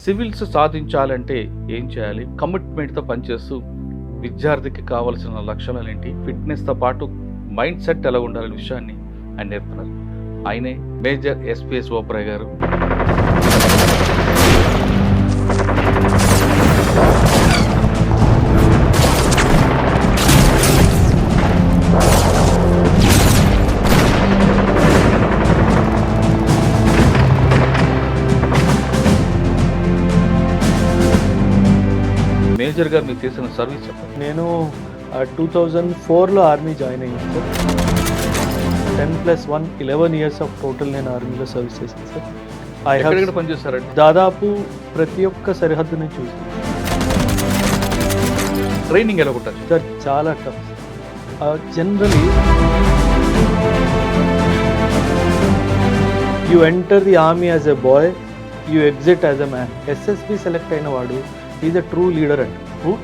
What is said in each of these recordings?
Civils సాధించాలంటే ఏం చేయాలి? కమిట్మెంట్తో పనిచేస్తూ విద్యార్థికి కావాల్సిన లక్షణాలు ఏంటి, ఫిట్నెస్తో పాటు మైండ్ సెట్ ఎలా ఉండాలనే విషయాన్ని ఆయన నేర్పుతున్నారు. ఆయనే మేజర్ ఎస్పీఎస్ ఓబ్రాయ్ గారు. మేజర్ గారు మీకు చేసిన సర్వీస్ చెప్పండి. నేను 2004లో ఆర్మీ జాయిన్ అయ్యాను సార్. 10+1 11 ఇయర్స్ ఆఫ్ టోటల్ నేను ఆర్మీలో సర్వీస్ చేశాను సార్. ఎక్కడ పనిచేస్తారండి? దాదాపు ప్రతి ఒక్క సరిహద్దుని చూసి. ట్రైనింగ్ ఎలా ఉంటుంది సార్? చాలా tough. Generally you enter the army as a boy, you exit as a man. SSB select అయిన వాడు is a true leader and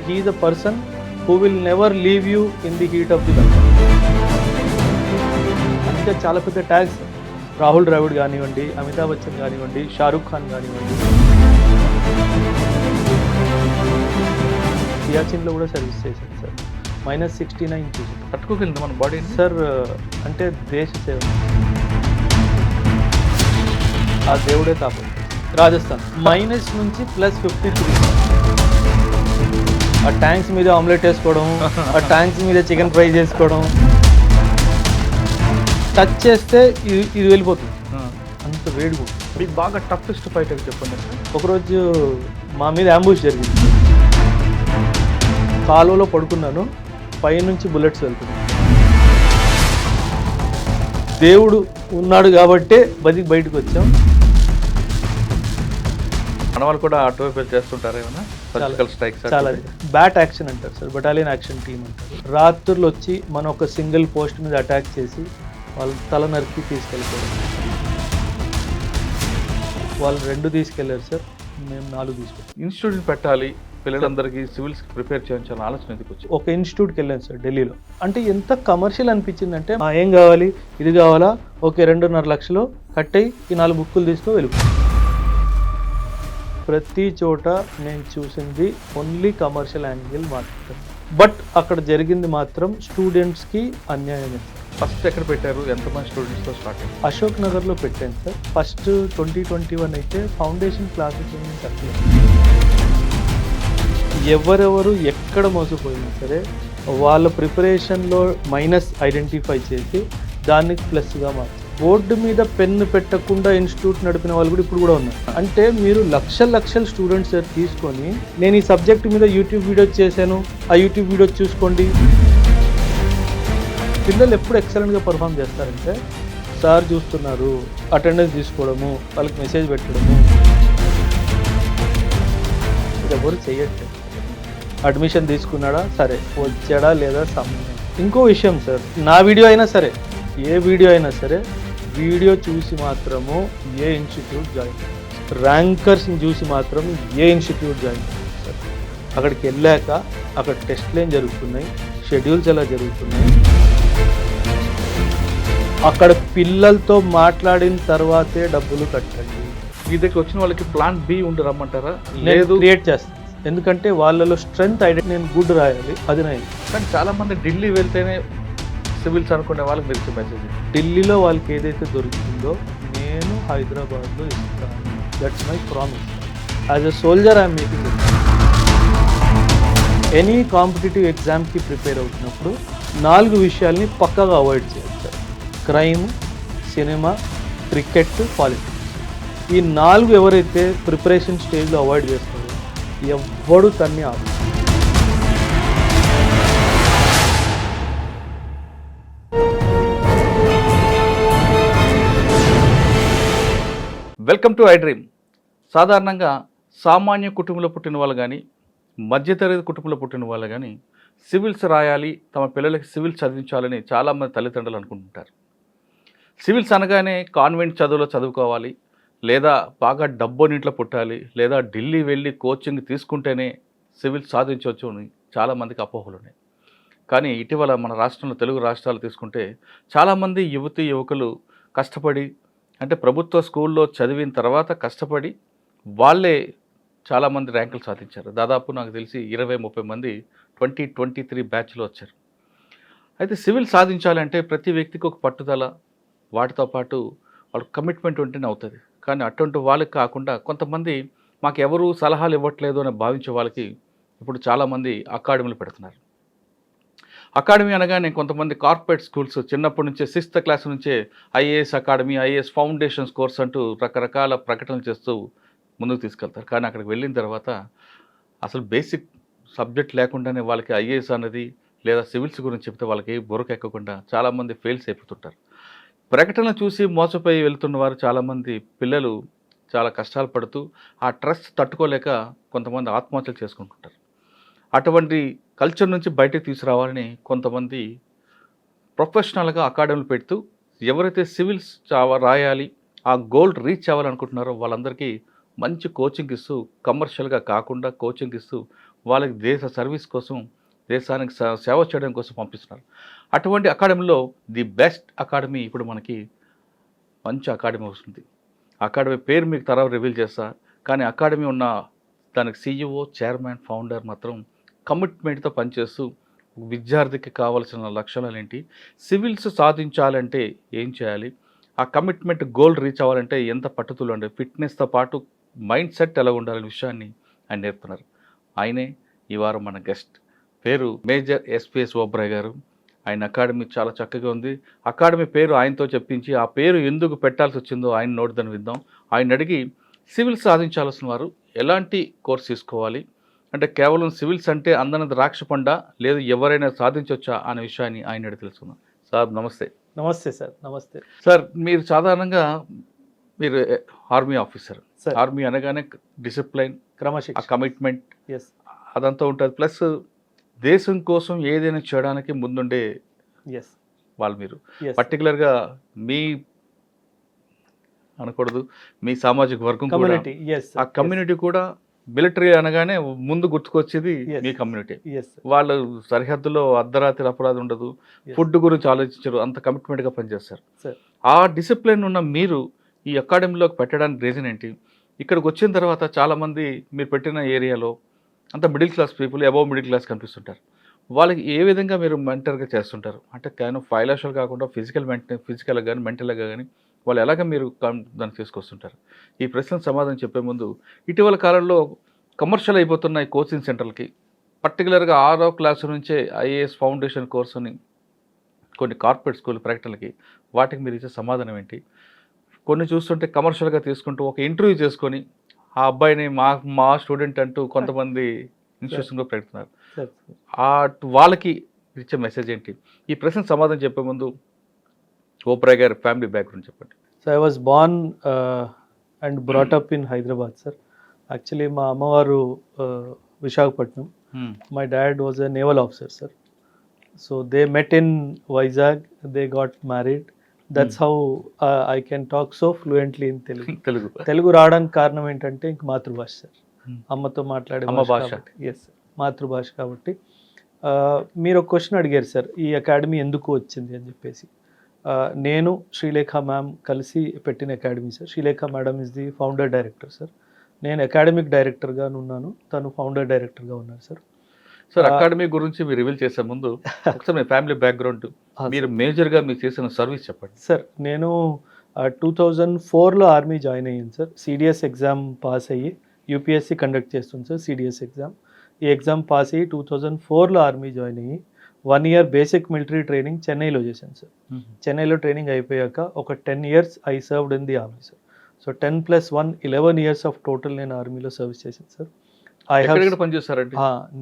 he is a person who will never leave you in the heat of the battle. అందుకే చాలా పెద్ద tags. Rahul Dravid కానివ్వండి, అమితాబ్ బచ్చన్ కానివ్వండి, షారూక్ ఖాన్ కానివ్వండి, సియాచిన్లో కూడా service చేశాను సార్. -69 చూసి తట్టుకోగలిగింది మన బాడీ సార్. అంటే దేశ సేవ, ఆ దేవుడే తాపం. రాజస్థాన్ మైనస్ నుంచి +53. ఆ ట్యాంక్స్ మీద ఆమ్లెట్ వేసుకోవడం, ఆ ట్యాంక్స్ మీద చికెన్ ఫ్రై చేసుకోవడం, టచ్ చేస్తే ఇది వెళ్ళిపోతుంది, అంత వేడిగా. మీకు బాగా టఫెస్ట్ ఫైట్ అని చెప్పండి. ఒకరోజు మా మీద అంబుష్ జరిగింది. కాలువలో పడుకున్నాను, పైనుంచి బుల్లెట్స్ వెళ్తున్నాయి. దేవుడు ఉన్నాడు కాబట్టే బయటకు వచ్చాం. మన వాళ్ళు కూడా అటువైపు చేస్తుంటారు ఏమన్నా సర్జికల్ స్ట్రైక్స్? చాలా బ్యాట్ యాక్షన్ అంటారు సార్, బటాలియన్ యాక్షన్ టీమ్ అంటారు. రాత్రులు వచ్చి మనం ఒక సింగిల్ పోస్ట్ మీద అటాక్ చేసి వాళ్ళు తల నరికి తీసుకెళ్ళిపోయారు. వాళ్ళు 2 తీసుకెళ్లారు సార్, మేము 4 తీసుకెళ్ళాం. ఇన్స్టిట్యూట్ పెట్టాలి పిల్లలందరికీ, సివిల్స్కి ప్రిపేర్ చేయించాలని ఆలోచన ఎందుకు వచ్చింది? ఒక ఇన్స్టిట్యూట్కి వెళ్ళాను సార్ ఢిల్లీలో. అంటే ఎంత కమర్షియల్ అనిపించిందంటే, ఏం కావాలి, ఇది కావాలా, ఓకే 2.5 లక్షలు కట్టయి ఈ 4 బుక్కులు తీసుకో వెళ్ళిపో. ప్రతి చోట నేను చూసింది ఓన్లీ కమర్షియల్ యాంగిల్ మాత్రం. బట్ అక్కడ జరిగింది మాత్రం స్టూడెంట్స్కి అన్యాయం. ఫస్ట్ ఎక్కడ పెట్టారు? ఎంతమంది స్టూడెంట్స్తో స్టార్ట్ అయ్యారు? అశోక్ నగర్లో పెట్టాను సార్. ఫస్ట్ 2021 అయితే ఫౌండేషన్ క్లాసెస్ ఏమి చెప్పలేదు. ఎవరెవరు ఎక్కడ మోసపోయినా సరే వాళ్ళ ప్రిపరేషన్లో మైనస్ ఐడెంటిఫై చేసి దాన్ని ప్లస్గా మార్చారు. బోర్డు మీద పెన్ను పెట్టకుండా ఇన్స్టిట్యూట్ నడిపిన వాళ్ళు కూడా ఇప్పుడు కూడా ఉన్నారు. అంటే మీరు లక్షల స్టూడెంట్స్ తీసుకొని, నేను ఈ సబ్జెక్ట్ మీద యూట్యూబ్ వీడియో చేశాను, ఆ యూట్యూబ్ వీడియో చూసుకోండి. పిల్లలు ఎప్పుడు ఎక్సలెంట్గా పర్ఫామ్ చేస్తారంటే, సార్ చూస్తున్నారు, అటెండెన్స్ తీసుకోవడము, వాళ్ళకి మెసేజ్ పెట్టడము, ఇది ఎవరు చేయట్లేదు. అడ్మిషన్ తీసుకున్నాడా, సరే వచ్చాడా లేదా సంబంధం. ఇంకో విషయం సార్, నా వీడియో అయినా సరే, ఏ వీడియో అయినా సరే, వీడియో చూసి మాత్రము ఏ ఇన్స్టిట్యూట్ జాయిన్, ర్యాంకర్స్ని చూసి మాత్రం ఏ ఇన్స్టిట్యూట్ జాయిన్ సార్. అక్కడికి వెళ్ళాక అక్కడ టెస్ట్లు ఏం జరుగుతున్నాయి, షెడ్యూల్స్ ఎలా జరుగుతున్నాయి, అక్కడ పిల్లలతో మాట్లాడిన తర్వాతే డబ్బులు కట్టండి. మీ దగ్గర వచ్చిన వాళ్ళకి ప్లాన్ బి ఉండి రమ్మంటారా? లేదు, క్రియేట్ చేస్తాను. ఎందుకంటే వాళ్ళలో స్ట్రెంగ్త్ ఐడెంటిటీ, నేను గుడ్ రాయాలి, అది నాయి. కానీ చాలామంది ఢిల్లీ వెళ్తేనే సివిల్స్ అనుకునే వాళ్ళకి మీరు మెసేజ్, ఢిల్లీలో వాళ్ళకి ఏదైతే దొరుకుతుందో నేను హైదరాబాద్లో ఇస్తాను. That's my promise. As a soldier I'm making it. Any competitive ఎగ్జామ్కి ప్రిపేర్ అవుతున్నప్పుడు 4 విషయాల్ని పక్కాగా అవాయిడ్ చేయాలి sir. Crime, cinema, cricket, politics. ఈ 4 ఎవరైతే ప్రిపరేషన్ స్టేజ్లో అవాయిడ్ చేస్తారో ఎవ్వడు తన్ని ఆపు. Welcome to I dream. సాధారణంగా సామాన్య కుటుంబంలో పుట్టిన వాళ్ళు కానీ, మధ్యతరగతి కుటుంబంలో పుట్టిన వాళ్ళు కానీ సివిల్స్ రాయాలి, తమ పిల్లలకి సివిల్స్ చదివించాలని చాలామంది తల్లిదండ్రులు అనుకుంటుంటారు. సివిల్స్ అనగానే కాన్వెంట్ చదువులో చదువుకోవాలి, లేదా బాగా డబ్బునింట్లో పుట్టాలి, లేదా ఢిల్లీ వెళ్ళి కోచింగ్ తీసుకుంటేనే సివిల్స్ సాధించవచ్చు అని చాలామందికి అపోహలు ఉన్నాయి. కానీ ఇటీవల మన రాష్ట్రంలో, తెలుగు రాష్ట్రాలు తీసుకుంటే చాలామంది యువతీ యువకులు కష్టపడి అంటే ప్రభుత్వ స్కూల్లో చదివిన తర్వాత కష్టపడి వాళ్ళే చాలామంది ర్యాంకులు సాధించారు. దాదాపు నాకు తెలిసి 20-30 మంది 2023 బ్యాచ్లో వచ్చారు. అయితే సివిల్ సాధించాలంటే ప్రతి వ్యక్తికి ఒక పట్టుదల, వాటితో పాటు వాళ్ళకి కమిట్మెంట్ ఉంటేనే అవుతుంది. కానీ అటువంటి వాళ్ళకి కాకుండా కొంతమంది మాకు ఎవరు సలహాలు ఇవ్వట్లేదు అని భావించే వాళ్ళకి ఇప్పుడు చాలామంది అకాడమీలు పెడుతున్నారు. అకాడమీ అనగానే కొంతమంది కార్పొరేట్ స్కూల్స్ చిన్నప్పటి నుంచే 6th క్లాస్ నుంచే IAS academy, IAS foundations course అంటూ రకరకాల ప్రకటనలు చేస్తూ ముందుకు తీసుకెళ్తారు. కానీ అక్కడికి వెళ్ళిన తర్వాత అసలు బేసిక్ సబ్జెక్ట్ లేకుండానే వాళ్ళకి ఐఏఎస్ అనేది లేదా సివిల్స్ గురించి చెప్తే వాళ్ళకి బుర్రకు ఎక్కకుండా చాలామంది ఫెయిల్స్ అయిపోతుంటారు. ప్రకటనలు చూసి మోసపోయి వెళ్తున్న వారు చాలామంది పిల్లలు చాలా కష్టాలు పడుతూ ఆ ట్రస్ట్ తట్టుకోలేక కొంతమంది ఆత్మహత్యలు చేసుకుంటుంటారు. అటువంటి కల్చర్ నుంచి బయటకు తీసుకురావాలని కొంతమంది ప్రొఫెషనల్గా అకాడమీలు పెడుతూ ఎవరైతే సివిల్స్ రాయాలి, ఆ గోల్ రీచ్ అవ్వాలనుకుంటున్నారో వాళ్ళందరికీ మంచి కోచింగ్ ఇస్తూ, కమర్షియల్గా కాకుండా కోచింగ్ ఇస్తూ వాళ్ళకి దేశ సర్వీస్ కోసం, దేశానికి సేవ చేయడం కోసం పంపిస్తున్నారు. అటువంటి అకాడమీలో ది బెస్ట్ అకాడమీ ఇప్పుడు మనకి మంచి అకాడమీ వస్తుంది. అకాడమీ పేరు మీకు తర్వాత రివీల్ చేస్తా. కానీ అకాడమీ ఉన్న దానికి CEO, చైర్మన్, ఫౌండర్ మాత్రం కమిట్మెంట్తో పనిచేస్తూ విద్యార్థికి కావాల్సిన లక్షణాలు ఏంటి, సివిల్స్ సాధించాలంటే ఏం చేయాలి, ఆ కమిట్మెంట్ గోల్ రీచ్ అవ్వాలంటే ఎంత పట్టుదల ఉండాలి, ఫిట్నెస్తో పాటు మైండ్ సెట్ ఎలా ఉండాలనే విషయాన్ని ఆయన నేర్పుతున్నారు. ఆయనే ఈ వారం మన గెస్ట్. పేరు మేజర్ SPS ఓబ్రాయ్ గారు. ఆయన అకాడమీ చాలా చక్కగా ఉంది. అకాడమీ పేరు ఆయనతో చెప్పించి ఆ పేరు ఎందుకు పెట్టాల్సి వచ్చిందో ఆయన నోటిదని విద్దాం. ఆయన అడిగి సివిల్స్ సాధించాల్సిన వారు ఎలాంటి కోర్స్ తీసుకోవాలి, అంటే కేవలం సివిల్స్ అంటే అందరిది ద్రాక్ష పండ, లేదు ఎవరైనా సాధించవచ్చా అనే విషయాన్ని ఆయన అడిగి తెలుసుకుందాం. సార్ నమస్తే. నమస్తే సార్. నమస్తే సార్. మీరు సాధారణంగా మీరు ఆర్మీ ఆఫీసర్. సార్. ఆర్మీ అనగానే డిసిప్లైన్, క్రమశిక్షణ, కమిట్మెంట్ ఎస్ అదంతా ఉంటుంది. ప్లస్ దేశం కోసం ఏదైనా చేయడానికి ముందుండే ఎస్ వాళ్ళు మీరు. ఎస్ పర్టికులర్గా మీ అనకూడదు, మీ సామాజిక వర్గం కూడా, కమ్యూనిటీ, ఎస్ ఆ కమ్యూనిటీ కూడా మిలిటరీ అనగానే ముందు గుర్తుకొచ్చేది Yes. మీ కమ్యూనిటీ. ఎస్ వాళ్ళు సరిహద్దులో అర్ధరాత్రి అపరాధం ఉండదు, Yes. ఫుడ్ గురించి ఆలోచించరు, అంత కమిట్మెంట్గా పనిచేస్తారు. సార్. ఆ డిసిప్లిన్ ఉన్న మీరు ఈ అకాడమీలోకి పెట్టడానికి రీజన్ ఏంటి? ఇక్కడికి వచ్చిన తర్వాత చాలామంది మీరు పెట్టిన ఏరియాలో అంత middle class people, above middle class కనిపిస్తుంటారు. వాళ్ళకి ఏ విధంగా మీరు మెంటర్గా చేస్తుంటారు? అంటే కేవలం ఫైనాన్షియల్ కాకుండా ఫిజికల్గా కానీ మెంటల్గా కానీ వాళ్ళు ఎలాగ మీరు దాన్ని తీసుకొస్తుంటారు? ఈ ప్రశ్నకు సమాధానం చెప్పే ముందు ఇటీవల కాలంలో కమర్షియల్ అయిపోతున్న ఈ కోచింగ్ సెంటర్లకి, పర్టికులర్గా 6వ క్లాసు నుంచే ఐఏఎస్ ఫౌండేషన్ కోర్సుని కొన్ని కార్పొరేట్ స్కూల్ ప్రకటనలకి, వాటికి మీరు ఇచ్చే సమాధానం ఏంటి? కొన్ని చూస్తుంటే కమర్షియల్గా తీసుకుంటూ ఒక ఇంటర్వ్యూ చేసుకొని ఆ అబ్బాయిని మా స్టూడెంట్ అంటూ కొంతమంది ఇన్స్టిట్యూషన్లో పెడుతున్నారు. సార్. వాళ్ళకి ఇచ్చే మెసేజ్ ఏంటి? ఈ ప్రశ్నకు సమాధానం చెప్పే ముందు ఓబ్రాయ్ గారి ఫ్యామిలీ బ్యాక్గ్రౌండ్ చెప్పండి. So I was born and brought up in Hyderabad sir. Actually మా అమ్మవారు Visakhapatnam. My dad was a naval officer sir. So they met in Vizag, they got married. That's how I can talk so fluently in Telugu. Telugu రావడానికి కారణం ఏంటంటే ఇంక మాతృభాష sir. అమ్మతో మాట్లాడే అమ్మ భాష. ఎస్, మాతృభాష కాబట్టి. మీరు ఒక క్వశ్చన్ అడిగారు సార్, ఈ అకాడమీ ఎందుకు వచ్చింది అని చెప్పేసి. నేను శ్రీలేఖ మ్యామ్ కలిసి పెట్టిన academy sir. Srilekha madam is the founder director sir. నేను అకాడమిక్ డైరెక్టర్గా ఉన్నాను, తను ఫౌండర్ డైరెక్టర్గా ఉన్నారు సార్. సార్, అకాడమీ గురించి మీరు రివీల్ చేసే ముందు ఒకసారి మీ ఫ్యామిలీ బ్యాక్గ్రౌండ్, మీరు మేజర్గా మీరు చేసిన సర్వీస్ చెప్పండి. సార్, నేను 2004లో ఆర్మీ జాయిన్ అయ్యాను సార్. సిడిఎస్ ఎగ్జామ్ పాస్ అయ్యి యూపీఎస్సీ కండక్ట్ చేస్తుంది సార్ సిడిఎస్ ఎగ్జామ్. ఈ ఎగ్జామ్ పాస్ అయ్యి 2004లో ఆర్మీ జాయిన్ అయ్యి 1 year బేసిక్ మిలిటరీ ట్రైనింగ్ చెన్నైలో చేశాను సార్. చెన్నైలో ట్రైనింగ్ అయిపోయాక ఒక 10 years I served in the army sir. So 10+1 11 years of total నేను ఆర్మీలో సర్వీస్ చేశాను సార్. పనిచేస్తారండి.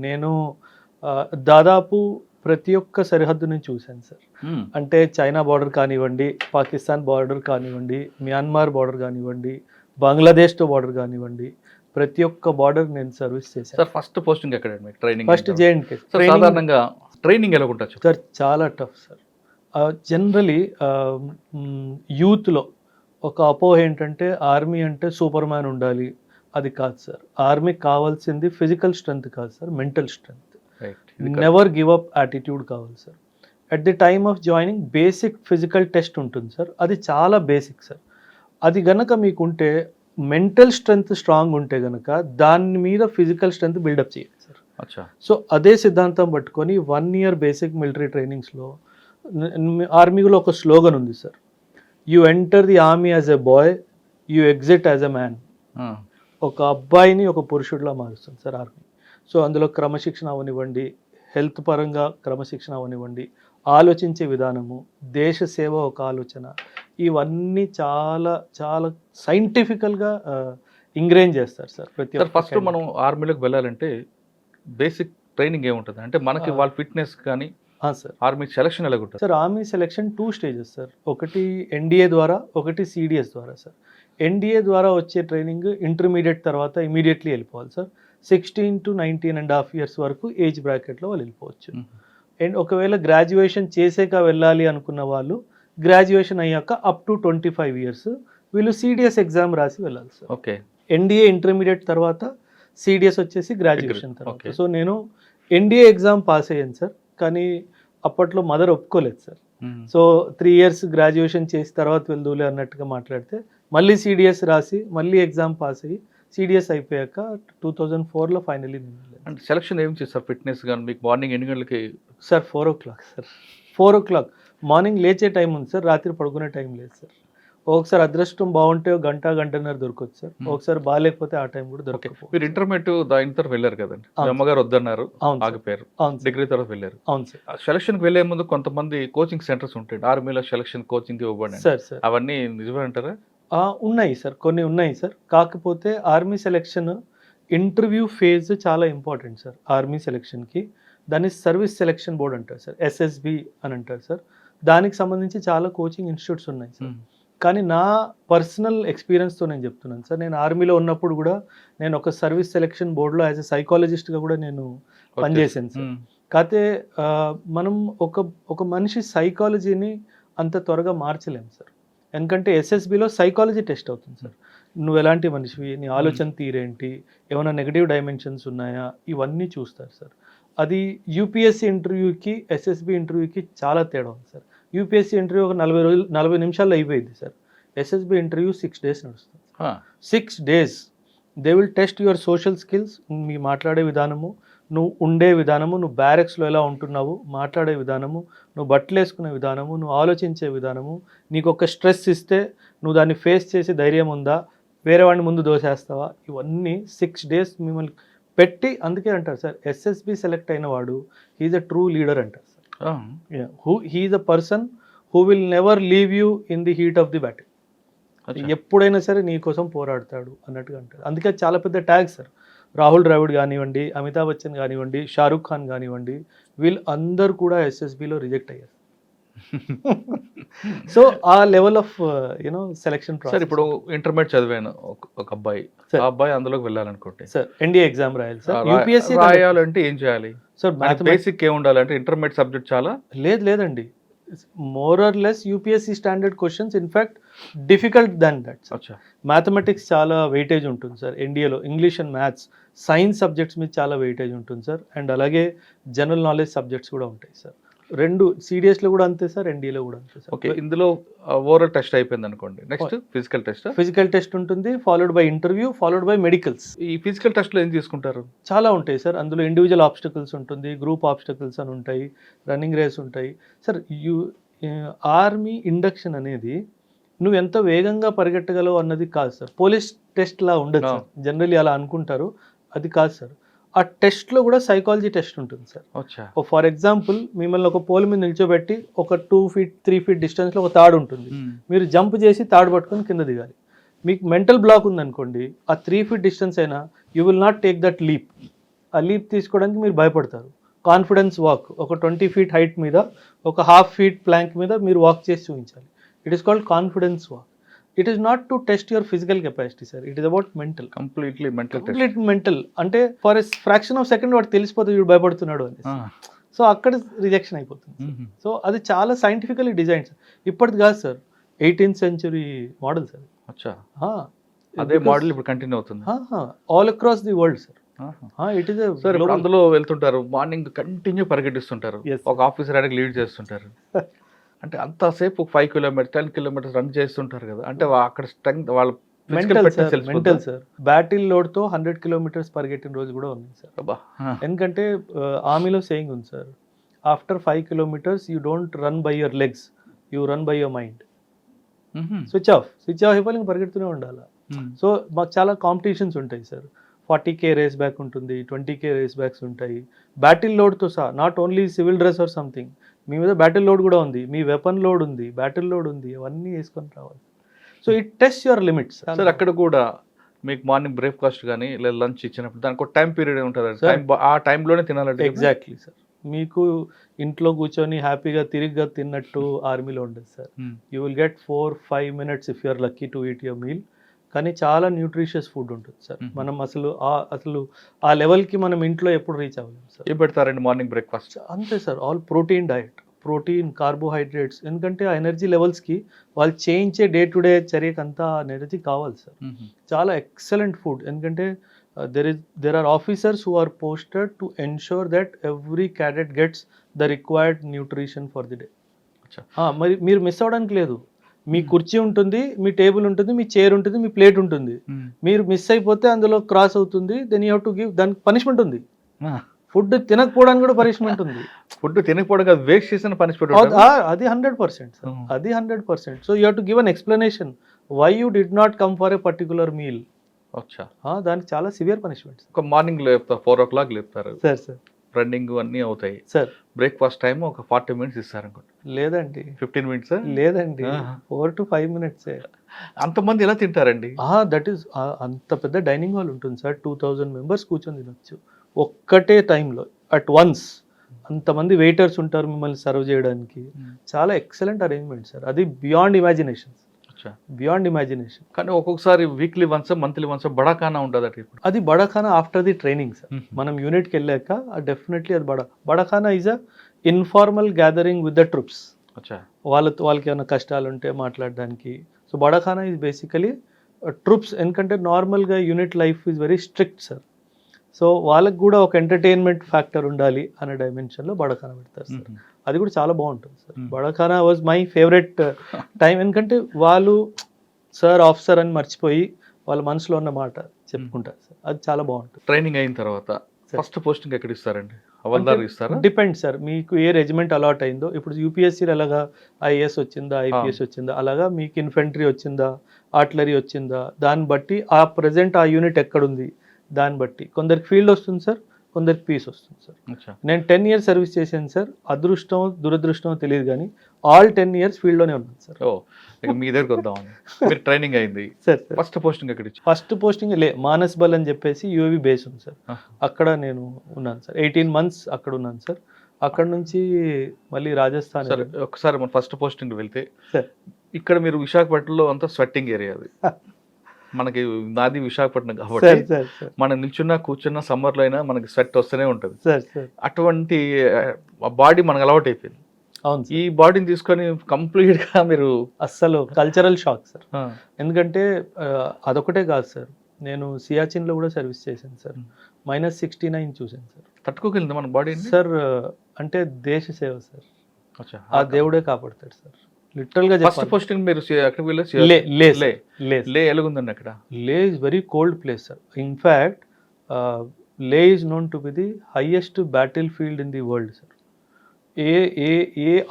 నేను దాదాపు ప్రతి ఒక్క సరిహద్దుని చూశాను సార్. అంటే చైనా బార్డర్ కానివ్వండి, పాకిస్తాన్ బార్డర్ కానివ్వండి, మియాన్మార్ బార్డర్ కానివ్వండి, బంగ్లాదేశ్తో బార్డర్ కానివ్వండి, ప్రతి ఒక్క బార్డర్ నేను సర్వీస్ చేశాను. సార్, ఫస్ట్ పోస్టింగ్ ఎక్కడ ట్రైనింగ్? ఫస్ట్ జేఎండ్కే. సాధారణంగా ట్రైనింగ్ ఎలా ఉంటుంది సార్? చాలా టఫ్ సార్. జనరలీ యూత్లో ఒక అపోహ ఏంటంటే ఆర్మీ అంటే సూపర్ మ్యాన్ ఉండాలి, అది కాదు సార్. ఆర్మీకి కావాల్సింది ఫిజికల్ స్ట్రెంగ్త్ కాదు sir, mental strength. Never give up attitude కావాలి sir. At the time of joining basic physical test ఉంటుంది సార్, అది చాలా బేసిక్ సార్. అది గనక మీకుంటే మెంటల్ స్ట్రెంగ్త్ స్ట్రాంగ్ ఉంటే గనక దాని మీద ఫిజికల్ స్ట్రెంగ్త్ బిల్డప్ చేయాలి సార్. అచ్చా. సో అదే సిద్ధాంతం పట్టుకొని 1 year బేసిక్ మిలిటరీ ట్రైనింగ్స్లో ఆర్మీలో ఒక స్లోగన్ ఉంది sir, you enter the army as a boy, you exit as a man. ఒక అబ్బాయిని ఒక పురుషుడిలా మారుస్తుంది సార్ ఆర్మీ. సో అందులో క్రమశిక్షణ అవనివ్వండి, హెల్త్ పరంగా క్రమశిక్షణ అవనివ్వండి, ఆలోచించే విధానము, దేశ సేవ ఒక ఆలోచన, ఇవన్నీ చాలా చాలా సైంటిఫికల్గా ఇంగ్రేన్ చేస్తారు సార్ ప్రతి సార్ ఫస్ట్ మనం ఆర్మీలోకి వెళ్ళాలంటే బేసిక్ ట్రైనింగ్ ఏముంటుంది అంటే మనకి వాళ్ళ ఫిట్నెస్ కానీ సార్. ఆర్మీ సెలక్షన్ ఎలా ఉంటుంది sir army selection 2 stages sir. ఒకటి ఎన్డీఏ ద్వారా, ఒకటి సిడిఎస్ ద్వారా సార్. ఎన్డీఏ ద్వారా వచ్చే ట్రైనింగ్ ఇంటర్మీడియట్ తర్వాత ఇమీడియట్లీ వెళ్ళిపోవాలి సార్. 16 to 19.5 years వరకు ఏజ్ బ్రాకెట్లో వాళ్ళు వెళ్ళిపోవచ్చు. అండ్ ఒకవేళ గ్రాడ్యుయేషన్ చేసాక వెళ్ళాలి అనుకున్న వాళ్ళు గ్రాడ్యుయేషన్ అయ్యాక అప్ టు 25 years వీళ్ళు సిడిఎస్ ఎగ్జామ్ రాసి వెళ్ళాలి సార్. ఓకే. ఎన్డీఏ ఇంటర్మీడియట్ తర్వాత, సిడిఎస్ వచ్చేసి గ్రాడ్యుయేషన్ తర్వాత. Okay. సో నేను ఎన్డీఏ ఎగ్జామ్ పాస్ అయ్యాను సార్, కానీ అప్పట్లో మదర్ ఒప్పుకోలేదు సార్. సో 3 years గ్రాడ్యుయేషన్ చేసి తర్వాత వెళ్దూలే అన్నట్టుగా మాట్లాడితే మళ్ళీ సిడిఎస్ రాసి మళ్ళీ ఎగ్జామ్ పాస్ అయ్యి సిడిఎస్ అయిపోయాక 2004లో ఫైనలీ నేను వెళ్ళాను. అంటే సెలక్షన్ ఏం చేస్తారు ఫిట్నెస్ కానీ మీకు మార్నింగ్ ఎన్ని గంటలకి sir 4 o'clock sir. 4 o'clock morning లేచే టైం ఉంది సార్, రాత్రి పడుకునే టైం లేదు సార్. ఒకసారి అదృష్టం బాగుంటే గంటన్నర దొరకవచ్చు సార్, ఒకసారి బాగాలేకపోతే ఆ టైం కూడా దొరకదు. మీరు ఇంటర్మీడియట్ దాని తర్వాత వెళ్ళారు కదండి, మీ అమ్మగారు వద్దన్నారు, ఆగిపోయారు, డిగ్రీ తర్వాత వెళ్ళారు. అవును సార్. సెలక్షన్కి వెళ్ళే ముందు కొంతమంది కోచింగ్ సెంటర్స్ ఉంటాయి ఆర్మీలో, సెలక్షన్ కోచింగ్ ఇవ్వబడి సార్ సార్ అవన్నీ నిజమే అంటారా? ఉన్నాయి సార్, కొన్ని ఉన్నాయి సార్. కాకపోతే ఆర్మీ సెలెక్షన్ ఇంటర్వ్యూ ఫేజ్ చాలా ఇంపార్టెంట్ సార్ ఆర్మీ సెలెక్షన్కి. దాన్ని సర్వీస్ సెలెక్షన్ బోర్డ్ అంటారు సార్, ఎస్ఎస్బి అని అంటారు సార్. దానికి సంబంధించి చాలా కోచింగ్ ఇన్స్టిట్యూట్స్ ఉన్నాయి సార్. కానీ నా పర్సనల్ ఎక్స్పీరియన్స్తో నేను చెప్తున్నాను సార్, నేను ఆర్మీలో ఉన్నప్పుడు కూడా నేను ఒక సర్వీస్ సెలెక్షన్ బోర్డులో యాజ్ ఎ సైకాలజిస్ట్గా కూడా నేను పనిచేశాను సార్. కాకపోతే మనం ఒక మనిషి సైకాలజీని అంత త్వరగా మార్చలేము సార్. ఎందుకంటే ఎస్ఎస్బిలో సైకాలజీ టెస్ట్ అవుతుంది సార్. నువ్వు ఎలాంటి మనిషివి, నీ ఆలోచన తీరేంటి, ఏమైనా నెగటివ్ డైమెన్షన్స్ ఉన్నాయా, ఇవన్నీ చూస్తారు సార్. అది యూపీఎస్సీ ఇంటర్వ్యూకి ఎస్ఎస్బి ఇంటర్వ్యూకి చాలా తేడా ఉంది సార్. యూపీఎస్సీ ఇంటర్వ్యూ ఒక 40 నిమిషాల్లో అయిపోయింది సార్. ఎస్ఎస్బి ఇంటర్వ్యూ 6 days నడుస్తుంది. 6 days they will test your social skills, మీ మాట్లాడే విధానము, నువ్వు ఉండే విధానము, నువ్వు బ్యారెక్స్లో ఎలా ఉంటున్నావు, మాట్లాడే విధానము, నువ్వు బట్టలు వేసుకునే విధానము, నువ్వు ఆలోచించే విధానము, నీకు ఒక స్ట్రెస్ ఇస్తే నువ్వు దాన్ని ఫేస్ చేసే ధైర్యం ఉందా, వేరే వాడిని ముందు దోసేస్తావా, ఇవన్నీ 6 days మిమ్మల్ని పెట్టి. అందుకే అంటారు సార్ ఎస్ఎస్బి సెలెక్ట్ అయిన వాడు హీఈస్ అ ట్రూ లీడర్ అంటారు sir. He's a person who will never leave you in the heat of the battle. ఎప్పుడైనా సరే నీ కోసం పోరాడతాడు అన్నట్టుగా అంటారు. అందుకే చాలా పెద్ద ట్యాగ్ సార్. రాహుల్ ద్రావిడ్ కానివ్వండి, అమితాబ్ బచ్చన్ కానివ్వండి, షారూక్ ఖాన్ కానివ్వండి, వీళ్ళు అందరు కూడా ఎస్ఎస్బిలో రిజెక్ట్ అయ్యారు. సో ఆ లెవెల్ ఆఫ్ సెలెక్షన్ సార్. ఇప్పుడు ఇంటర్మీడియట్ చదివాను ఒక అబ్బాయి, ఆ అబ్బాయి అందులోకి వెళ్ళాలనుకుంటే సార్ ఎన్డీఏ ఎగ్జామ్ రాయాలి సార్. యూపీఎస్సీ రాయాలంటే ఏం చేయాలి సార్? బేసిక్ ఏం ఉండాలంటే ఇంటర్మీడియట్ సబ్జెక్ట్ చాలా లేదండి, more or less UPSC standard questions, in fact difficult than that. Mathematics చాలా వెయిటేజ్ ఉంటుంది సార్ ఎన్డీఏలో, English and maths, science subjects మీద చాలా వెయిటేజ్ ఉంటుంది సార్. అండ్ అలాగే జనరల్ నాలెడ్జ్ సబ్జెక్ట్స్ కూడా ఉంటాయి సార్. 2 సిడిఎస్లో కూడా అంతే సార్, ఎన్డీఏలో కూడా అంతే సార్. ఓకే. ఇందులో ఓవరాల్ టెస్ట్ అయిపోయింది అనుకోండి, next physical test. Physical test ఉంటుంది, followed by interview, followed by medicals. ఈ ఫిజికల్ టెస్ట్లో ఏం తీసుకుంటారు? చాలా ఉంటాయి సార్. అందులో ఇండివిజువల్ ఆబ్స్టకల్స్ ఉంటుంది, గ్రూప్ ఆబ్స్టకల్స్ అని ఉంటాయి, రన్నింగ్ రేస్ ఉంటాయి సార్. ఆర్మీ ఇండక్షన్ అనేది నువ్వు ఎంత వేగంగా పరిగెట్టగలవు అన్నది కాదు సార్. పోలీస్ టెస్ట్ లా ఉండదు సార్, జనరల్లీ అలా అనుకుంటారు, అది కాదు సార్. ఆ టెస్ట్లో కూడా సైకాలజీ టెస్ట్ ఉంటుంది సార్. ఫర్ ఎగ్జాంపుల్ మిమ్మల్ని ఒక పోల్ మీద నిల్చోబెట్టి ఒక 2 feet 3 feet డిస్టెన్స్లో ఒక తాడు ఉంటుంది, మీరు జంప్ చేసి తాడు పట్టుకొని కింద దిగాలి. మీకు మెంటల్ బ్లాక్ ఉందనుకోండి, ఆ 3 feet డిస్టెన్స్ అయినా you will not take that leap. ఆ లీప్ తీసుకోవడానికి మీరు భయపడతారు. కాన్ఫిడెన్స్ వాక్, ఒక 20 feet హైట్ మీద ఒక 1/2 feet ప్లాంక్ మీద మీరు వాక్ చేసి చూపించాలి. It is called confidence walk. It is not to test your physical capacity sir, it is about mental. Complete mental. అంటే for a fraction of second వాడు తెలిసిపోతుంది వీడు భయపడుతున్నాడు అని. సో అక్కడ రిజెక్షన్ అయిపోతుంది. సో అది చాలా సైంటిఫికల్లీ డిజైన్ సార్. ఇప్పటిది కాదు sir, 18th century model sir. అదే మోడల్ ఇప్పుడు కంటిన్యూ అవుతుంది all across the world sir. It is sir. అందులో వెళ్తుంటారు, మార్నింగ్ కంటిన్యూ పరిగెట్టిస్తుంటారు, ఒక ఆఫీసర్ అడిగి లీడ్ చేస్తుంటారు. అంటే అంతసేపు 5 కిలోమీటర్స్ 10 కిలోమీటర్స్ రన్ చేస్తుంటారు కదా, అంటే అక్కడ స్ట్రెంగ్త్ వాళ్ళ మెంటల్ సార్. బ్యాటిల్ లోడ్తో 100 కిలోమీటర్స్ పరిగెట్టిన రోజు కూడా ఉంది సార్. ఎందుకంటే ఆర్మీలో సేయింగ్ ఉంది sir, after 5 kilometres you don't run by your legs, you run by your mind. Switch off అయిపోయి ఇంకా పరిగెడుతూనే ఉండాలి. సో మాకు చాలా కాంపిటీషన్స్ ఉంటాయి సార్. 40K రేస్ బ్యాక్ ఉంటుంది, 20K రేస్ బ్యాక్స్ ఉంటాయి. బ్యాటిల్ లోడ్తో సహా, not only civil dress or something, మీ మీద బ్యాటిల్ లోడ్ కూడా ఉంది, మీ వెపన్ లోడ్ ఉంది, బ్యాటిల్ లోడ్ ఉంది, అవన్నీ వేసుకొని రావాలి. So it test your limits. Sir అక్కడ కూడా మీకు మార్నింగ్ బ్రేక్ఫాస్ట్ కానీ లేదా లంచ్ ఇచ్చినప్పుడు దానికి ఒక టైం పీరియడ్ ఉంటుంది, ఆ టైంలోనే తినాలంటే. Exactly sir. మీకు ఇంట్లో కూర్చొని హ్యాపీగా తిరిగ్గా తిన్నట్టు ఆర్మీలో ఉండదు sir. You will get 4-5 minutes if you're lucky to eat your meal. కానీ చాలా న్యూట్రిషియస్ ఫుడ్ ఉంటుంది సార్. మనం అసలు ఆ లెవెల్కి మనం ఇంట్లో ఎప్పుడు రీచ్ అవ్వలేము సార్. ఏం పెడతారండి మార్నింగ్ బ్రేక్ఫాస్ట్? అంతే sir, all protein diet, protein, carbohydrates. ఎందుకంటే ఆ ఎనర్జీ లెవెల్స్కి వాళ్ళు చేయించే డే టు డే చర్యకి అంతా ఎనర్జీ కావాలి సార్. చాలా ఎక్సలెంట్ ఫుడ్. ఎందుకంటే there are officers who are posted to ensure that every cadet gets the required nutrition for the day. మరి మీరు మిస్ అవ్వడానికి లేదు. మీ కుర్చీ ఉంటుంది, మీ టేబుల్ ఉంటుంది, మీ చైర్ ఉంటుంది, మీ ప్లేట్ ఉంటుంది. మీరు మిస్ అయిపోతే అందులో క్రాస్ అవుతుంది, then you have to give, దానికి పనిష్మెంట్ ఉంది. ఫుడ్ తినకపోవడానికి కూడా పనిష్మెంట్ ఉంది. ఫుడ్ తినకపోవడం కాదు, వేస్ట్ చేసిన పనిష్మెంట్ అది 100%. అది 100%. So you have to give an explanation why you did not come for a particular meal. దానికి చాలా సివియర్ పనిష్మెంట్. ఒక మార్నింగ్ లేపుతారు, 4 o'clock లేపుతారు సార్. రన్నింగ్ అన్నీ అవుతాయి సార్. బ్రేక్ఫాస్ట్ టైం ఒక 40 minutes ఇస్తారు అనుకోండి. లేదండి, 15 minutes. లేదండి, 4 to 5 minutes. అంతమంది ఎలా తింటారండి? దట్ ఈస్, అంత పెద్ద డైనింగ్ హాల్ ఉంటుంది సార్, 2000 members కూర్చొని తినొచ్చు ఒక్కటే టైంలో అట్ వన్స్. అంతమంది వెయిటర్స్ ఉంటారు మిమ్మల్ని సర్వ్ చేయడానికి. చాలా ఎక్సలెంట్ అరేంజ్మెంట్ సార్. అది బియాండ్ ఇమాజినేషన్. కానీ ఒక్కొక్కసారి weekly once, monthly once barakhana ఉంటుంది. అది barakhana after the training sir. మనం యూనిట్కి వెళ్ళాక డెఫినెట్లీ అది barakhana is a informal gathering with the troops. వాళ్ళకి ఏమైనా కష్టాలు ఉంటే మాట్లాడడానికి. So barakhana is basically troops. ఎందుకంటే నార్మల్గా unit life is very strict sir. So వాళ్ళకి కూడా ఒక ఎంటర్టైన్మెంట్ ఫ్యాక్టర్ ఉండాలి అనే డైమెన్షన్లో బడాఖానా పెడతారు సార్. అది కూడా చాలా బాగుంటుంది sir. Barakhana was my favourite time. ఎందుకంటే వాళ్ళు సార్, ఆఫీసర్ అని మర్చిపోయి వాళ్ళ మనసులో ఉన్న మాట చెప్పుకుంటారు సార్. అది చాలా బాగుంటుంది. ట్రైనింగ్ అయిన తర్వాత ఫస్ట్ పోస్టింగ్ ఎక్కడ ఇస్తారండి? హవల్దార్ ఇస్తారా? డిపెండ్ సార్, మీకు ఏ రెజిమెంట్ అలాట్ అయిందో. ఇప్పుడు యూపీఎస్సీలో అలాగా ఐఏఎస్ వచ్చిందా, ఐపీఎస్ వచ్చిందా, అలాగా మీకు ఇన్ఫెంట్రీ వచ్చిందా, ఆర్టిలరీ వచ్చిందా, దాన్ని బట్టి ఆ ప్రజెంట్ ఆ యూనిట్ ఎక్కడుంది దాన్ని బట్టి కొందరికి ఫీల్డ్ వస్తుంది సార్, కొందరికి పీస్ వస్తుంది సార్. నేను 10 years సర్వీస్ చేశాను సార్. అదృష్టం దురదృష్టం తెలియదు కానీ ఆల్ 10 years ఫీల్డ్లోనే ఉన్నాను సార్. మీ దగ్గరకు వద్దాం. మీరు ట్రైనింగ్ అయింది సార్. ఫస్ట్ పోస్టింగ్ ఎక్కడ? ఫస్ట్ పోస్టింగ్ మానస్ బల్ అని చెప్పేసి యూఏవి బేస్ ఉంది సార్. అక్కడ నేను ఉన్నాను సార్. 18 months అక్కడ ఉన్నాను సార్. అక్కడ నుంచి మళ్ళీ రాజస్థాన్. ఒకసారి మన ఫస్ట్ పోస్టింగ్ వెళ్తే సార్, ఇక్కడ మీరు విశాఖపట్నంలో అంతా స్వెట్టింగ్ ఏరియా. అది మనకి నాది విశాఖపట్నం కాబట్టి మనం నిల్చున్నా కూర్చున్నా సమ్మర్లో అయినా మనకి స్వెట్ వస్తూనే ఉంటుంది. అటువంటి బాడీ మనకు అలవాటు అయిపోయింది. అవును, ఈ బాడీని తీసుకొని కంప్లీట్ గా మీరు అస్సలు కల్చరల్ షాక్ సార్. ఎందుకంటే అదొకటే కాదు సార్, నేను సియాచిన్ లో కూడా సర్వీస్ చేశాను సార్. -69 చూశాను సార్. తట్టుకోగలింది మన బాడీ సార్. అంటే దేశ సేవ సార్. ఆ దేవుడే కాపాడతాడు సార్. లిటరల్ గా ఫస్ట్ పోస్టింగ్ మీరు ఎక్కడికి వెళ్ళారు? లే ఎలాగుందండి అక్కడ? Leh is very cold place sir. In fact Leh is known to be the highest battle field in the world sir.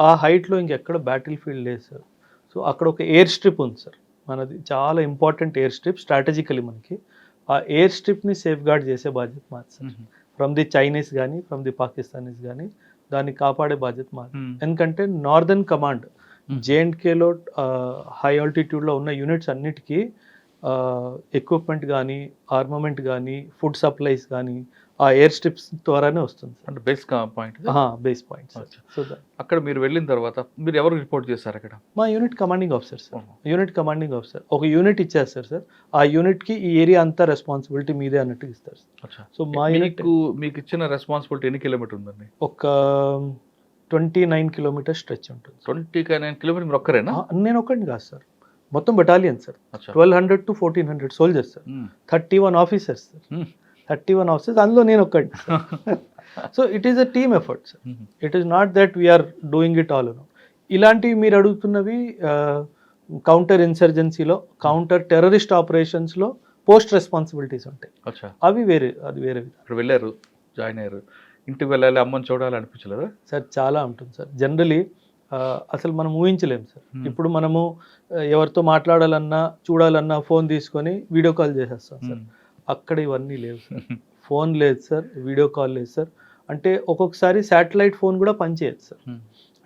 ఆ హైట్లో ఇంకెక్కడ బ్యాటిల్ ఫీల్డ్ లేదు సార్. సో అక్కడ ఒక ఎయిర్ స్ట్రిప్ ఉంది సార్. మనది చాలా ఇంపార్టెంట్ ఎయిర్ స్ట్రిప్ స్ట్రాటజికలీ మనకి. ఆ ఎయిర్ స్ట్రిప్ని సేఫ్ గార్డ్ చేసే బాధ్యత మాది సార్. ఫ్రమ్ ది చైనీస్ కానీ ఫ్రమ్ ది పాకిస్తానీస్ కానీ దాన్ని కాపాడే బాధ్యత మాది. ఎందుకంటే నార్దర్న్ కమాండ్ జేఎండ్కేలో హై ఆల్టిట్యూడ్లో ఉన్న యూనిట్స్ అన్నిటికీ ఎక్విప్మెంట్ కానీ ఆర్మమెంట్ కానీ ఫుడ్ సప్లైస్ కానీ ఆ ఎయిర్ స్ట్రిప్స్ ద్వారానే వస్తుంది. అంటే base point. Base point. So అక్కడ మీరు వెళ్ళిన తర్వాత మీరు ఎవరు రిపోర్ట్ చేస్తారు అక్కడ? మా unit commanding officer sir. Unit commanding officer ఒక యూనిట్ ఇచ్చేస్తారు సార్. ఆ యూనిట్కి ఈ ఏరియా అంతా రెస్పాన్సిబిలిటీ మీదే అన్నట్టు ఇస్తారు సార్. సో మా యూనిట్ మీకు ఇచ్చిన రెస్పాన్సిబిలిటీ ఎన్ని కిలోమీటర్ ఉందండి? ఒక 29 kilometers స్ట్రెచ్ ఉంటుంది. 29 kilometers మీరు ఒక్కరేనా? నేను ఒక్కడిని కాదు సార్, మొత్తం battalion sir. 1200 to 1400 soldiers sir. 31 officers sir. 31 officers, అందులో నేను ఒక్కడిని. So it is a team effort sir. It is not that we are doing it all. ఇలాంటివి మీరు అడుగుతున్నవి కౌంటర్ ఇన్సర్జెన్సీలో, కౌంటర్ టెర్రరిస్ట్ ఆపరేషన్స్లో పోస్ట్ రెస్పాన్సిబిలిటీస్ ఉంటాయి. అచ్చా, అవి వేరే, అది వేరే విధానం. ఇక్కడ వెళ్ళారు, జాయిన్ అయ్యారు, ఇంటికి వెళ్ళాలి, అమ్మని చూడాలి అనిపించలేదా? సార్ చాలా ఉంటుంది సార్. జనరలీ అసలు మనం ఊహించలేము సార్. ఇప్పుడు మనము ఎవరితో మాట్లాడాలన్నా చూడాలన్నా ఫోన్ తీసుకొని వీడియో కాల్ చేసేస్తాం సార్. అక్కడ ఇవన్నీ లేవు సార్. ఫోన్ లేదు సార్, వీడియో కాల్ లేదు సార్. అంటే ఒక్కొక్కసారి శాటిలైట్ ఫోన్ కూడా పనిచేయదు సార్.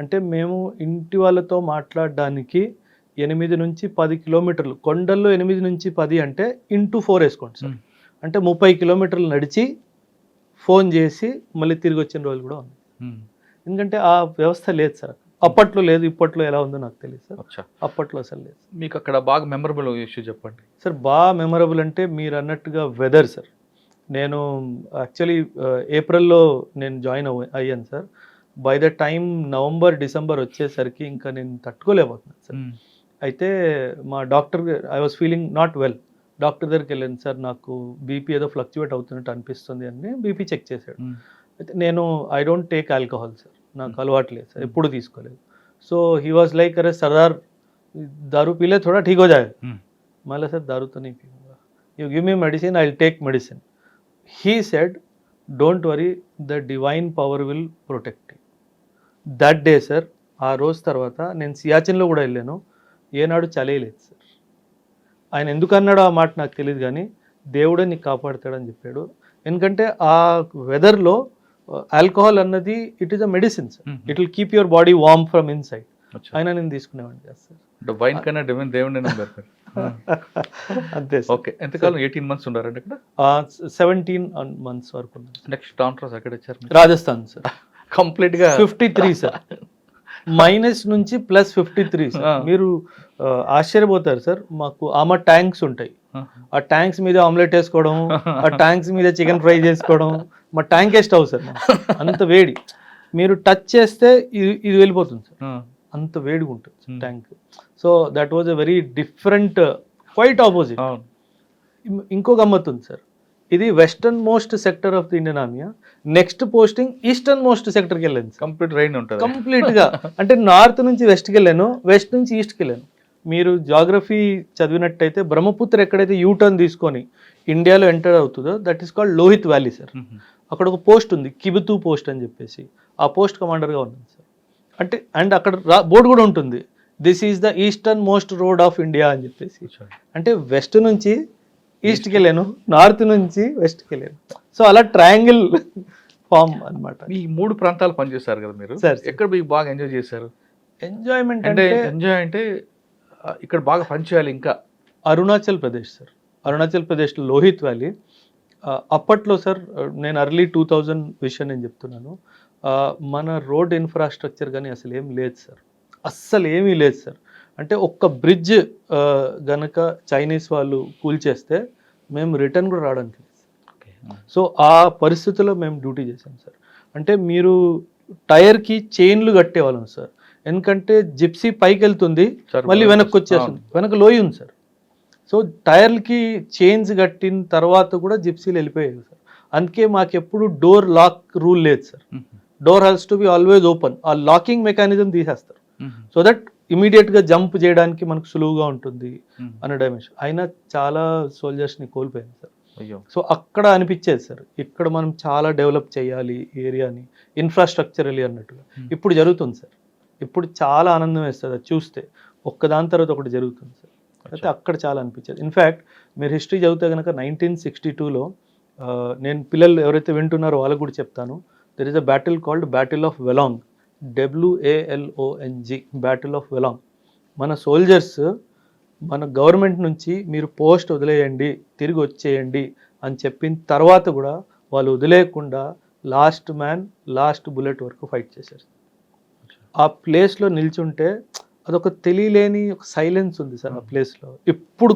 అంటే మేము ఇంటి వాళ్ళతో మాట్లాడడానికి 8 నుంచి 10 కిలోమీటర్లు, కొండల్లో 8 నుంచి 10 అంటే ఇంటూ 4 వేసుకోండి సార్. అంటే 30 కిలోమీటర్లు నడిచి ఫోన్ చేసి మళ్ళీ తిరిగి వచ్చిన రోజులు కూడా ఉంది. ఎందుకంటే ఆ వ్యవస్థ లేదు సార్. అప్పట్లో లేదు, ఇప్పట్లో ఎలా ఉందో నాకు తెలియదు సార్. అచ్చా, అప్పట్లో అసలు లేదు. మీకు అక్కడ బాగా మెమరబుల్ ఇష్యూ చెప్పండి సార్. బాగా మెమరబుల్ అంటే మీరు అన్నట్టుగా వెదర్ సార్. నేను యాక్చువల్లీ ఏప్రిల్లో నేను జాయిన్ అయ్యాను sir. By the time November December వచ్చేసరికి ఇంకా నేను తట్టుకోలేకపోతున్నాను సార్. అయితే మా doctor, I was feeling not well, doctor దగ్గరికి వెళ్ళాను సార్. నాకు బీపీ ఏదో ఫ్లక్చువేట్ అవుతున్నట్టు అనిపిస్తుంది అని బీపీ చెక్ చేశాడు. అయితే నేను I don't take alcohol sir, నాకు అలవాటు లేదు సార్, ఎప్పుడు తీసుకోలేదు. సో హీ వాజ్ లైక్ అరే సర్దార్ दारू पी ले थोड़ा ठीक हो जाएगा. मैं सर दारू तो नहीं पीऊँगा, you give me medicine, I will take medicine. He said, don't worry, the divine power will protect you. That day sir, ఆ రోజు తర్వాత నేను సియాచిన్లో కూడా వెళ్ళాను, ఏనాడు చలేయలేదు సార్. ఆయన ఎందుకు అన్నాడో ఆ మాట నాకు తెలియదు, కానీ దేవుడే నీకు కాపాడుతాడని చెప్పాడు. ఎందుకంటే ఆ వెదర్లో ఆల్కహాల్ అన్నది it is a medicine sir. It will keep your body warm from inside. అయినా నేను తీసుకునేవాడిని కదా సార్. వైన్ కన్నా దేవుడిని నమ్మారు. అంతే సార్. ఓకే, ఎంతకాలం? 18 months ఉన్నారండి అక్కడ? 17 months వరకు. నెక్స్ట్ ట్రాన్స్ఫర్ ఎక్కడ వచ్చారు? రాజస్థాన్ సార్. కంప్లీట్ గా 53 సార్, మైనస్ నుంచి +53 సార్. మీరు ఆశ్చర్యపోతారు సార్. మాకు ఆమె ట్యాంక్స్ ఉంటాయి, ఆ ట్యాంక్స్ మీద ఆమ్లెట్ వేసుకోవడం, ఆ ట్యాంక్స్ మీద చికెన్ ఫ్రై చేసుకోవడం. మా ట్యాంక్ స్టవ్ సార్, అంత వేడి. మీరు టచ్ చేస్తే ఇది వెళ్ళిపోతుంది సార్, అంత వేడిగా ఉంటుంది tank. So that was a very different, quite opposite. ఇంకో గమ్మత్ ఉంది సార్. ఇది western most sector of the Indian army. Next posting eastern most సెక్టర్కి వెళ్ళాను. కంప్లీట్ రైన్ ఉంటుంది కంప్లీట్గా. అంటే నార్త్ నుంచి వెస్ట్కి వెళ్ళాను, వెస్ట్ నుంచి ఈస్ట్కి వెళ్ళాను. మీరు జాగ్రఫీ చదివినట్టయితే బ్రహ్మపుత్ర ఎక్కడైతే యూటర్న్ తీసుకొని ఇండియాలో ఎంటర్ అవుతుందో that is called Lohit valley sir. అక్కడ ఒక పోస్ట్ ఉంది, కిబుతూ పోస్ట్ అని చెప్పేసి. ఆ పోస్ట్ కమాండర్గా ఉన్నాను సార్. అంటే అండ్ అక్కడ బోర్డు కూడా ఉంటుంది, this is the eastern most road of India అని చెప్పేసి. అంటే వెస్ట్ నుంచి ఈస్ట్కి వెళ్ళాను, నార్త్ నుంచి వెస్ట్కి వెళ్ళాను. సో అలా ట్రయాంగిల్ ఫామ్ అనమాట. ఈ 3 ప్రాంతాలు పనిచేస్తారు కదా మీరు సార్. ఎక్కడ మీకు బాగా ఎంజాయ్ చేశారు? ఎంజాయ్మెంట్ అంటే ఇక్కడ బాగా పనిచేయాలి ఇంకా. అరుణాచల్ ప్రదేశ్ సార్. అరుణాచల్ ప్రదేశ్లో లోహిత్ వ్యాలీ. అప్పట్లో సార్, నేను ఎర్లీ 2000 విషయం నేను చెప్తున్నాను. మన రోడ్ ఇన్ఫ్రాస్ట్రక్చర్ కానీ అసలు ఏం లేదు సార్, అస్సలు ఏమీ లేదు సార్. అంటే ఒక్క బ్రిడ్జ్ గనక చైనీస్ వాళ్ళు కూల్చేస్తే మేము రిటర్న్ కూడా రావడానికి లేదు. సో ఆ పరిస్థితుల్లో మేము డ్యూటీ చేసాం సార్. అంటే మీరు టైర్కి చైన్లు కట్టేవాళ్ళం సార్. ఎందుకంటే జిప్సీ పైకి వెళ్తుంది, మళ్ళీ వెనక్కి వచ్చేస్తుంది, వెనక లోయ ఉంది సార్. సో టైర్లకి చైన్స్ కట్టిన తర్వాత కూడా జిప్సీలు వెళ్ళిపోయాయి సార్. అందుకే మాకు ఎప్పుడు డోర్ లాక్ రూల్ లేదు sir. Door has to be always open. ఆ లాకింగ్ మెకానిజం తీసేస్తారు సో దట్ ఇమీడియట్గా జంప్ చేయడానికి మనకు సులువుగా ఉంటుంది అనే డైమెన్షన్. అయినా చాలా సోల్జర్స్ని కోల్పోయాను సార్. సో అక్కడ అనిపించేది సార్, ఇక్కడ మనం చాలా డెవలప్ చేయాలి ఏరియాని, ఇన్ఫ్రాస్ట్రక్చరలీ అన్నట్టుగా. ఇప్పుడు జరుగుతుంది సార్. ఇప్పుడు చాలా ఆనందం వేస్తుంది అది చూస్తే, ఒక్కదాని తర్వాత ఒకటి జరుగుతుంది సార్. అయితే అక్కడ చాలా అనిపించేది. ఇన్ఫ్యాక్ట్ మీరు హిస్టరీ చదివితే కనుక 1962లో నేను పిల్లలు ఎవరైతే వింటున్నారో వాళ్ళకు కూడా చెప్తాను, there is a battle called battle of Walong, WALONG, battle of Walong. మన సోల్జర్స్ మన గవర్నమెంట్ నుంచి మీరు పోస్ట్ వదిలేయండి, తిరిగి వచ్చేయండి అని చెప్పిన తర్వాత కూడా వాళ్ళు వదిలేయకుండా లాస్ట్ మ్యాన్ లాస్ట్ బుల్లెట్ వరకు ఫైట్ చేశారు. ఆ ప్లేస్లో నిల్చుంటే అదొక తెలియలేని ఒక సైలెన్స్ ఉంది సార్ ఆ ప్లేస్లో. ఇప్పుడు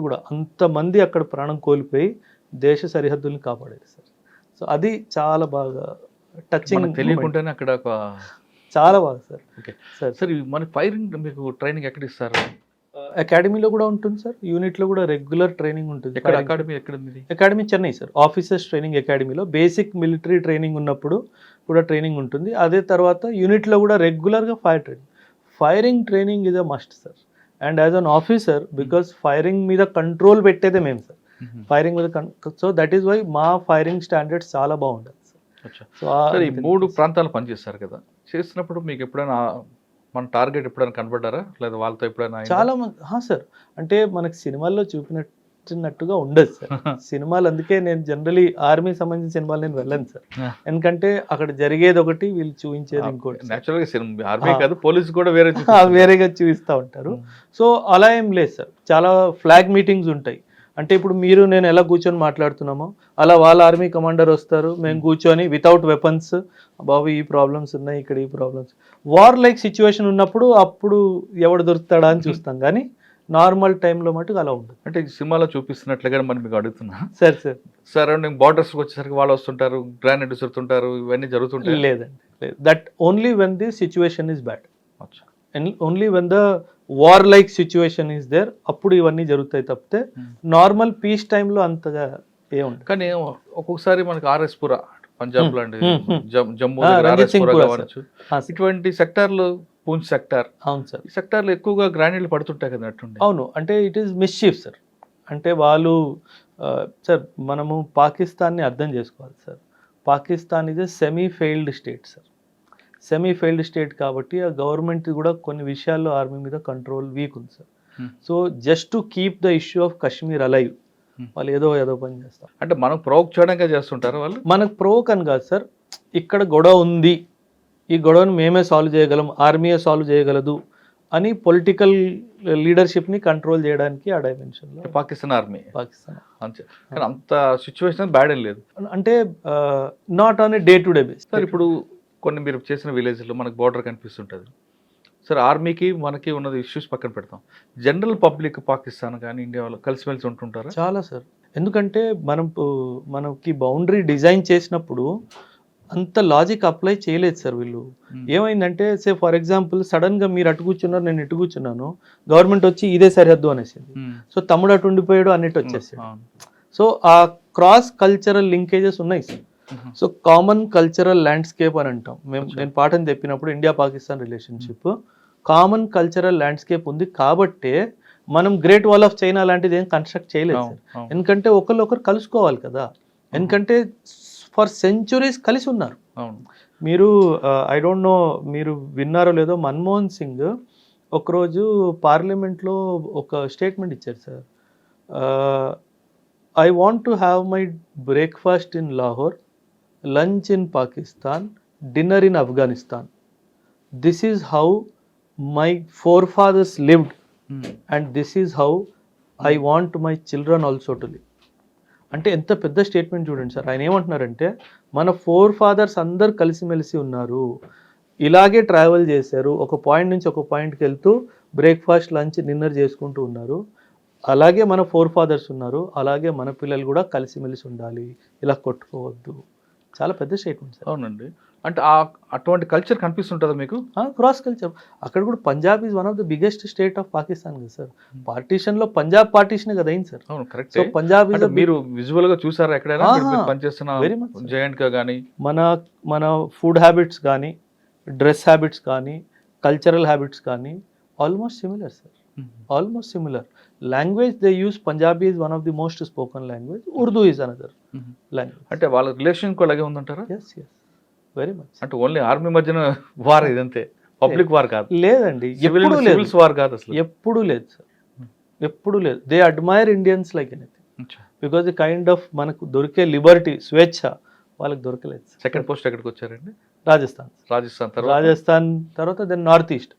కూడా అంతమంది అక్కడ ప్రాణం కోల్పోయి దేశ సరిహద్దుల్ని కాపాడారు సార్. సో అది చాలా బాగా టచింగ్, తెలియకుండానే అక్కడ చాలా బాగా సార్. Okay sir. సార్ మన ఫైరింగ్ మీకు ట్రైనింగ్ ఎక్కడ ఇస్తారు? అకాడమీలో కూడా ఉంటుంది సార్, యూనిట్లో కూడా రెగ్యులర్ ట్రైనింగ్ ఉంటుంది. ఎక్కడ అకాడమీ ఎక్కడ ఉంది? Academy Chennai sir, officers training అకాడమీలో బేసిక్ మిలిటరీ ట్రైనింగ్ ఉన్నప్పుడు కూడా ట్రైనింగ్ ఉంటుంది. అదే తర్వాత యూనిట్లో కూడా రెగ్యులర్గా firing training is a must sir. And as an officer, because firing మీద కంట్రోల్ పెట్టేదే మేము సార్, ఫైరింగ్ మీద సో దట్ ఈస్ వై మా ఫైరింగ్ స్టాండర్డ్స్ చాలా బాగుంటుంది సార్. సో ఈ 3 ప్రాంతాలు పనిచేస్తారు కదా, చేసినప్పుడు మీకు ఎప్పుడైనా మన టార్గెట్ ఎప్పుడైనా కనపడ్డారా, లేదా వాళ్ళతో ఎప్పుడైనా చాలా మంది సార్, అంటే మనకి సినిమాల్లో చూపినట్టుగా ఉండదు సార్ సినిమాలు. అందుకే నేను జనరలీ ఆర్మీ సంబంధించిన సినిమాలు నేను వెళ్ళను సార్, ఎందుకంటే అక్కడ జరిగేది ఒకటి, వీళ్ళు చూపించేది ఇంకోటి. నేచురల్గా ఆర్మీ కాదు, పోలీస్ కూడా వేరేగా చూపిస్తూ ఉంటారు. సో అలా ఏం లేదు సార్, చాలా ఫ్లాగ్ మీటింగ్స్ ఉంటాయి. అంటే ఇప్పుడు మీరు నేను ఎలా కూర్చొని మాట్లాడుతున్నామో అలా వాళ్ళ ఆర్మీ కమాండర్ వస్తారు, మేము కూర్చొని వితౌట్ వెపన్స్, బాబు ఈ ప్రాబ్లమ్స్ ఉన్నాయి, ఇక్కడ ఈ ప్రాబ్లమ్స్, వార్ లైక్ సిచ్యువేషన్ ఉన్నప్పుడు అప్పుడు ఎవడు దొరుకుతాడా అని చూస్తాం, కానీ నార్మల్ టైంలో మటుకు అలా ఉంటుంది. అంటే ఈ సినిమాలో చూపిస్తున్నట్లుగా మనం మీకు అడుగుతున్నా సార్ సరౌండింగ్ బార్డర్స్కి వచ్చేసరికి వాళ్ళు వస్తుంటారు, గ్రానైడ్ విసురుతుంటారు, ఇవన్నీ జరుగుతుంటాయి? లేదండి, లేదు. That only when the situation is bad, only when the war like situation is there, అప్పుడు ఇవన్నీ జరుగుతాయి తప్పితే నార్మల్ పీస్ టైంలో అంతగా ఏముంది. కానీ ఒక్కొక్కసారి మనకి ఆర్ఎస్ పురా పంజాబ్ లాంటి జమ్మూ కావచ్చు, ఇటువంటి సెక్టార్లు, పూంచ్ సెక్టార్, అవును సార్, ఈ సెక్టార్లో ఎక్కువగా గ్రానైడ్లు పడుతుంటాయి కదా అట్టుండి. అవును, అంటే ఇట్ ఈస్ మిస్చీఫ్ సార్. అంటే వాళ్ళు సార్, మనము పాకిస్తాన్ని అర్థం చేసుకోవాలి sir. Pakistan is a semi failed state sir, semi failed state కాబట్టి ఆ గవర్నమెంట్ కూడా కొన్ని విషయాల్లో ఆర్మీ మీద కంట్రోల్ వీక్ ఉంది sir. So just to keep the issue of Kashmir alive వాళ్ళు ఏదో పని చేస్తారు. అంటే మనం ప్రొవోక్ చేయడానికి చేస్తుంటారు వాళ్ళు. మనకు ప్రొవోక్ అని కాదు సార్, ఇక్కడ గొడవ ఉంది, ఈ గొడవను మేమే సాల్వ్ చేయగలం, ఆర్మీయే సాల్వ్ చేయగలదు అని పొలిటికల్ లీడర్షిప్ని కంట్రోల్ చేయడానికి ఆ డైమెన్షన్లో పాకిస్తాన్ పాకిస్తాన్ అంతే. కానీ అంత సిచ్యువేషన్ బ్యాడ్ ఏం లేదు, అంటే not on a day to day base. Sir ఇప్పుడు కొన్ని మీరు చేసిన విలేజ్లో మనకు బార్డర్ కనిపిస్తుంటుంది సార్, ఆర్మీకి మనకి ఉన్నది ఇష్యూస్ పక్కన పెడతాం, జనరల్ పబ్లిక్ పాకిస్తాన్ కానీ ఇండియా వాళ్ళు కలిసిమెలిసి ఉంటుంటారా? చాలా సార్, ఎందుకంటే మనకి బౌండరీ డిజైన్ చేసినప్పుడు అంత లాజిక్ అప్లై చేయలేదు సార్ వీళ్ళు. ఏమైందంటే సే ఫర్ ఎగ్జాంపుల్ సడన్గా మీరు అటు కూర్చున్నారు, నేను ఇటు కూర్చున్నాను, గవర్నమెంట్ వచ్చి ఇదే సరిహద్దు అనేసింది, సో తమ్ముడు అటు ఉండిపోయాడు అన్నట్టు వచ్చేసి. సో ఆ క్రాస్ కల్చరల్ లింకేజెస్ ఉన్నాయి sir. So common cultural landscape అని అంటాం నేను పాఠం చెప్పినప్పుడు, India Pakistan relationship common cultural landscape ఉంది కాబట్టే మనం గ్రేట్ వాల్ ఆఫ్ చైనా లాంటిది ఏం కన్స్ట్రక్ట్ చేయలేదు సార్. ఎందుకంటే ఒకరు కలుసుకోవాలి కదా, ఎందుకంటే ఫర్ సెంచురీస్ కలిసి ఉన్నారు. మీరు ఐ డోంట్ నో మీరు విన్నారో లేదో, మన్మోహన్ సింగ్ ఒకరోజు పార్లమెంట్లో ఒక స్టేట్మెంట్ ఇచ్చారు sir, I want to have my breakfast in Lahore, lunch in Pakistan, dinner in Afghanistan. This is how my forefathers lived and this is how I want my children also to live. అంటే ఎంత పెద్ద statement చూడండి sir. ఆయన ఏమంటున్నారంటే మన four fathers అందరు కలిసిమెలిసి ఉన్నారు, ఇలాగే ట్రావెల్ చేశారు, ఒక పాయింట్ నుంచి ఒక పాయింట్కి వెళ్తూ బ్రేక్ఫాస్ట్ లంచ్ డిన్నర్ చేసుకుంటూ ఉన్నారు, అలాగే మన ఫోర్ ఫాదర్స్ ఉన్నారు, అలాగే మన పిల్లలు కూడా కలిసిమెలిసి ఉండాలి, ఇలా కొట్టుకోవద్దు. చాలా పెద్ద స్టేట్మెంట్ సార్. అవునండి, అంటే అటువంటి కల్చర్ కనిపిస్తుంటుందా మీకు? Cross culture. అక్కడ కూడా Punjab is one of the biggest state of Pakistan కదా సార్. పార్టీషన్లో పంజాబ్ పార్టీషన్ కదా అయింది సార్. అవును, కరెక్ట్. సో పంజాబ్ మీరు విజువల్ గా చూసారా ఎక్కడైనా పనిచేస్తున్న జాయింట్ గా కానీ? మన ఫుడ్ హ్యాబిట్స్ కానీ, డ్రెస్ హ్యాబిట్స్ కానీ, కల్చరల్ హ్యాబిట్స్ కానీ almost similar sir, almost similar. Language they use Punjabi is one of the most spoken language, Urdu is another language. అంటే వాళ్ళ రిలేషన్ కూడా అలాగే ఉందంటారా? Yes very much. అంటే ఓన్లీ ఆర్మీ మధ్యన వార్ ఇదంతే, పబ్లిక్ వార్ కాదు? లేదండి, సివిల్స్ వార్ కాదు అసలు, ఎప్పుడు లేదు సార్, ఎప్పుడు లేదు. They admire Indians like anything, because the kind of మనకు దొరికే లిబర్టీ, స్వేచ్ఛ వాళ్ళకి దొరకలేదు. సెకండ్ పోస్ట్ ఎక్కడికి వచ్చారండి? రాజస్థాన్ తర్వాత then north east,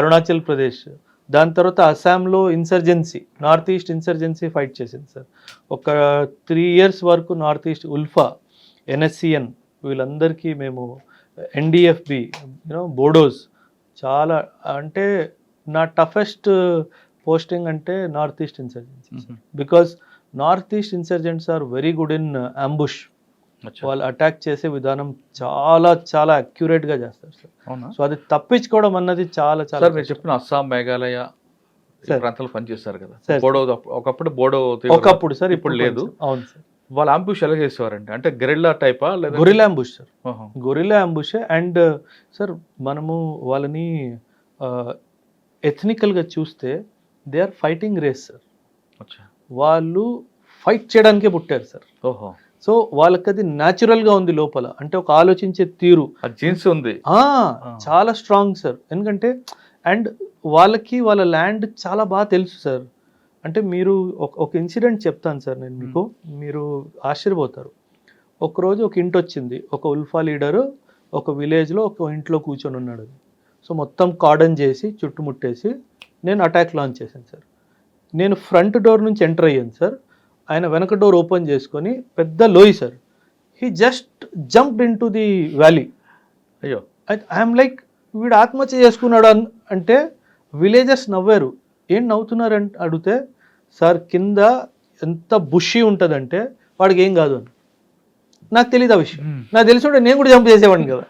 Arunachal Pradesh, దాని తర్వాత అస్సాంలో insurgency, north east insurgency fight చేసింది సార్. ఒక 3 years వరకు నార్త్ ఈస్ట్ ఉల్ఫా, NSCN వీళ్ళందరికీ మేము, NDFB బోడోస్, చాలా అంటే నా టఫెస్ట్ పోస్టింగ్ అంటే north east insurgency, because north east insurgents are very good in ambush. వాళ్ళు అటాక్ చేసే విధానం చాలా చాలా అక్యురేట్గా చేస్తారు సార్. సో అది తప్పించుకోవడం అన్నది చాలా చాలా. మీరు చెప్పిన అస్సాం, మేఘాలయ ఈ సార్. ప్రాంతంలో పనిచేస్తారు కదా, సార్. బోడో ఒకప్పుడు బోడో తీవ్రవాద- ఒకప్పుడు సార్, ఇప్పుడు లేదు. అవును సార్. వాళ్ళ అంబుష్ ఎలా చేసేవారంటే అంటే గెరిల్లా టైపా లేదా గొరిల్లా అంబుష్ సార్, ఆహా. Guerrilla ambush. అండ్ సార్ మనము వాళ్ళని ఎథనికల్గా చూస్తే they are fighting race sir. అచ్చా. వాళ్ళు ఫైట్ చేయడానికే పుట్టారు సార్. ఓహో, సో వాళ్ళకి అది న్యాచురల్గా ఉంది లోపల, అంటే ఒక ఆలోచించే తీరు ఆ జీన్స్ ఉంది. చాలా స్ట్రాంగ్ సార్. ఎందుకంటే అండ్ వాళ్ళకి వాళ్ళ ల్యాండ్ చాలా బాగా తెలుసు సార్. అంటే మీరు ఒక ఇన్సిడెంట్ చెప్తాను సార్ నేను మీకు, మీరు ఆశ్చర్యపోతారు. ఒకరోజు ఒక ఇంటి వచ్చింది, ఒక ఉల్ఫా లీడరు ఒక విలేజ్లో ఒక ఇంట్లో కూర్చొని ఉన్నాడు. సో మొత్తం కార్డన్ చేసి చుట్టుముట్టేసి నేను అటాక్ లాంచ్ చేశాను సార్. నేను ఫ్రంట్ డోర్ నుంచి ఎంటర్ అయ్యాను సార్. ఆయన వెనక డోర్ ఓపెన్ చేసుకొని పెద్ద లోయి sir. He just jumped in to the valley. అయ్యో, ఐఎమ్ లైక్ వీడు ఆత్మహత్య చేసుకున్నాడు అంటే విలేజర్స్ నవ్వారు. ఏం నవ్వుతున్నారు అంటే అడిగితే, సార్ కింద ఎంత బుషి ఉంటుందంటే వాడికి ఏం కాదు అని. నాకు తెలియదు ఆ విషయం. నాకు తెలిసి ఉంటే నేను కూడా జంప్ చేసేవాడిని కదా.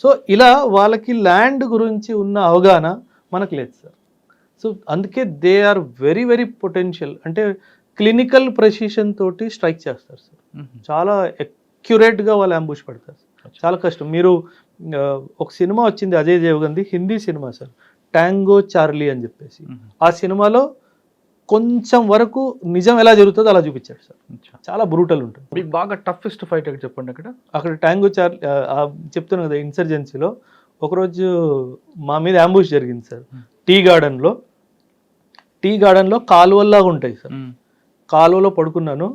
సో ఇలా వాళ్ళకి ల్యాండ్ గురించి ఉన్న అవగాహన మనకు లేదు సార్. సో అందుకే they are very very potential. అంటే క్లినికల్ ప్రెసిషన్ తోటి స్ట్రైక్ చేస్తారు సార్. చాలా అక్యురేట్గా వాళ్ళు అంబుష్ పడతారు. చాలా కష్టం. మీరు ఒక సినిమా వచ్చింది అజయ్ దేవగన్ది, హిందీ సినిమా సార్, ట్యాంగో చార్లీ అని చెప్పేసి. ఆ సినిమాలో కొంచెం వరకు నిజం ఎలా జరుగుతుందో అలా చూపించాడు సార్. చాలా బ్రూటల్ ఉంటుంది. మీకు బాగా టఫెస్ట్ ఫైట్ ఎక్కడ చెప్పండి అక్కడ. అక్కడ ట్యాంగో చార్లీ చెప్తున్నాను కదా, ఇన్సర్జెన్సీలో ఒకరోజు మా మీద అంబుష్ జరిగింది సార్. టీ గార్డెన్లో కాలువల్లాగా ఉంటాయి సార్. కాలువలో పడుకున్నాను,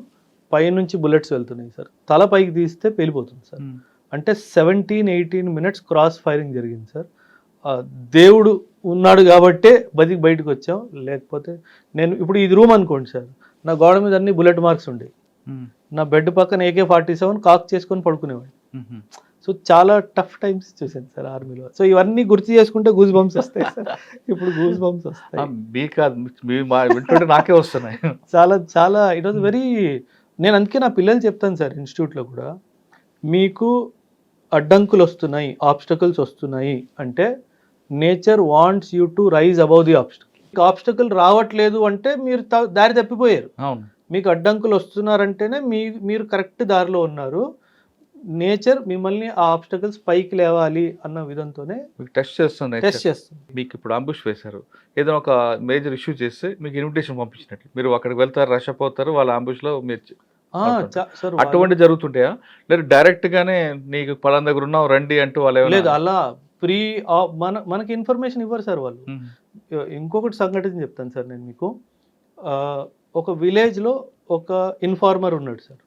పైనుంచి బుల్లెట్స్ వెళ్తున్నాయి సార్. తల పైకి తీస్తే పేలిపోతుంది సార్. అంటే 17-18 minutes క్రాస్ ఫైరింగ్ జరిగింది సార్. దేవుడు ఉన్నాడు కాబట్టే బయటకు వచ్చాం. లేకపోతే నేను ఇప్పుడు ఇది రూమ్ అనుకోండి సార్, నా గోడ మీద అన్ని బుల్లెట్ మార్క్స్ ఉండేవి. నా బెడ్ పక్కన AK-47 కాక్ చేసుకొని పడుకునేవాడిని. సో చాలా టఫ్ టైమ్స్ చూసాను సార్ ఆర్మీలో. సో ఇవన్నీ గుర్తు చేసుకుంటే గూస్ బంప్స్ వస్తాయి సార్. ఇప్పుడు గూస్ బంప్స్ వస్తాయి. వింటుంటే నాకే వస్తున్నాయి. చాలా చాలా ఇట్ వాజ్ వెరీ, నేను అందుకే నా పిల్లలు చెప్తాను సార్ ఇన్స్టిట్యూట్లో కూడా, మీకు అడ్డంకులు వస్తున్నాయి, ఆబ్స్టకల్స్ వస్తున్నాయి అంటే nature wants you to rise above the obstacle. Obstacle రావట్లేదు అంటే మీరు దారి తప్పిపోయారు. అవును, మీకు అడ్డంకులు వస్తున్నారంటేనే మీరు కరెక్ట్ దారిలో ఉన్నారు. నేచర్ మిమ్మల్ని ఆ ఆబ్స్టకల్స్ పైకి లేవాలి అన్న విధంతోనే టెస్ట్ చేస్తుంది. మీకు ఇప్పుడు అంబుష్ వేశారు, ఏదైనా ఒక మేజర్ ఇష్యూ చేస్తే మీకు ఇన్విటేషన్ పంపించినట్టు మీరు అక్కడికి వెళ్తారు, రష్ అయిపోతారు, వాళ్ళ అంబుష్లో మీరు అటువంటి జరుగుతుంటాయా? లేదు డైరెక్ట్ గానే నీకు పలానా దగ్గర ఉన్నావు రండి అంటూ వాళ్ళు? లేదు, అలా ప్రీ మనకి ఇన్ఫర్మేషన్ ఇవ్వరు సార్ వాళ్ళు. ఇంకొకటి సంఘటన చెప్తాను సార్ నేను మీకు. ఒక విలేజ్లో ఒక ఇన్ఫార్మర్ ఉన్నాడు సార్.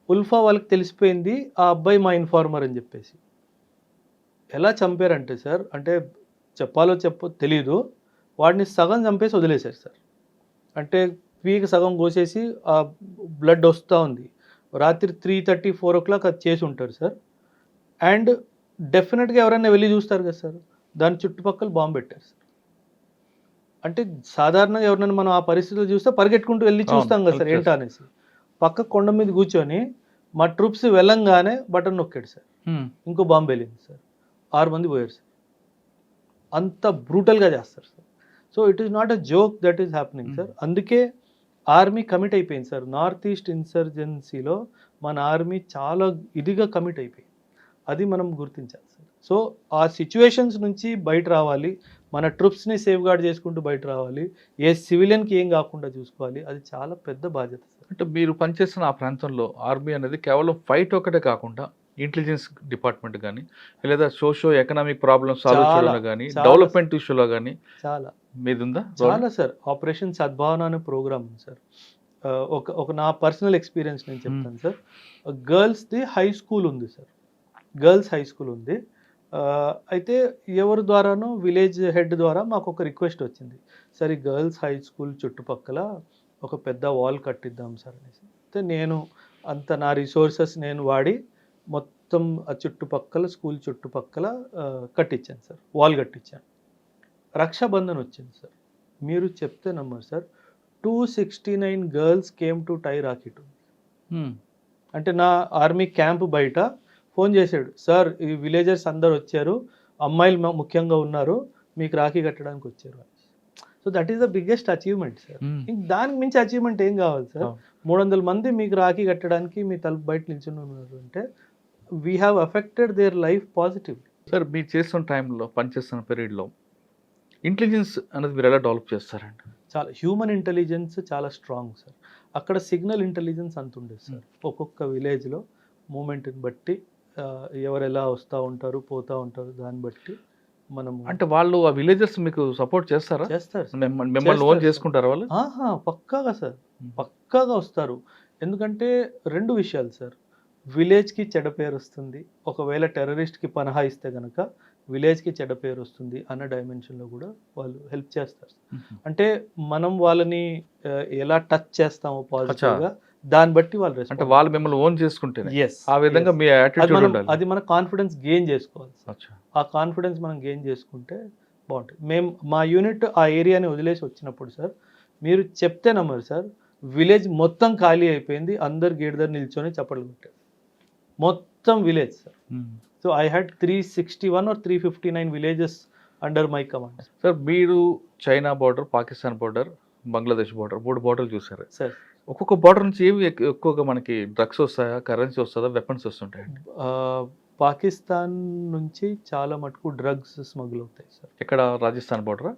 ఉల్ఫా వాళ్ళకి తెలిసిపోయింది ఆ అబ్బాయి మా ఇన్ఫార్మర్ అని చెప్పేసి. ఎలా చంపారంటే సార్, అంటే చెప్పాలో తెలీదు, వాడిని సగం చంపేసి వదిలేశారు సార్. అంటే వీక్ సగం కోసేసి ఆ బ్లడ్ వస్తూ ఉంది. రాత్రి 3:30-4 o'clock అది చేసి ఉంటారు సార్. అండ్ డెఫినెట్గా ఎవరైనా వెళ్ళి చూస్తారు కదా సార్, దాని చుట్టుపక్కల బాంబు పెట్టారు సార్. అంటే సాధారణంగా ఎవరైనా మనం ఆ పరిస్థితులు చూస్తే పరిగెట్టుకుంటూ వెళ్ళి చూస్తాం కదా సార్ ఏంటా అనేసి. పక్క కొండ మీద కూర్చొని మా ట్రూప్స్ వెళ్ళంగానే బటన్ నొక్కాడు సార్. ఇంకో బాంబు వెళ్ళింది సార్, 6 మంది పోయారు సార్. అంత బ్రూటల్గా చేస్తారు sir. So it is not a joke that is happening sir. అందుకే ఆర్మీ కమిట్ అయిపోయింది సార్. నార్త్ ఈస్ట్ ఇన్సర్జెన్సీలో మన ఆర్మీ చాలా ఇదిగా కమిట్ అయిపోయింది. అది మనం గుర్తించాలి సార్. సో ఆ సిచ్యువేషన్స్ నుంచి బయట రావాలి, మన ట్రూప్స్ని సేఫ్ గార్డ్ చేసుకుంటూ బయట రావాలి, ఏ సివిలియన్కి ఏం కాకుండా చూసుకోవాలి. అది చాలా పెద్ద బాధ్యత సార్. అంటే మీరు పనిచేస్తున్న ఆ ప్రాంతంలో ఆర్మీ అనేది కేవలం ఫైట్ ఒకటే కాకుండా ఇంటెలిజెన్స్ డిపార్ట్మెంట్ కానీ లేదా సోషో ఎకనామిక్ ప్రాబ్లమ్స్ సాల్వ్ చేయడంలో కానీ డెవలప్మెంట్ ఇష్యూలో కానీ చాలా మీది ఉందా? చాలా సార్. ఆపరేషన్ సద్భావన అనే ప్రోగ్రామ్ ఉంది సార్. ఒక నా పర్సనల్ ఎక్స్పీరియన్స్ నేను చెప్తాను సార్. గర్ల్స్ది హై స్కూల్ ఉంది సార్, గర్ల్స్ హై స్కూల్ ఉంది. అయితే ఎవరి ద్వారానో విలేజ్ హెడ్ ద్వారా మాకు ఒక రిక్వెస్ట్ వచ్చింది, సార్ ఈ గర్ల్స్ హై స్కూల్ చుట్టుపక్కల ఒక పెద్ద వాల్ కట్టిద్దాం సార్ అనేసి. అయితే నేను అంత నా రిసోర్సెస్ నేను వాడి మొత్తం ఆ చుట్టుపక్కల స్కూల్ చుట్టుపక్కల కట్టించాను సార్, వాల్ కట్టించాను. రక్షాబంధన్ వచ్చింది సార్, మీరు చెప్తే నమ్మరు sir, 269 girls came to tie rakhi to. అంటే నా ఆర్మీ క్యాంప్ బయట ఫోన్ చేశాడు, సార్ ఈ విలేజర్స్ అందరు వచ్చారు, అమ్మాయిలు ముఖ్యంగా ఉన్నారు, మీకు రాఖీ కట్టడానికి వచ్చారు. So that is the biggest achievement sir. మ్మ్. ఇంక దానికి మించి అచీవ్మెంట్ ఏం కావాలి సార్? అవును. 300 మంది మీకు రాఖీ కట్టడానికి మీ తలుపు బయట నిల్చుని ఉన్నారు అంటే we have affected their life positive. Sir మీరు చేస్తున్న టైంలో పనిచేస్తున్న పీరియడ్లో ఇంటెలిజెన్స్ అనేది మీరు ఎలా డెవలప్ చేస్తారండి? చాలా హ్యూమన్ ఇంటెలిజెన్స్ చాలా స్ట్రాంగ్ సార్. అక్కడ సిగ్నల్ ఇంటెలిజెన్స్ అంత ఉండేది సార్. ఒక్కొక్క విలేజ్లో మూమెంట్ని బట్టి ఎవరు ఎలా వస్తూ ఉంటారు పోతూ ఉంటారు దాన్ని బట్టి మనము అంటే వాళ్ళు ఆ విలేజర్స్ మీకు సపోర్ట్ చేస్తారా? చేస్తారు సార్. మిమ్మల్ని ఓన్ చేసుకుంటారా వాళ్ళు? పక్కాగా సార్, పక్కాగా వస్తారు. ఎందుకంటే 2 విషయాలు సార్. విలేజ్కి చెడ్డ పేరు వస్తుంది, ఒకవేళ టెర్రరిస్ట్కి పనహా ఇస్తే కనుక విలేజ్కి చెడ్డ పేరు వస్తుంది అన్న డైమెన్షన్లో కూడా వాళ్ళు హెల్ప్ చేస్తారు. అంటే మనం వాళ్ళని ఎలా టచ్ చేస్తామో పాజిటివ్గా దాన్ని బట్టి వాళ్ళు అంటే వాళ్ళు మిమ్మల్ని ఓన్ చేసుకుంటే yes, ఆ విధంగా yes. మీ యాటిట్యూడ్ ఉండాలి. అది మన కాన్ఫిడెన్స్ గెయిన్ చేసుకోవాలి సార్. అచ్చా. ఆ కాన్ఫిడెన్స్ మనం గెయిన్ చేసుకుంటే బాగుంటుంది. మేము మా యూనిట్ ఆ ఏరియాని వదిలేసి వచ్చినప్పుడు సార్ మీరు చెప్తే నమ్మరు సార్, విలేజ్ మొత్తం ఖాళీ అయిపోయింది, అందరు గేట్ దగ్గర నిల్చొని చప్పట్లు కొట్టారు మొత్తం village sir. So I had 361 or 359 villages under my command. Sir మీరు China border, Pakistan border, Bangladesh border 3 బార్డర్లు చూసారు సార్. ఒక్కొక్క బార్డర్ నుంచి ఏవి ఎక్కువగా మనకి డ్రగ్స్ వస్తాయా, కరెన్సీ వస్తుందా, వెపన్స్ వస్తుంటాయండి? పాకిస్తాన్ నుంచి చాలా మటుకు డ్రగ్స్ స్మగుల్ అవుతాయి సార్. ఎక్కడ రాజస్థాన్ బార్డరా?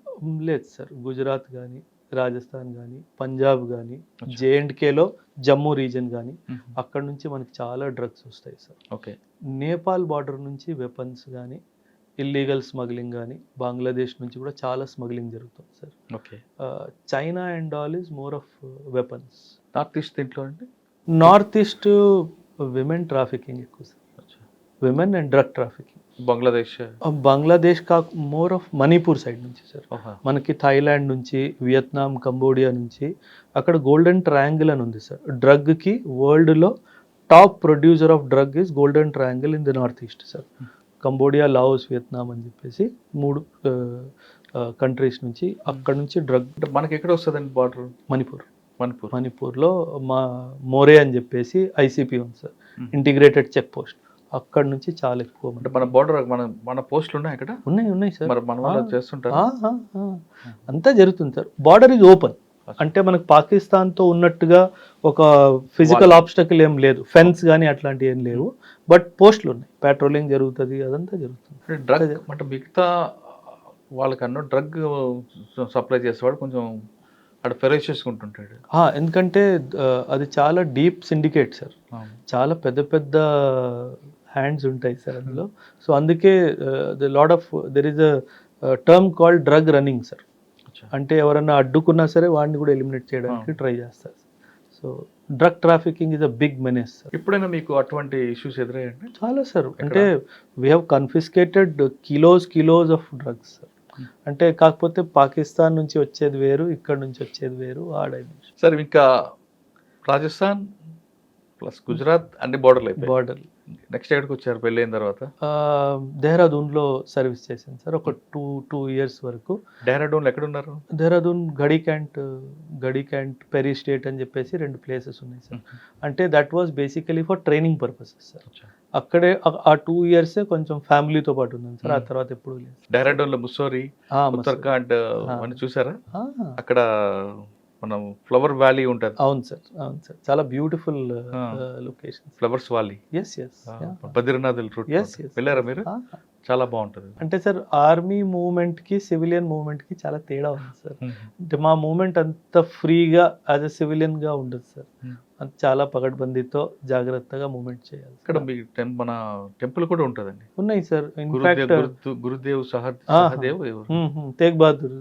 లేదు సార్, గుజరాత్ కానీ రాజస్థాన్ కానీ పంజాబ్ కానీ జేఎండ్కేలో జమ్మూ రీజన్ కానీ అక్కడ నుంచి మనకి చాలా డ్రగ్స్ వస్తాయి సార్. ఓకే. నేపాల్ బార్డర్ నుంచి వెపన్స్ కానీ ఇల్లీగల్ స్మగ్లింగ్ కానీ బంగ్లాదేశ్ నుంచి కూడా చాలా స్మగ్లింగ్ జరుగుతుంది sir. Okay. China and all is more of weapons. North east దీంట్లో అండి? నార్త్ ఈస్ట్ విమెన్ ట్రాఫికింగ్ ఎక్కువ sir, women and drug trafficking. Bangladesh కా మోర్ ఆఫ్ మణిపూర్ సైడ్ నుంచి సార్. మనకి థాయిలాండ్ నుంచి, వియత్నాం, కంబోడియా నుంచి అక్కడ గోల్డెన్ ట్రయాంగిల్ అని ఉంది సార్. డ్రగ్కి వరల్డ్లో top producer of drug is golden triangle in the north east sir. Cambodia, Laos, Vietnam అని చెప్పేసి 3 కంట్రీస్ నుంచి అక్కడ నుంచి డ్రగ్. మనకి ఎక్కడ వస్తుందండి బార్డర్? మణిపూర్లో మా మోరే అని చెప్పేసి ఐసీపీ ఉంది సార్, ఇంటిగ్రేటెడ్ చెక్ పోస్ట్. అక్కడ నుంచి చాలా ఎక్కువ. అంటే మన బార్డర్ మన పోస్టులు ఉన్నాయి అక్కడ? ఉన్నాయి సార్. మరి మన వాళ్ళు చేస్తుంటారు. అంతా జరుగుతుంది సార్. Border is open. అంటే మనకు పాకిస్తాన్తో ఉన్నట్టుగా ఒక ఫిజికల్ ఆబ్స్టకల్ ఏం లేదు, ఫెన్స్ కానీ అట్లాంటివి ఏం లేవు, బట్ పోస్టులు ఉన్నాయి, పెట్రోలింగ్ జరుగుతుంది, అదంతా జరుగుతుంది. డ్రగ్ అంటే మిగతా వాళ్ళకన్నా డ్రగ్ సప్లై చేసేవాడు కొంచెం అక్కడ ఫెరోషియస్ ఉంటుంటాడు. ఎందుకంటే అది చాలా డీప్ సిండికేట్ సార్, చాలా పెద్ద పెద్ద హ్యాండ్స్ ఉంటాయి సార్ అందులో. సో అందుకే there is a term called drug running sir. అంటే ఎవరన్నా అడ్డుకున్నా సరే వాడిని కూడా ఎలిమినేట్ చేయడానికి ట్రై చేస్తారు. So drug trafficking is a big menace sir. ఎప్పుడైనా మీకు అటువంటి ఇష్యూస్ ఎదురయ్యండి? చాలా సార్. అంటే we have confiscated kilos of drugs sir. అంటే కాకపోతే పాకిస్తాన్ నుంచి వచ్చేది వేరు, ఇక్కడ నుంచి వచ్చేది వేరు, ఆ డైమెన్షన్. సార్ ఇంకా రాజస్థాన్ ప్లస్ గుజరాత్ అన్ని బార్డర్ నెక్స్ట్ ఎక్కడికి వచ్చారు పెళ్ళి అయిన తర్వాత? దేహ్రాదూన్లో సర్వీస్ చేశాను సార్ ఒక 2 years వరకు. డెహ్రాడూన్లో ఎక్కడ ఉన్నారు? దేహ్రాదూన్ గడి క్యాంట్ పెరీ స్టేట్ అని చెప్పేసి 2 places ఉన్నాయి సార్. అంటే that was basically for training purposes sir. అక్కడే ఆ 2 years కొంచెం ఫ్యామిలీతో పాటు ఉన్నాను సార్. ఆ తర్వాత ఎప్పుడు లేదు. డెహ్రాడూన్లో ముస్సోరీ, ఉత్తరాఖండ్ అని చూసారా? అక్కడ మనం ఫ్లవర్ వ్యాలీ ఉంటుంది. అవును సార్. చాలా beautiful location, flowers valley. Badrinath route వెళ్ళారా మీరు? చాలా బాగుంటుంది. అంటే సార్ ఆర్మీ మూవ్మెంట్ కి సివిలియన్ మూవ్మెంట్ కి చాలా తేడా ఉంది సార్. అంటే మా మూవ్మెంట్ అంత ఫ్రీగా యాజ్ ఎ సివిలియన్ గా ఉండదు సార్. చాలా పగడ్బందీతో జాగ్రత్తగా మూవ్మెంట్ చేయాలి. ఇక్కడ మీ మన టెంపుల్ కూడా ఉంటుందండి. ఉన్నాయి sir. In fact Gurudev Sahdev Tegh Bahadur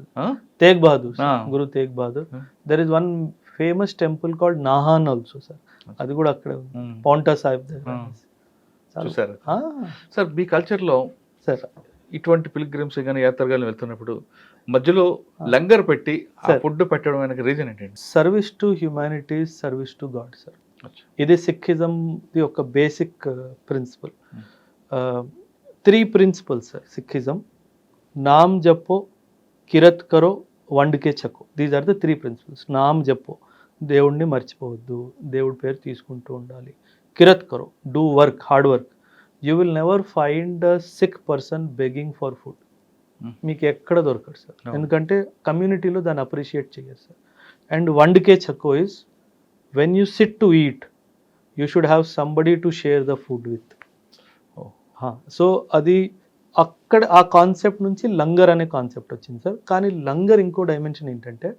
Guru Tegh Bahadur. There is one famous temple called Nahan also sir. అది కూడా అక్కడే ఉంది, పౌంటా సాహిబ్ దగ్గర. చూసారు సార్ మీ కల్చర్లో సార్ ఇటువంటి పిల్గ్రిమ్స్ కానీ యాత్రగాలు వెళ్తున్నప్పుడు మధ్యలో లంగర్ పెట్టి ఫుడ్ పెట్టడం వెనక రీజన్ ఏంటండి? Service to humanities, service to God sir. ఇది సిక్కిజం ది ఒక basic principle. 3 principles sir Sikhism. Naam Japo, Kirat Karo, Vandke Chhako. These are the 3 principles. Naam Japo, దేవుడిని మర్చిపోవద్దు, దేవుడి పేరు తీసుకుంటూ ఉండాలి. Kirat Karo, do work, hard work. You will never find a sick person begging for food. మీకు ఎక్కడ దొరకదు సార్. అవును. ఎందుకంటే కమ్యూనిటీలో దాన్ని అప్రిషియేట్ చేయరు sir. And Vandke Chhako is when you sit to eat you should have somebody to share the food with. So అది అక్కడ ఆ కాన్సెప్ట్ నుంచి లంగర్ అనే కాన్సెప్ట్ వచ్చింది సార్. కానీ లంగర్ ఇంకో డైమెన్షన్ ఏంటంటే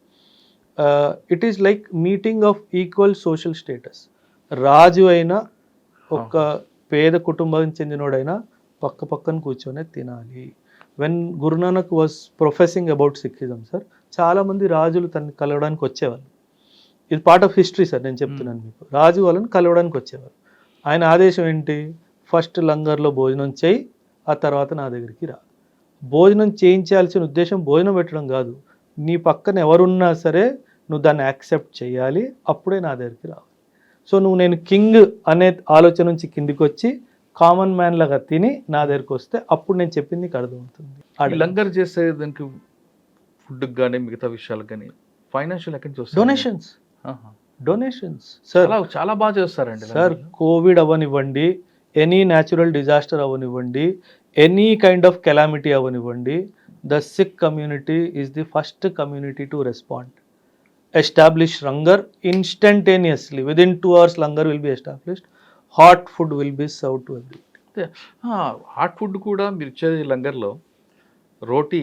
it is like meeting of equal social status. రాజు అయినా ఒక పేద కుటుంబానికి చెందినోడైనా పక్క పక్కన కూర్చొని తినాలి. When Guru Nanak was professing about Sikhism sir, చాలామంది రాజులు తనని కలవడానికి వచ్చేవాళ్ళు. ఇది పార్ట్ ఆఫ్ హిస్టరీ సార్, నేను చెప్తున్నాను మీకు. రాజు వాళ్ళని కలవడానికి వచ్చేవారు. ఆయన ఆదేశం ఏంటి? ఫస్ట్ లంగర్లో భోజనం చేయి, ఆ తర్వాత నా దగ్గరికి రా. భోజనం చేయించాల్సిన ఉద్దేశం భోజనం పెట్టడం కాదు, నీ పక్కన ఎవరున్నా సరే నువ్వు దాన్ని యాక్సెప్ట్ చేయాలి, అప్పుడే నా దగ్గరికి రావాలి. సో నువ్వు నేను కింగ్ అనే ఆలోచన నుంచి కిందికి వచ్చి కామన్ మ్యాన్ లాగా తిని నా దగ్గరికి వస్తే అప్పుడు నేను చెప్పింది నీకు అర్థమవుతుంది. ఈ లంగర్ చేసే దానికి ఫుడ్కి కానీ మిగతా విషయాలకు కానీ ఫైనాన్షియల్ ఎక్కడి నుంచి వస్తుంది? డొనేషన్స్. ఆహా. Donations sir. చాలా బాగా చేస్తారండి సార్, కోవిడ్ అవ్వనివ్వండి, ఎనీ న్యాచురల్ డిజాస్టర్ అవ్వనివ్వండి, ఎనీ కైండ్ ఆఫ్ కెలామిటీ అవ్వనివ్వండి, the Sikh community is the first community to respond. Establish langar ఇన్స్టంటేనియస్లీ, within 2 hours langar will be established. Hot food will be serve to every. Hot food కూడా మీరు ఇచ్చేది లంగర్లో రోటీ,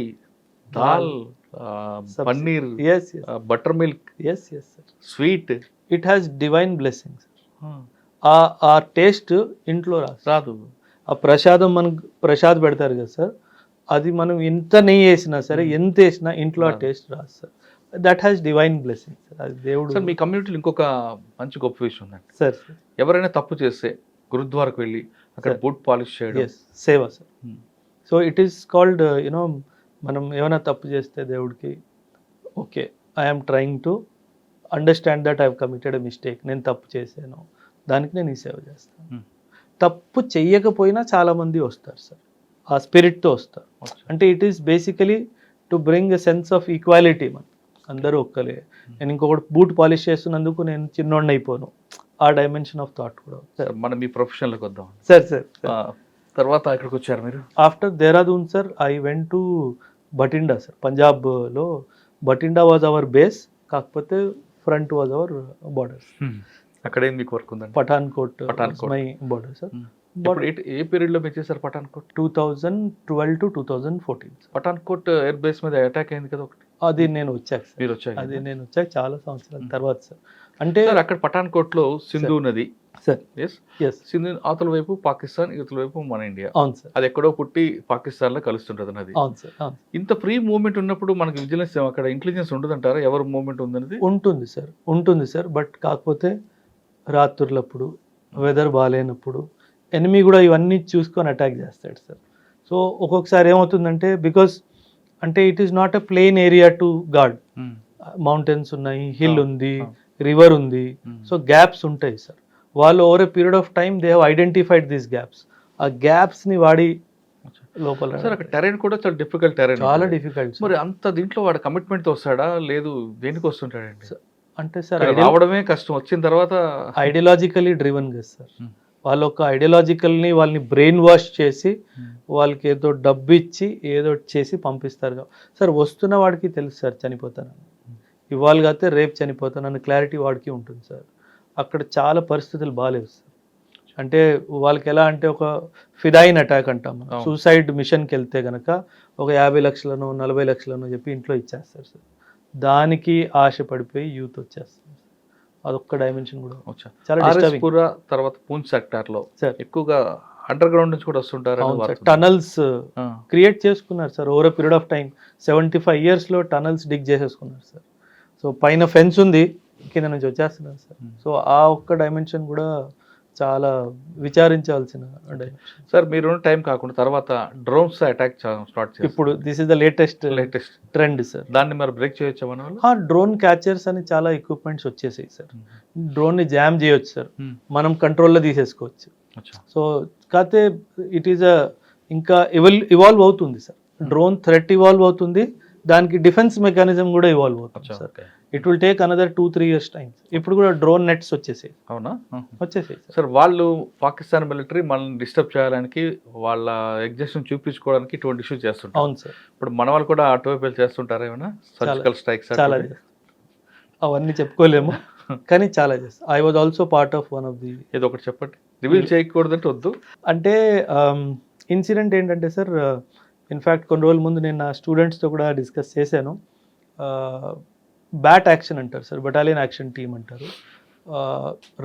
దాల్, paneer, butter milk, sweet. It has divine blessings. ఆ taste ఇంట్లో రాదు. ఆ ప్రసాదం మనకు ప్రసాద్ పెడతారు కదా సార్, అది మనం ఎంత నెయ్యి వేసినా సరే, ఎంత వేసినా ఇంట్లో ఆ టేస్ట్ రాదు sir. That has divine blessing sir. అది దేవుడు. సార్, మీ కమ్యూనిటీలో ఇంకొక మంచి గొప్ప విషయం ఉందండి సార్. ఎవరైనా తప్పు చేస్తే గురుద్వారకు వెళ్ళి అక్కడ బూట్ పాలిష్ చేయడం సేవ sir. So it is called you know, మనం ఏమైనా తప్పు చేస్తే దేవుడికి okay, I'm trying to understand that I have committed a mistake, నేను తప్పు చేశాను, దానికి నేను ఈ సేవ చేస్తాను. తప్పు చెయ్యకపోయినా చాలామంది వస్తారు సార్, ఆ స్పిరిట్తో వస్తారు. అంటే it is basically to bring a sense of equality. మన అందరూ ఒక్కలే, నేను ఇంకొకటి బూట్ పాలిష్ చేస్తున్నందుకు నేను చిన్నోడిని అయిపోను, ఆ డైమెన్షన్ ఆఫ్ థాట్ కూడా. సార్, మనం మీ ప్రొఫెషన్లోకి వద్దాం సార్. తర్వాత ఎక్కడికి వచ్చారు మీరు? After Dehradun sir, I went to Bathinda sir. పంజాబ్లో బటిండా వాజ్ అవర్ బేస్, కాకపోతే ఫ్రంట్ వాజ్ అవర్ బార్డర్. అక్కడే మీకు వర్క్ ఉందండి? Pathankot my border sir. ఏ పీరియడ్లో మీరు చేశారు Pathankot? 2012 to 2014. Pathankot air base మీద అటాక్ అయింది కదా ఒకటి, అది నేను వచ్చాక సార్. మీరు వచ్చాక? అది నేను వచ్చాక చాలా సంవత్సరాల తర్వాత సార్. అంటే అక్కడ పఠాన్కోట్లో సింధు నది సార్. ఎస్, సింధు అవతల వైపు పాకిస్తాన్, ఇవతల వైపు మన ఇండియా. అవును సార్. అది ఎక్కడో పుట్టి పాకిస్తాన్లో కలుస్తుంటుంది నది. అవును సార్. ఇంత ఫ్రీ మూవ్మెంట్ ఉన్నప్పుడు మనకి విజిలెన్స్, అక్కడ ఇంటెలిజెన్స్ ఉండదంటారా ఎవరు మూవ్మెంట్ ఉందనేది? ఉంటుంది సార్, ఉంటుంది సార్. బట్ కాకపోతే రాత్రులప్పుడు, వెదర్ బాగాలేనప్పుడు ఎనిమీ కూడా ఇవన్నీ చూసుకొని అటాక్ చేస్తాడు సార్. సో ఒక్కొక్కసారి ఏమవుతుందంటే, బికాస్ అంటే it is not a plain area to guard. Mountains ఉన్నాయి, హిల్ ఉంది, రివర్ ఉంది, సో గ్యాప్స్ ఉంటాయి సార్. వాళ్ళు over a period of time they have identified these gaps. ఆ గ్యాప్స్ని వాడి లోపల సార్ అక్కడ టెరైన్ కూడా చాలా డిఫికల్ట్ టెరైన్, చాలా డిఫికల్ట్. మరి అంత దీంట్లో వాడు కమిట్మెంట్తో వస్తాడా, లేదు దేనికి వస్తుంటాడండి? అంటే సార్ రావడమే కష్టం, వచ్చిన తర్వాత ఐడియాలజికలీ డ్రివన్ కదా సార్. వాళ్ళు ఒక ఐడియాలజికల్ని వాళ్ళని బ్రెయిన్ వాష్ చేసి వాళ్ళకి ఏదో డబ్బు ఇచ్చి ఏదో చేసి పంపిస్తారు సార్. వస్తున్న వాడికి తెలుసు సార్ చనిపోతాను, ఇవాళ కాతే రేపు చనిపోతాను అన్న క్లారిటీ వాడికి ఉంటుంది సార్. అక్కడ చాలా పరిస్థితులు బాగాలేవు సార్. అంటే వాళ్ళకి ఎలా అంటే ఒక ఫిదాయిన్ అటాక్ అంటాం, సూసైడ్ మిషన్కి వెళ్తే కనుక ఒక 50 లక్షలను 40 లక్షలను చెప్పి ఇంట్లో ఇచ్చేస్తారు సార్. దానికి ఆశ పడిపోయి యూత్ వచ్చేస్తారు. అదొక్క డైమెన్షన్ కూడా చాలా డిస్టర్బింగ్. తర్వాత పూంచ్ సెక్టార్లో ఎక్కువగా అండర్ గ్రౌండ్ నుంచి కూడా వస్తుంటారు. టనల్స్ క్రియేట్ చేసుకున్నారు sir over period of time. 75 yearsలో టనల్స్ డిగ్ చేసేసుకున్నారు సార్. సో పైన ఫెన్స్ ఉంది, కింద నుంచి వచ్చేస్తున్నారు సార్. సో ఆ ఒక్క డైమెన్షన్ కూడా చాలా విచారించాల్సిన డైమెన్షన్ సార్. మీరు టైం కాకుండా తర్వాత డ్రోన్స్ అటాక్ స్టార్ట్ చేస్తారు. ఇప్పుడు this is the latest trend sir. దాన్ని మరి బ్రేక్ చేయొచ్చా మన వాళ్ళు? డ్రోన్ క్యాచర్స్ అని చాలా ఎక్విప్మెంట్స్ వచ్చేసాయి సార్. డ్రోన్ని జామ్ చేయొచ్చు సార్, మనం కంట్రోల్లో తీసేసుకోవచ్చు. సో కాకపోతే ఇట్ ఈస్ ఇంకా ఇవాల్వ్ అవుతుంది సార్. డ్రోన్ థ్రెట్ ఇవాల్వ్ అవుతుంది, దానికి డిఫెన్స్ మెకానిజం కూడా ఇవాల్వ్ అవుతుంది sir. It will take another 2-3 years time. ఇప్పుడు కూడా డ్రోన్ నెట్స్ వచ్చేసాయి అవునా? సార్. సార్ వాళ్ళు పాకిస్తాన్ మిలిటరీ మనల్ని డిస్టర్బ్ చేయడానికి వాళ్ళ ఎగ్జిస్టెన్స్ చూపించుకోవడానికి ఇటువంటి ఇష్యూస్ చేస్తుంటారు. అవును సార్, ఇప్పుడు మన వాళ్ళు కూడా అటువైపు వెళ్ళి చేస్తుంటారు ఏమైనా సర్జికల్ స్ట్రైక్స్? చాలా చేస్తారు. అవన్నీ చెప్పుకోలేము కానీ చాలా చేస్తారు. I was also part of one of the. ఏదో ఒకటి చెప్పండి, రివీల్ చేయకూడదంటే వద్దు. అంటే ఇన్సిడెంట్ ఏంటంటే సార్, ఇన్ఫ్యాక్ట్ కొన్ని రోజుల ముందు నేను నా స్టూడెంట్స్తో కూడా డిస్కస్ చేశాను. బ్యాట్ యాక్షన్ అంటారు సార్, బటాలియన్ యాక్షన్ టీమ్ అంటారు.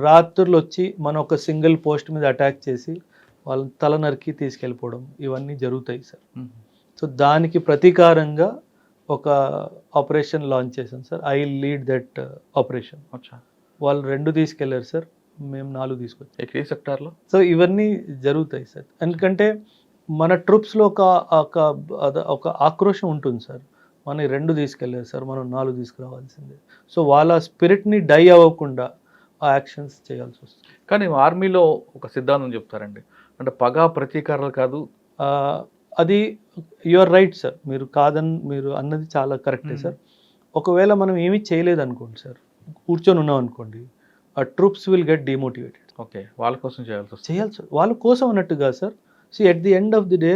రాత్రులు వచ్చి మన ఒక సింగిల్ పోస్ట్ మీద అటాక్ చేసి వాళ్ళని తల నరికి తీసుకెళ్ళిపోవడం ఇవన్నీ జరుగుతాయి సార్. సో దానికి ప్రతీకారంగా ఒక ఆపరేషన్ లాంచ్ చేశాం sir. I lead that operation. వాళ్ళు 2 తీసుకెళ్లారు సార్, మేము 4 తీసుకొచ్చాం. ఏ సెక్టార్లో? సో ఇవన్నీ జరుగుతాయి సార్. ఎందుకంటే మన ట్రూప్స్లో ఒక ఆక్రోషం ఉంటుంది సార్. మన 2 తీసుకెళ్ళారు సార్, మనం 4 తీసుకురావాల్సిందే. సో వాళ్ళ స్పిరిట్ని డై అవ్వకుండా ఆ యాక్షన్స్ చేయాల్సి వస్తుంది. కానీ ఆర్మీలో ఒక సిద్ధాంతం చెప్తారండి, అంటే పగ ప్రతీకారాలు కాదు. అది యువర్ రైట్ సార్, మీరు అన్నది చాలా కరెక్టే సార్. ఒకవేళ మనం ఏమీ చేయలేదు అనుకోండి సార్, కూర్చొని ఉన్నాం అనుకోండి, ఆ troops will get demotivated. Okay, వాళ్ళ కోసం చేయాల్సి సార్. వాళ్ళ కోసం అన్నట్టుగా sir. See at the end of the day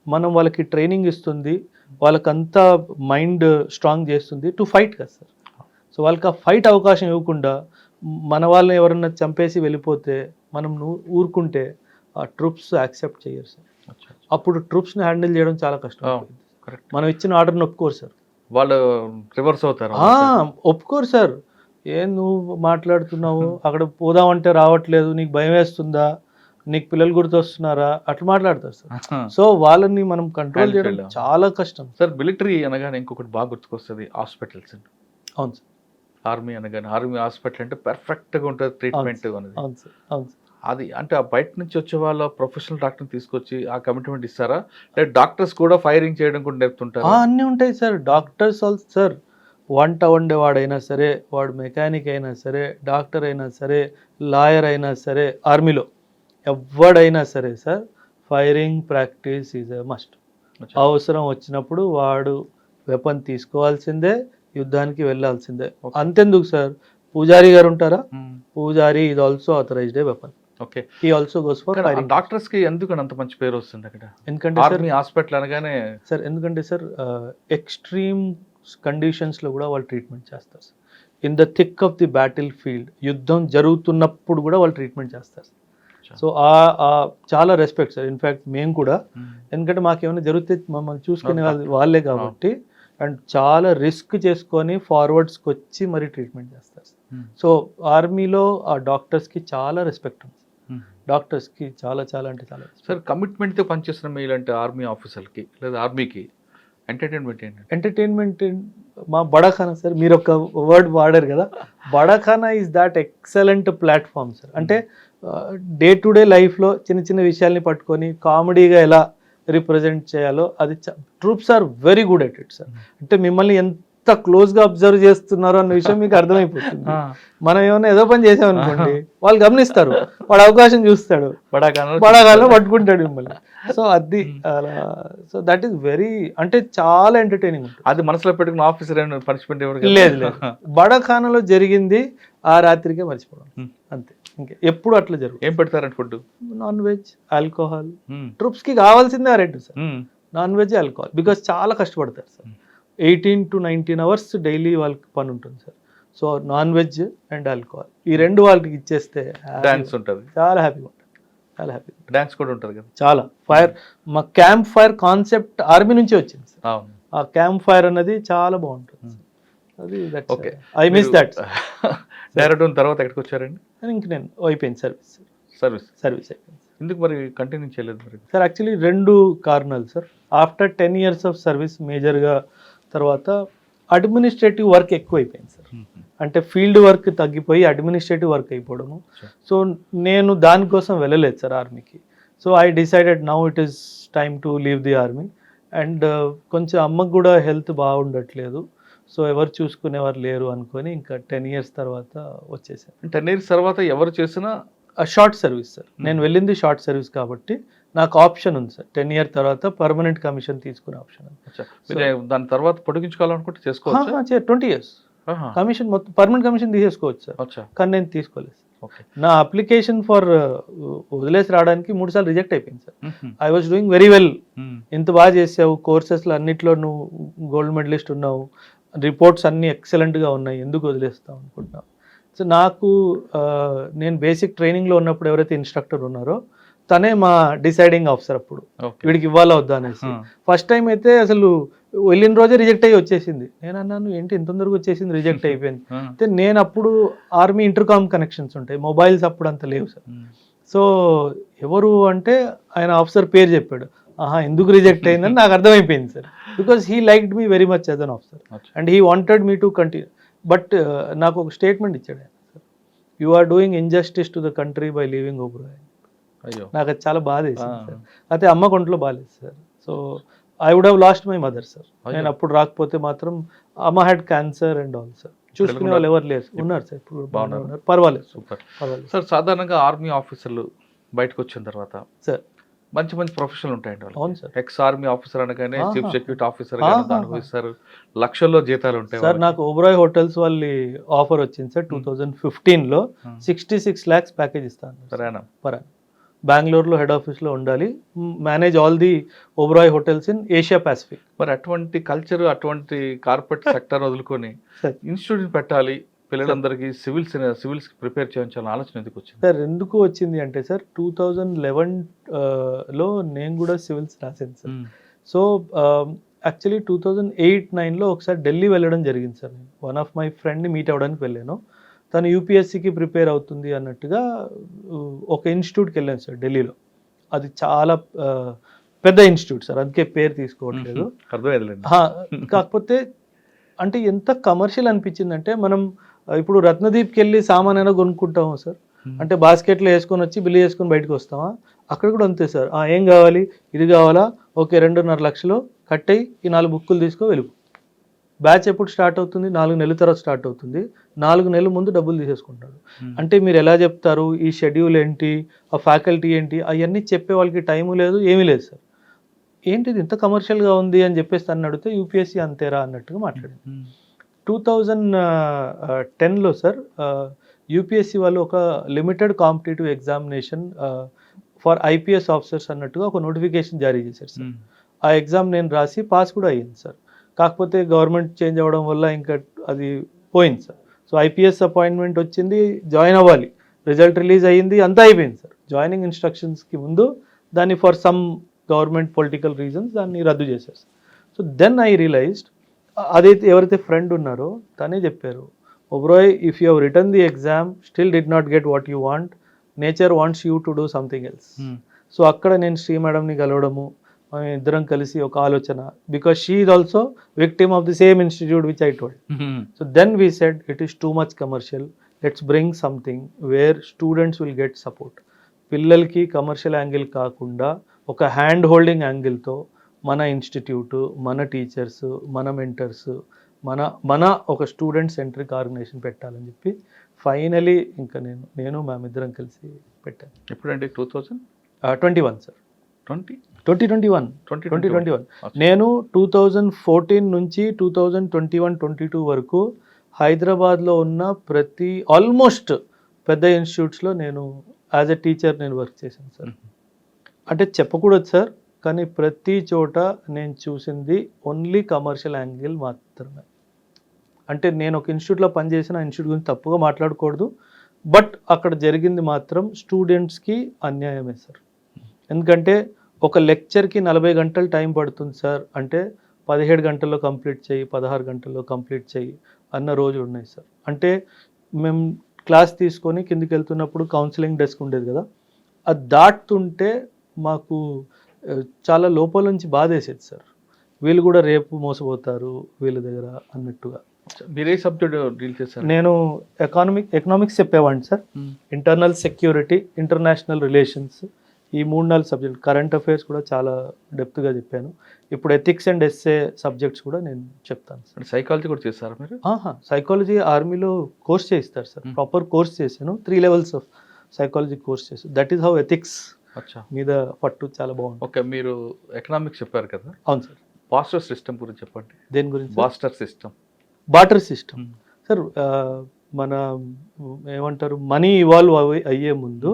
మనం వాళ్ళకి ట్రైనింగ్ ఇస్తుంది, వాళ్ళకంతా మైండ్ స్ట్రాంగ్ చేస్తుంది టు ఫైట్ కదా సార్. సో వాళ్ళకి ఆ ఫైట్ అవకాశం ఇవ్వకుండా మన వాళ్ళని ఎవరన్నా చంపేసి వెళ్ళిపోతే మనం ఊరుకుంటే ఆ ట్రూప్స్ యాక్సెప్ట్ చేయరు సార్. అప్పుడు ట్రూప్స్ని హ్యాండిల్ చేయడం చాలా కష్టం. మనం ఇచ్చిన ఆర్డర్ని ఒప్పుకోరు సార్. వాళ్ళు రివర్స్ అవుతారు. ఒప్పుకోరు సార్. నువ్వు మాట్లాడుతున్నావు, అక్కడ పోదామంటే రావట్లేదు, నీకు భయం వేస్తుందా, నీకు పిల్లలు గుర్తొస్తున్నారా, అట్లా మాట్లాడతారు సార్. సో వాళ్ళని మనం కంట్రోల్ చేయడం చాలా కష్టం సార్. మిలిటరీ అనగానే ఇంకొకటి బాగా గుర్తుకొస్తుంది, హాస్పిటల్స్. అవును సార్. ఆర్మీ అనగానే ఆర్మీ హాస్పిటల్ అంటే పర్ఫెక్ట్గా ఉంటుంది ట్రీట్మెంట్ అనేది. అవును సార్, అవును సార్. అది అంటే ఆ బయట నుంచి వచ్చే వాళ్ళ ప్రొఫెషనల్ డాక్టర్ని తీసుకొచ్చి ఆ కమిట్మెంట్ ఇస్తారా, లేదా డాక్టర్స్ కూడా ఫైరింగ్ చేయడం కూడా నేర్పుతుంటారు? అన్నీ ఉంటాయి సార్. డాక్టర్స్ ఆల్సో సార్, వంట వండేవాడైనా సరే, వాడు మెకానిక్ అయినా సరే, డాక్టర్ అయినా సరే, లాయర్ అయినా సరే, ఆర్మీలో ఎవడైనా సరే sir, firing practice is a must. అవసరం వచ్చినప్పుడు వాడు వెపన్ తీసుకోవాల్సిందే, యుద్ధానికి వెళ్ళాల్సిందే. అంతెందుకు సార్, పూజారి గారు ఉంటారా, pujari is also authorized a weapon. Okay, he also goes for firing. Doctors కి ఎందుకు అంత మంచి పేరు వస్తుంది అక్కడ? ఎందుకంటే ఆర్మీ హాస్పిటల్ అనగానే సార్, ఎందుకంటే సార్ ఎక్స్ట్రీమ్ కండిషన్స్లో కూడా వాళ్ళు ట్రీట్మెంట్ చేస్తారు sir. In the thick of the battlefield, యుద్ధం జరుగుతున్నప్పుడు కూడా వాళ్ళు ట్రీట్మెంట్ చేస్తారు. సో చాలా రెస్పెక్ట్ సార్. ఇన్ఫ్యాక్ట్ మేము కూడా, ఎందుకంటే మాకేమైనా జరిగితే మమ్మల్ని చూసుకునే వాళ్ళే కాబట్టి, అండ్ చాలా రిస్క్ చేసుకొని ఫార్వర్డ్స్కి వచ్చి మరి ట్రీట్మెంట్ చేస్తారు. సో ఆర్మీలో ఆ డాక్టర్స్కి చాలా రెస్పెక్ట్ ఉంది. డాక్టర్స్కి చాలా చాలా అంటే చాలా. సార్, కమిట్మెంట్తో పనిచేస్తున్న మీలాంటి ఆర్మీ ఆఫీసర్కి లేదా ఆర్మీకి ఎంటర్టైన్మెంట్ ఏంటి? ఎంటర్టైన్మెంట్ మా బడాఖానా సార్. మీరు ఒక వర్డ్ వాడారు కదా, bada khana is that excellent platform sir. అంటే డే టు డే లైఫ్లో చిన్న చిన్న విషయాల్ని పట్టుకొని కామెడీగా ఎలా రిప్రజెంట్ చేయాలో అది troops are very good at it sir. అంటే మిమ్మల్ని ఎంత క్లోజ్గా అబ్జర్వ్ చేస్తున్నారు అన్న విషయం మీకు అర్థమైపోతుంది. మనం ఏమైనా ఏదో పని చేసామనుకోండి, వాళ్ళు గమనిస్తారు, వాడు అవకాశం చూస్తాడు, బడాకాలంలో పట్టుకుంటాడు మిమ్మల్ని. సో అది సో దట్ ఈస్ వెరీ, అంటే చాలా ఎంటర్టైనింగ్ ఉంటుంది. అది మనసులో పెట్టుకున్న ఆఫీసర్ పనిష్మెంట్ లేదు. బడాఖానాలో జరిగింది ఆ రాత్రికే మర్చిపోవడం అంతే. ఇంకా ఎప్పుడు అట్లా జరుగుతుంది. ఏం పెడతారంటే ఫుడ్? Non veg, alcohol. ట్రూప్స్కి కావాల్సిందే ఆ 2 sir, non veg, alcohol. Because చాలా కష్టపడతారు సార్. 18 to 19 hours డైలీ వాళ్ళకి పని ఉంటుంది sir. So non veg and alcohol, ఈ 2 వాళ్ళకి ఇచ్చేస్తే డాన్స్ ఉంటుంది, చాలా హ్యాపీగా ఉంటుంది. చాలా హ్యాపీ. డాన్స్ కూడా ఉంటుంది కదా. చాలా ఫైర్, మా క్యాంప్ ఫైర్ కాన్సెప్ట్ ఆర్మీ నుంచి వచ్చింది సార్. ఆ క్యాంప్ ఫైర్ అన్నది చాలా బాగుంటుంది. అది okay, I miss that. Direct తర్వాత ఎక్కడికి వచ్చారండి? ఇంక నేను అయిపోయింది సర్వీస్ అయిపోయింది. ఎందుకు మరి కంటిన్యూ చేయలేదు మరి? సార్ యాక్చువల్లీ 2 కారణాలు sir. After 10 years of service మేజర్గా తర్వాత అడ్మినిస్ట్రేటివ్ వర్క్ ఎక్కువైపోయింది సార్. అంటే ఫీల్డ్ వర్క్ తగ్గిపోయి అడ్మినిస్ట్రేటివ్ వర్క్ అయిపోవడము. సో నేను దానికోసం వెళ్ళలేదు సార్ ఆర్మీకి. So I decided now it is time to leave the army. And కొంచెం అమ్మకు కూడా హెల్త్ బాగుండట్లేదు, సో ఎవరు చూసుకునేవారు లేరు అనుకొని ఇంకా 10 years తర్వాత వచ్చేసాను. 10 years తర్వాత ఎవరు చేసినా షార్ట్ సర్వీస్ సార్. నేను వెళ్ళింది షార్ట్ సర్వీస్ కాబట్టి నాకు ఆప్షన్ ఉంది సార్. 10 years తర్వాత పర్మనెంట్ కమిషన్ తీసుకునే ఆప్షన్ ఉంది. దాని తర్వాత పొడిగించుకోవాలనుకుంటే చేసుకోవచ్చు. 20 years కమిషన్ మొత్తం పర్మనెంట్ కమిషన్ తీసేసుకోవచ్చు సార్, అచ్చా కానీ నేను తీసుకోలేదు సార్. ఓకే నా అప్లికేషన్ ఫర్ వదిలేసి రావడానికి 3 సార్లు రిజెక్ట్ అయిపోయింది sir. I was doing very well, ఇంత బాగా చేసావు, కోర్సెస్లో అన్నిట్లో నువ్వు గోల్డ్ మెడలిస్ట్ ఉన్నావు, రిపోర్ట్స్ అన్నీ ఎక్సలెంట్గా ఉన్నాయి, ఎందుకు వదిలేస్తావు అనుకుంటున్నావు. సో నాకు నేను బేసిక్ ట్రైనింగ్లో ఉన్నప్పుడు ఎవరైతే ఇన్స్ట్రక్టర్ ఉన్నారో తనే మా డిసైడింగ్ ఆఫీసర్ అప్పుడు, వీడికి ఇవ్వాలా వద్దా అనేసి. ఫస్ట్ టైం అయితే అసలు వెళ్ళిన రోజే రిజెక్ట్ అయ్యి వచ్చేసింది. నేను అన్నాను ఏంటి ఇంత తొందరగా వచ్చేసింది, రిజెక్ట్ అయిపోయింది. అయితే నేను అప్పుడు ఆర్మీ ఇంటర్కామ్ కనెక్షన్స్ ఉంటాయి, మొబైల్స్ అప్పుడు అంత లేవు సార్. సో ఎవరు అంటే ఆయన ఆఫీసర్ పేరు చెప్పాడు, ఆహా ఎందుకు రిజెక్ట్ అయిందని నాకు అర్థమైపోయింది sir. Because he liked me very much as an officer and he wanted me to continue. But నాకు ఒక స్టేట్మెంట్ ఇచ్చాడు ఆయన, sir you are doing injustice to the country by leaving Oberoi. నాకు అది చాలా బాధ వేసింది సార్. అయితే అమ్మ కొంట్లో బాగాలేదు sir. So I would have lost my mother sir. నేను అప్పుడు రాకపోతే మాత్రం అమ్మ had cancer and all sir. చూసుకునే వాళ్ళు ఎవరు లేరు, ఉన్నారు సార్ ఇప్పుడు బాగున్నారు, పర్వాలేదు సూపర్ పర్వాలేదు సార్. సాధారణంగా ఆర్మీ ఆఫీసర్లు బయటకు వచ్చిన తర్వాత సార్ మంచి మంచి ప్రొఫెషనల్ ఉంటాయండి వాళ్ళు. అవును సార్. ఎక్స్ ఆర్మీ ఆఫీసర్ అనగానే చీఫ్ సెక్యూరిటీ ఆఫీసర్ అనుభవిస్తారు, లక్షల్లో జీతాలు ఉంటాయి సార్. నాకు ఓబరాయ్ హోటల్స్ వాళ్ళ ఆఫర్ వచ్చింది సార్ 2015లో, 66 lakhs ప్యాకేజ్ ఇస్తాను పర్ బెంగళూరులో హెడ్ ఆఫీస్లో ఉండాలి, manage all the Oberoi hotels in Asia Pacific. మరి అటువంటి కల్చర్, అటువంటి కార్పొరేట్ సెక్టర్ వదులుకొని ఇన్స్టిట్యూట్ పెట్టాలి, పిల్లలందరికీ సివిల్స్ ప్రిపేర్ చేయించాలని ఆలోచన ఎందుకు వచ్చింది సార్? ఎందుకు వచ్చింది అంటే సార్ 2011లో నేను కూడా సివిల్స్ రాశాను సార్. సో యాక్చువల్లీ 2008-9లో ఒకసారి ఢిల్లీ వెళ్ళడం జరిగింది సార్. నేను వన్ ఆఫ్ మై ఫ్రెండ్ని మీట్ అవ్వడానికి వెళ్ళాను. తను యూపీఎస్సీకి ప్రిపేర్ అవుతుంది అన్నట్టుగా ఒక ఇన్స్టిట్యూట్కి వెళ్ళాను సార్ ఢిల్లీలో. అది చాలా పెద్ద ఇన్స్టిట్యూట్ సార్, అందుకే పేరు తీసుకోవట్లేదు. కాకపోతే అంటే ఎంత కమర్షియల్ అనిపించిందంటే, మనం ఇప్పుడు రత్నదీప్కి వెళ్ళి సామాన్ అయినా కొనుక్కుంటాము సార్, అంటే బాస్కెట్లో వేసుకొని వచ్చి బిల్లు చేసుకొని బయటకు వస్తామా, అక్కడ కూడా అంతే సార్. ఏం కావాలి, ఇది కావాలా, ఓకే 2.5 లక్షలు కట్టయి ఈ 4 బుక్కులు తీసుకో వెలుగు. బ్యాచ్ ఎప్పుడు స్టార్ట్ అవుతుంది, 4 నెలల తర్వాత స్టార్ట్ అవుతుంది, 4 నెలల ముందు డబ్బులు తీసేసుకుంటాడు. అంటే మీరు ఎలా చెప్తారు, ఈ షెడ్యూల్ ఏంటి, ఆ ఫ్యాకల్టీ ఏంటి, అవన్నీ చెప్పే వాళ్ళకి టైము లేదు, ఏమీ లేదు సార్. ఏంటిది ఇంత కమర్షియల్గా ఉంది అని చెప్పేసి తను అడిగితే యూపీఎస్సీ అంతేరా అన్నట్టుగా మాట్లాడింది. 2010లో సార్ యూపీఎస్సీ వాళ్ళు ఒక limited competitive examination for IPS officers అన్నట్టుగా ఒక నోటిఫికేషన్ జారీ చేశారు సార్. ఆ ఎగ్జామ్ నేను రాసి పాస్ కూడా అయ్యింది సార్. కాకపోతే గవర్నమెంట్ చేంజ్ అవ్వడం వల్ల ఇంకా అది పోయింది సార్. సో ఐపీఎస్ అపాయింట్మెంట్ వచ్చింది, జాయిన్ అవ్వాలి, రిజల్ట్ రిలీజ్ అయ్యింది, అంతా అయిపోయింది సార్. జాయినింగ్ ఇన్స్ట్రక్షన్స్కి ముందు దాన్ని for some government political reasons దాన్ని రద్దు చేశారు. సో దెన్ ఐ రియలైజ్డ్, అదైతే ఎవరైతే ఫ్రెండ్ ఉన్నారో తనే చెప్పారు, Oberoi if you have return the exam still did not get what you want, nature wants you to do something else. So అక్కడ నేను శ్రీ మేడంని కలవడము, మేము ఇద్దరం కలిసి ఒక ఆలోచన, because she is also victim of the same institute which I told. So then we said it is too much commercial, let's bring something where students will get support. పిల్లలకి commercial angle కాకుండా ఒక hand holding యాంగిల్తో మన institute, మన teachers, మన mentors, మన ఒక student centric organisation పెట్టాలని చెప్పి ఫైనలీ ఇంకా నేను మ్యామ్ ఇద్దరం కలిసి పెట్టాను. ఎప్పుడండి? 2021 సార్. 2021 2021 నేను 2014 నుంచి 2021-22 వరకు హైదరాబాద్లో ఉన్న ప్రతి ఆల్మోస్ట్ పెద్ద ఇన్స్టిట్యూట్స్లో నేను యాజ్ ఎ టీచర్ నేను వర్క్ చేశాను సార్. అంటే చెప్పకూడదు సార్, కానీ ప్రతి చోట నేను చూసింది ఓన్లీ కమర్షియల్ యాంగిల్ మాత్రమే. అంటే నేను ఒక ఇన్స్టిట్యూట్లో పనిచేసిన ఇన్స్టిట్యూట్ గురించి తప్పుగా మాట్లాడకూడదు, బట్ అక్కడ జరిగింది మాత్రం స్టూడెంట్స్కి అన్యాయమే సార్. ఎందుకంటే ఒక లెక్చర్కి 40 గంటలు టైం పడుతుంది సార్ అంటే 17 గంటల్లో కంప్లీట్ చేయి, 16 గంటల్లో కంప్లీట్ చేయి అన్న రోజు ఉన్నాయి సార్. అంటే మేము క్లాస్ తీసుకొని కిందికి వెళ్తున్నప్పుడు కౌన్సిలింగ్ డెస్క్ ఉండేది కదా, అది దాటుతుంటే మాకు చాలా లోపల నుంచి బాధేసేది సార్. వీళ్ళు కూడా రేపు మోసపోతారు వీళ్ళ దగ్గర అన్నట్టుగా. మీరే సబ్జెక్ట్ డీల్ చేశారు? నేను ఎకనామిక్స్ చెప్పేవాడిని sir. Internal security, international relations, ఈ 3-4 సబ్జెక్ట్, కరెంట్ అఫైర్స్ కూడా చాలా డెప్త్గా చెప్పాను. ఇప్పుడు ఎథిక్స్ అండ్ ఎస్ఏ సబ్జెక్ట్స్ కూడా నేను చెప్తాను సార్. సైకాలజీ కూడా చేస్తారా మీరు? సైకాలజీ ఆర్మీలో కోర్స్ చేయిస్తారు సార్, ప్రాపర్ కోర్స్ చేశాను. 3 levels ఆఫ్ సైకాలజీ కోర్స్ చేశాను. దట్ ఈస్ హౌ ఎథిక్స్ మీద పట్టు చాలా బాగుంది. ఓకే, మీరు ఎకనామిక్స్ చెప్పారు కదా? అవును సార్. బాస్టర్ సిస్టమ్ గురించి చెప్పండి. దేని గురించి? Barter system. Barter system sir మన ఏమంటారు మనీ ఇవాల్వ్ అయ్యే ముందు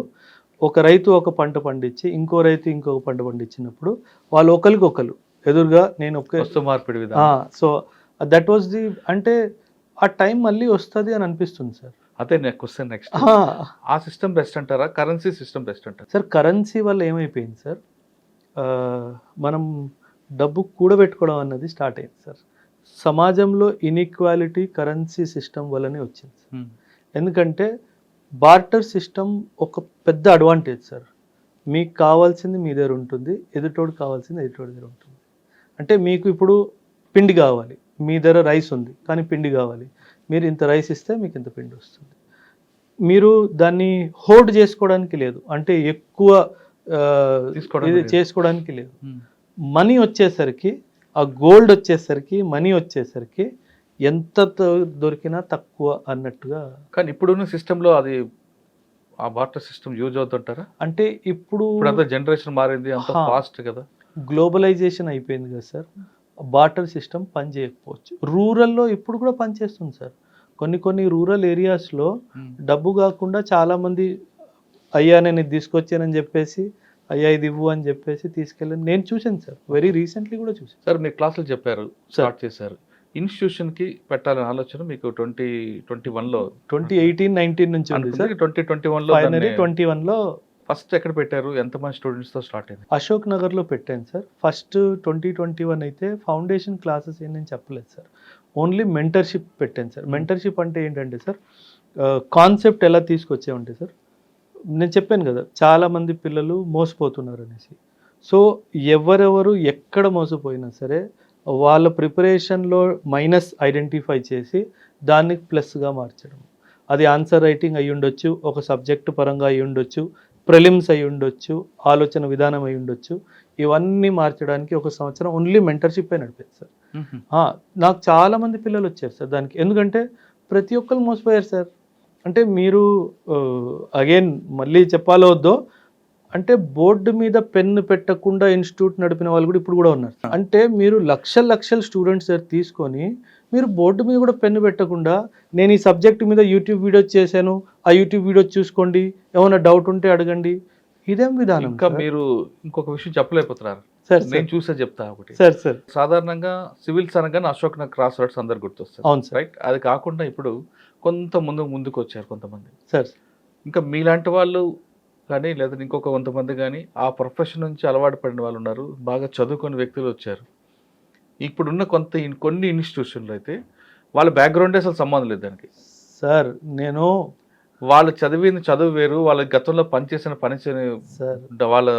ఒక రైతు ఒక పంట పండించి ఇంకో రైతు ఇంకొక పంట పండించినప్పుడు వాళ్ళు ఒకరికొకరు ఎదురుగా నేను ఒక వస్తు మార్పిడి విధానం. సో దట్ వాజ్ ది అంటే ఆ టైం మళ్ళీ వస్తుంది అని అనిపిస్తుంది సార్. అదే నాకు క్వశ్చన్ నెక్స్ట్. ఆ సిస్టమ్ బెస్ట్ అంటారా, కరెన్సీ సిస్టమ్ బెస్ట్ అంటారా? సార్ కరెన్సీ వల్ల ఏమైపోయింది సార్, మనం డబ్బు కూడబెట్టుకోవడం అన్నది స్టార్ట్ అయింది సార్. సమాజంలో ఇన్ఈక్వాలిటీ కరెన్సీ సిస్టమ్ వల్లనే వచ్చింది సార్. ఎందుకంటే బార్టర్ సిస్టమ్ ఒక పెద్ద అడ్వాంటేజ్ సార్. మీకు కావాల్సింది మీ దగ్గర ఉంటుంది, ఎదుటోడు కావాల్సింది ఎదుటోడి దగ్గర ఉంటుంది. అంటే మీకు ఇప్పుడు పిండి కావాలి, మీ దగ్గర రైస్ ఉంది కానీ పిండి కావాలి, మీరు ఇంత రైస్ ఇస్తే మీకు ఇంత పిండి వస్తుంది. మీరు దాన్ని హోల్డ్ చేసుకోవడానికి లేదు, అంటే ఎక్కువ ఇది చేసుకోవడానికి లేదు. మనీ వచ్చేసరికి, ఆ గోల్డ్ వచ్చేసరికి, మనీ వచ్చేసరికి ఎంత దొరికినా తక్కువ అన్నట్టుగా. కానీ ఇప్పుడున్న సిస్టంలో అది ఆ బార్టర్ సిస్టమ్ యూజ్ అవుతుంటారా? అంటే ఇప్పుడు అంతా జనరేషన్ మారింది, అంత ఫాస్ట్ కదా, గ్లోబలైజేషన్ అయిపోయింది కదా సార్. బార్టర్ సిస్టమ్ పని చేయకపోవచ్చు. రూరల్లో ఇప్పుడు కూడా పనిచేస్తుంది సార్. కొన్ని రూరల్ ఏరియాస్లో డబ్బు కాకుండా చాలామంది అయ్యా నేను ఇది తీసుకొచ్చానని చెప్పేసి, అయ్యా ఇది ఇవ్వు అని చెప్పేసి తీసుకెళ్ళి నేను చూశాను సార్. వెరీ రీసెంట్లీ కూడా చూసాను సార్. మీ క్లాసులు చెప్పారు, స్టార్ట్ చేశారు. ఇన్స్టిట్యూషన్కి పెట్టాలనే ఆలోచన మీకు 2018లో 2018-19 నుంచి ఉంది సార్. 2021లో ఫైనలీ 21లో ఫస్ట్ ఎక్కడ పెట్టారు, ఎంతమంది స్టూడెంట్స్తో స్టార్ట్ అయింది? అశోక్ నగర్లో పెట్టాను సార్. ఫస్ట్ 2021 అయితే ఫౌండేషన్ క్లాసెస్ ఏం నేను చెప్పలేదు సార్. ఓన్లీ మెంటర్షిప్ పెట్టాను సార్. మెంటర్షిప్ అంటే ఏంటంటే సార్, కాన్సెప్ట్ ఎలా తీసుకొచ్చామంటే సార్, నేను చెప్పాను కదా చాలామంది పిల్లలు మోసపోతున్నారు అనేసి. సో ఎవరెవరు ఎక్కడ మోసపోయినా సరే వాళ్ళ ప్రిపరేషన్లో మైనస్ ఐడెంటిఫై చేసి దాన్ని ప్లస్గా మార్చడం. అది ఆన్సర్ రైటింగ్ అయి ఉండొచ్చు, ఒక సబ్జెక్టు పరంగా అయి ఉండొచ్చు, ప్రిలిమ్స్ అయి ఉండొచ్చు, ఆలోచన విధానం అయి ఉండొచ్చు. ఇవన్నీ మార్చడానికి ఒక సంవత్సరం ఓన్లీ మెంటర్షిప్ నడిపేది సార్. నాకు చాలామంది పిల్లలు వచ్చారు సార్ దానికి. ఎందుకంటే ప్రతి ఒక్కరు మోసపోయారు సార్. అంటే మీరు అగైన్ మళ్ళీ చెప్పాలో వద్దో, అంటే బోర్డు మీద పెన్ను పెట్టకుండా ఇన్స్టిట్యూట్ నడిపిన వాళ్ళు కూడా ఇప్పుడు కూడా ఉన్నారు. అంటే మీరు లక్షల స్టూడెంట్స్ తీసుకొని మీరు బోర్డు మీద కూడా పెన్ను పెట్టకుండా నేను ఈ సబ్జెక్ట్ మీద యూట్యూబ్ వీడియో చేశాను, ఆ యూట్యూబ్ వీడియో చూసుకోండి, ఏమైనా డౌట్ ఉంటే అడగండి, ఇదేం విధానం? ఇంకా మీరు ఇంకొక విషయం చెప్పలేకపోతున్నారు సార్. నేను చూసే చెప్తా ఒకటి సార్. సాధారణంగా సివిల్స్ అనగానే అశోక్ నగర్ క్రాస్ రోడ్స్ అందరు గుర్తొస్తారు. అవును సార్. రైట్. అది కాకుండా ఇప్పుడు కొంత ముందుకు వచ్చారు కొంతమంది సార్. ఇంకా మీలాంటి వాళ్ళు కానీ లేదా ఇంకొక కొంతమంది కానీ ఆ ప్రొఫెషన్ నుంచి అలవాటు పడిన వాళ్ళు ఉన్నారు, బాగా చదువుకునే వ్యక్తులు వచ్చారు. ఇప్పుడున్న కొన్ని ఇన్స్టిట్యూషన్లు అయితే వాళ్ళ బ్యాక్గ్రౌండే అసలు సంబంధం లేదు దానికి సార్. నేను వాళ్ళు చదివిన చదువు వేరు, వాళ్ళ గతంలో పనిచేసిన పని వాళ్ళ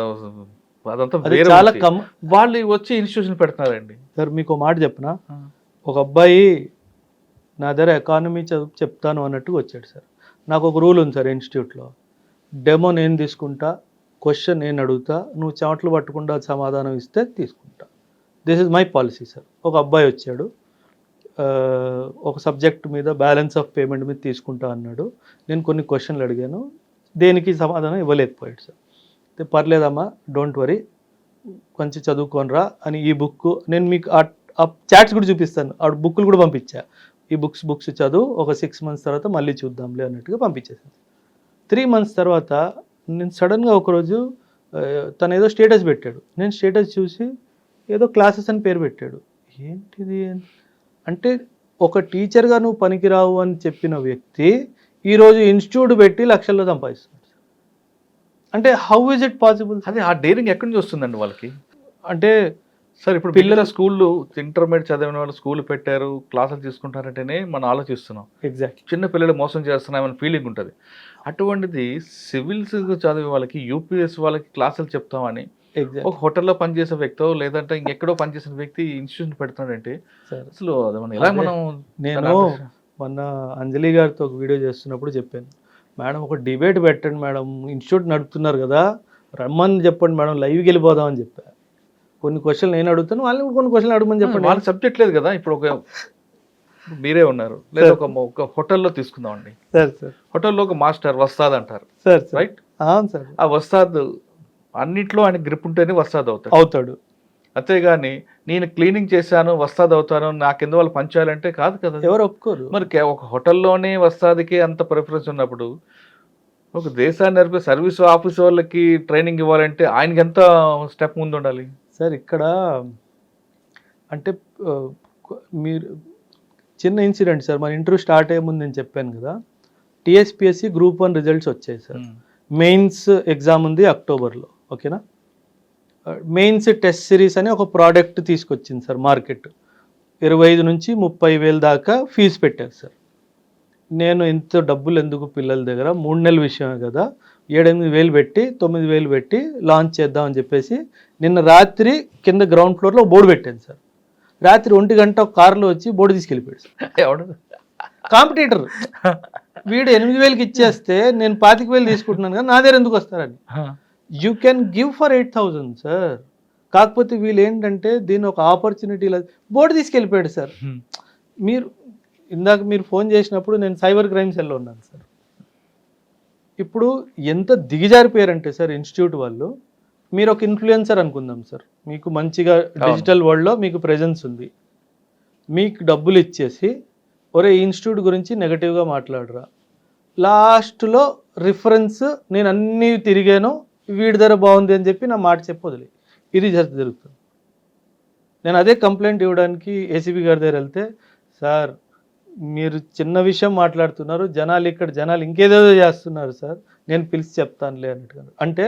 అదంతా వేరే, వాళ్ళు వచ్చి ఇన్స్టిట్యూషన్ పెడుతున్నారండి. సార్ మీకు మాట చెప్పనా, ఒక అబ్బాయి నా దగ్గర ఎకానమీ చెప్తాను అన్నట్టుగా వచ్చాడు సార్. నాకు ఒక రూల్ ఉంది సార్ ఇన్స్టిట్యూట్లో, డెమో నేను తీసుకుంటా, క్వశ్చన్ నేను అడుగుతా, నువ్వు చెమటలు పట్టకుండా సమాధానం ఇస్తే తీసుకుంటా. This is my policy sir. ఒక అబ్బాయి వచ్చాడు, ఒక సబ్జెక్ట్ మీద బ్యాలెన్స్ ఆఫ్ పేమెంట్ మీద తీసుకుంటా అన్నాడు. నేను కొన్ని క్వశ్చన్లు అడిగాను, దేనికి సమాధానం ఇవ్వలేకపోయాడు సార్. పర్లేదమ్మా, డోంట్ వరీ, కొంచెం చదువుకోనరా అని ఈ బుక్ నేను మీకు ఆ చాట్స్ కూడా చూపిస్తాను, ఆ బుక్లు కూడా పంపించా. ఈ బుక్స్ చదువు, ఒక 6 months తర్వాత మళ్ళీ చూద్దాంలే అన్నట్టుగా పంపించేసాను. 3 months తర్వాత నేను సడన్గా ఒకరోజు తను ఏదో స్టేటస్ పెట్టాడు. నేను స్టేటస్ చూసి ఏదో క్లాసెస్ అని పేరు పెట్టాడు. ఏంటిది అంటే, ఒక టీచర్గా నువ్వు పనికిరావు అని చెప్పిన వ్యక్తి ఈరోజు ఇన్స్టిట్యూట్ పెట్టి లక్షల్లో సంపాదిస్తున్నాడు. అంటే హౌ ఇస్ ఇట్ పాసిబుల్? అదే ఆ డేరింగ్ ఎక్కడి నుంచి వస్తుందండి వాళ్ళకి? అంటే సార్ ఇప్పుడు పిల్లల స్కూళ్ళు ఇంటర్మీడియట్ చదివిన వాళ్ళు స్కూల్ పెట్టారు, క్లాసులు తీసుకుంటారంటేనే మనం ఆలోచిస్తున్నాం. ఎగ్జాక్ట్. చిన్న పిల్లలు మోసం చేస్తున్నామని ఫీలింగ్ ఉంటుంది. అటువంటిది సివిల్స్ చదివే వాళ్ళకి, యూపీఎస్ వాళ్ళకి క్లాసులు చెప్తామని ఒక హోటల్లో పనిచేసే వ్యక్తి లేదంటే ఇంకెక్కడో పనిచేసిన వ్యక్తి ఇన్స్టిట్యూషన్ పెడతాడంటే అసలు నేను మొన్న అంజలి గారితో ఒక వీడియో చేస్తున్నప్పుడు చెప్పాను, మేడం ఒక డిబేట్ పెట్టండి మేడం, ఇన్స్టిట్యూట్ నడుపుతున్నారు కదా, రమ్మని చెప్పండి మేడం, లైవ్కి వెళ్ళిపోదాం అని చెప్పా. కొన్ని క్వశ్చన్లు నేను అడుగుతాను, వాళ్ళని కొన్ని క్వశ్చన్లు అడగమని చెప్పండి. వాళ్ళ సబ్జెక్ట్ లేదు కదా. ఇప్పుడు మీరే ఉన్నారు, లేదా ఒక హోటల్లో తీసుకుందామండి. సార్. హోటల్లో ఒక మాస్టర్ వస్తాద్ అంటారు సార్. రైట్. అవును సార్. ఆ వస్తాద్ అన్నిట్లో ఆయన గ్రిప్ ఉంటేనే వస్తాద్ అవుతాడు. అంతేగాని నేను క్లీనింగ్ చేశాను వస్తాది అవుతాను నా కింద వాళ్ళు పంచాలంటే కాదు కదా. ఎవరు ఒప్పుకోరు. మరి ఒక హోటల్లోనే వస్తాదికి అంత ప్రిఫరెన్స్ ఉన్నప్పుడు ఒక దేశాన్ని నడిపే సర్వీస్ ఆఫీస్ వాళ్ళకి ట్రైనింగ్ ఇవ్వాలంటే ఆయనకి ఎంత స్టెప్ ముందు ఉండాలి. సార్ ఇక్కడ అంటే ఆ, మీరు చిన్న ఇన్సిడెంట్ సార్, మన ఇంటర్వ్యూ స్టార్ట్ అయ్యే ముందు నేను చెప్పాను కదా, టీఎస్పిఎస్సి గ్రూప్ 1 రిజల్ట్స్ వచ్చాయి సార్. మెయిన్స్ ఎగ్జామ్ ఉంది అక్టోబర్లో, ఓకేనా. మెయిన్స్ టెస్ట్ సిరీస్ అని ఒక ప్రోడక్ట్ తీసుకొచ్చింది సార్ మార్కెట్. 25 నుంచి 30,000 దాకా ఫీజు పెట్టారు సార్. నేను ఇంత డబ్బులు ఎందుకు పిల్లల దగ్గర, 3 నెలల విషయమే కదా, 7-8 పెట్టి 9,000 పెట్టి లాంచ్ చేద్దామని చెప్పేసి నిన్న రాత్రి కింద గ్రౌండ్ ఫ్లోర్లో బోర్డు పెట్టాను సార్. రాత్రి 1 గంట ఒక కారులో వచ్చి బోర్డు తీసుకెళ్ళిపోయాడు సార్. ఎవడు కాంపిటీటర్ వీడు 8,000కి ఇచ్చేస్తే నేను 25,000 తీసుకుంటున్నాను కదా, నా దగ్గర ఎందుకు వస్తారని. You can give for 8,000 sir. కాకపోతే వీళ్ళు ఏంటంటే దీన్ని ఒక ఆపర్చునిటీ బోర్డు తీసుకెళ్ళిపోయాడు సార్. మీరు ఇందాక మీరు ఫోన్ చేసినప్పుడు నేను సైబర్ క్రైమ్ సెల్లో ఉన్నాను సార్. ఇప్పుడు ఎంత దిగజారిపోయారంటే సార్ ఇన్స్టిట్యూట్ వాళ్ళు, మీరు ఒక ఇన్ఫ్లుయెన్సర్ అనుకుందాం సార్, మీకు మంచిగా డిజిటల్ వరల్డ్లో మీకు ప్రెజెన్స్ ఉంది, మీకు డబ్బులు ఇచ్చేసి ఒరే ఇన్స్టిట్యూట్ గురించి నెగటివ్గా మాట్లాడరా, లాస్ట్లో రిఫరెన్స్ నేను అన్నీ తిరిగాను వీడి ధర బాగుంది అని చెప్పి నా మాట చెప్పొదిలే, ఇది జరుగుతుంది. నేను అదే కంప్లైంట్ ఇవ్వడానికి ఏసీబీ గారి దగ్గర వెళ్తే, సార్ మీరు చిన్న విషయం మాట్లాడుతున్నారు, జనాలు ఇంకేదేదో చేస్తున్నారు సార్, నేను పిలిచి చెప్తానులే అన్నట్టుగా. అంటే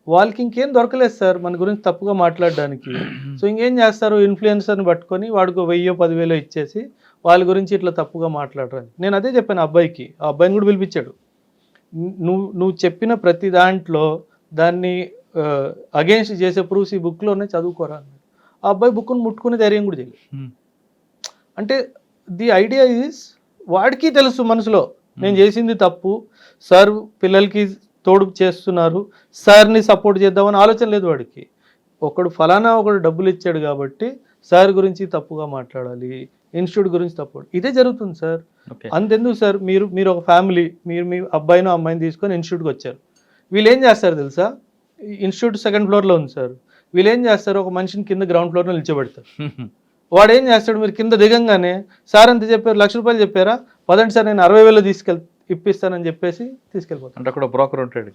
వాళ్ళకి ఇంకేం దొరకలేదు సార్ మన గురించి తప్పుగా మాట్లాడడానికి. సో ఇంకేం చేస్తారు, ఇన్ఫ్లుయెన్సర్ని పట్టుకొని వాడికి 1,000-10,000 ఇచ్చేసి వాళ్ళ గురించి ఇట్లా తప్పుగా మాట్లాడరని. నేను అదే చెప్పాను అబ్బాయికి, ఆ అబ్బాయిని కూడా పిలిపించాడు. నువ్వు చెప్పిన ప్రతి దాంట్లో దాన్ని అగేన్స్ట్ చేసే ప్రూఫ్స్ ఈ బుక్లోనే చదువుకోరా అన్నాడు. ఆ అబ్బాయి బుక్ను ముట్టుకునే ధైర్యం కూడా చేయలేదు. అంటే ది ఐడియా ఈజ్ వాడికి తెలుసు మనసులో నేను చేసింది తప్పు, సార్ పిల్లలకి తోడు చేస్తున్నారు, సార్ని సపోర్ట్ చేద్దామని ఆలోచన లేదు వాడికి. ఒకడు డబ్బులు ఇచ్చాడు కాబట్టి సార్ గురించి తప్పుగా మాట్లాడాలి, ఇన్స్టిట్యూట్ గురించి తప్పు, ఇదే జరుగుతుంది సార్. అంతెందుకు సార్, మీరు ఒక ఫ్యామిలీ, మీరు మీ అబ్బాయినో అమ్మాయిని తీసుకొని ఇన్స్టిట్యూట్కి వచ్చారు. వీళ్ళు ఏం చేస్తారు తెలుసా, ఇన్స్టిట్యూట్ 2nd ఫ్లోర్లో ఉంది సార్, వీళ్ళు ఏం చేస్తారు, ఒక మనిషిని కింద గ్రౌండ్ ఫ్లోర్లో నిల్చోబెడతారు. వాడు ఏం చేస్తాడు, మీరు కింద దిగంగానే సార్ అంత చెప్పారు, ₹1,00,000 చెప్పారా, పదండి సార్ నేను 60,000 ఇప్పిస్తానని చెప్పేసి తీసుకెళ్ళిపోతాను. అంటే అక్కడ బ్రోకర్ ఉంటాడు.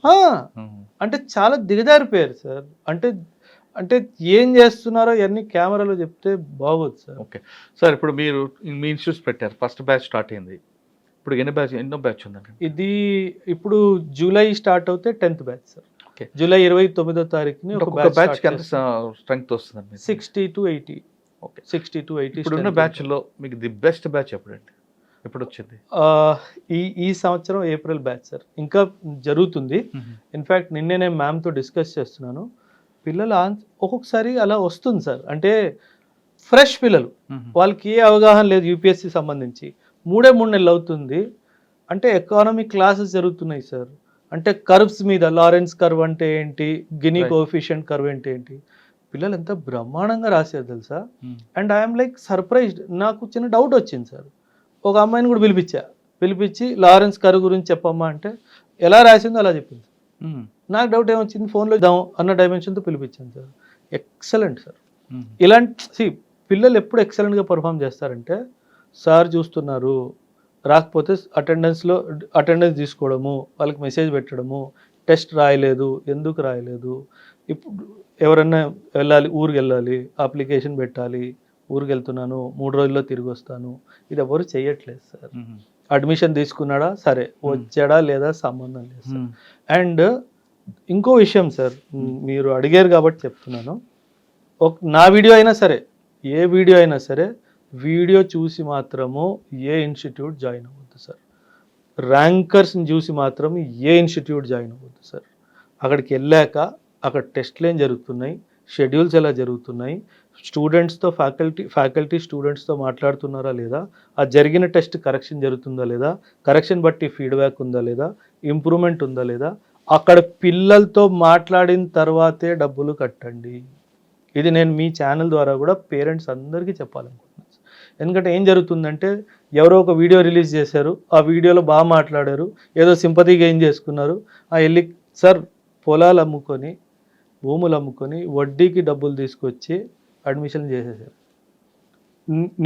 అంటే చాలా దిగజారిపోయారు సార్. అంటే ఏం చేస్తున్నారో ఇవన్నీ కెమెరాలో చెప్తే బాగోదు సార్. ఓకే సార్, ఇప్పుడు మీరు మీ ఇన్స్టిట్యూట్స్ పెట్టారు, ఫస్ట్ బ్యాచ్ స్టార్ట్ అయింది, ఇప్పుడు ఎన్నో బ్యాచ్ ఉందండి? ఇది ఇప్పుడు జూలై స్టార్ట్ అవుతే 10th బ్యాచ్ సార్. జూలై 29వ తారీఖుని ఒక బ్యాచ్ కి ఎంత స్ట్రెంగ్త్ వస్తుంది? 60 to 80. Okay, 60 to 80. ఇప్పుడున్న బ్యాచ్లో మీకు ది బెస్ట్ బ్యాచ్ ఎప్పుడు వచ్చింది? ఈ సంవత్సరం ఏప్రిల్ బ్యాచ్ సార్, ఇంకా జరుగుతుంది. ఇన్ఫ్యాక్ట్ నిన్నే నేను మ్యామ్తో డిస్కస్ చేస్తున్నాను. పిల్లలు ఒక్కొక్కసారి అలా వస్తుంది సార్, అంటే ఫ్రెష్ పిల్లలు, వాళ్ళకి ఏ అవగాహన లేదు యూపీఎస్సీ సంబంధించి, 3 నెలలు అవుతుంది. అంటే ఎకానమిక్ క్లాసెస్ జరుగుతున్నాయి సార్, అంటే కర్వ్స్ మీద, లారెన్స్ కర్వ్ అంటే ఏంటి, గినీ కోఎఫిషియంట్ కర్వ్ అంటే ఏంటి, పిల్లలు ఎంత బ్రహ్మాండంగా రాశారు తెలుసా. And I'm like surprised. నాకు చిన్న డౌట్ వచ్చింది సార్, ఒక అమ్మాయిని కూడా పిలిపించి లారెన్స్ కర్వ్ గురించి చెప్పమ్మా అంటే ఎలా రాసిందో అలా చెప్పింది. నాకు డౌట్ ఏమొచ్చింది, ఫోన్లో ఇద్దాం అన్న డైమెన్షన్తో పిలిపించాను సార్. Excellent sir. ఇలాంటి పిల్లలు ఎప్పుడు ఎక్సలెంట్గా పర్ఫామ్ చేస్తారంటే, సార్ చూస్తున్నారు, రాకపోతే అటెండెన్స్ తీసుకోవడము, వాళ్ళకి మెసేజ్ పెట్టడము, టెస్ట్ రాయలేదు, ఎందుకు రాయలేదు, ఇప్పుడు ఎవరన్నా ఊరికి వెళ్ళాలి, అప్లికేషన్ పెట్టాలి, ఊరికి వెళ్తున్నాను 3 రోజుల్లో తిరిగి వస్తాను, ఇది ఎవరు చెయ్యట్లేదు సార్. అడ్మిషన్ తీసుకున్నాడా, సరే, వచ్చాడా లేదా సంబంధం లేదు సార్. అండ్ ఇంకో విషయం సార్, మీరు అడిగారు కాబట్టి చెప్తున్నాను, నా వీడియో అయినా సరే, ఏ వీడియో అయినా సరే, వీడియో చూసి మాత్రము ఏ ఇన్స్టిట్యూట్ జాయిన్ అవ్వద్దు సార్. ర్యాంకర్స్ని చూసి మాత్రం ఏ ఇన్స్టిట్యూట్ జాయిన్ అవ్వద్దు సార్. అక్కడికి వెళ్ళాక అక్కడ టెస్ట్లు ఏం జరుగుతున్నాయి, షెడ్యూల్స్ ఎలా జరుగుతున్నాయి, స్టూడెంట్స్తో ఫ్యాకల్టీ స్టూడెంట్స్తో మాట్లాడుతున్నారా లేదా, ఆ జరిగిన టెస్ట్ కరెక్షన్ జరుగుతుందా లేదా, కరెక్షన్ బట్టి ఫీడ్బ్యాక్ ఉందా లేదా, ఇంప్రూవ్మెంట్ ఉందా లేదా, అక్కడ పిల్లలతో మాట్లాడిన తర్వాతే డబ్బులు కట్టండి. ఇది నేను మీ ఛానల్ ద్వారా కూడా పేరెంట్స్ అందరికీ చెప్పాలనుకుంటున్నాను. ఎందుకంటే ఏం జరుగుతుందంటే, ఎవరో ఒక వీడియో రిలీజ్ చేశారు, ఆ వీడియోలో బాగా మాట్లాడారు, ఏదో సింపతిగా ఏం చేసుకున్నారు, వెళ్ళి సార్ పొలాలు అమ్ముకొని, భూములు అమ్ముకొని, వడ్డీకి డబ్బులు తీసుకొచ్చి అడ్మిషన్ చేసేసారు.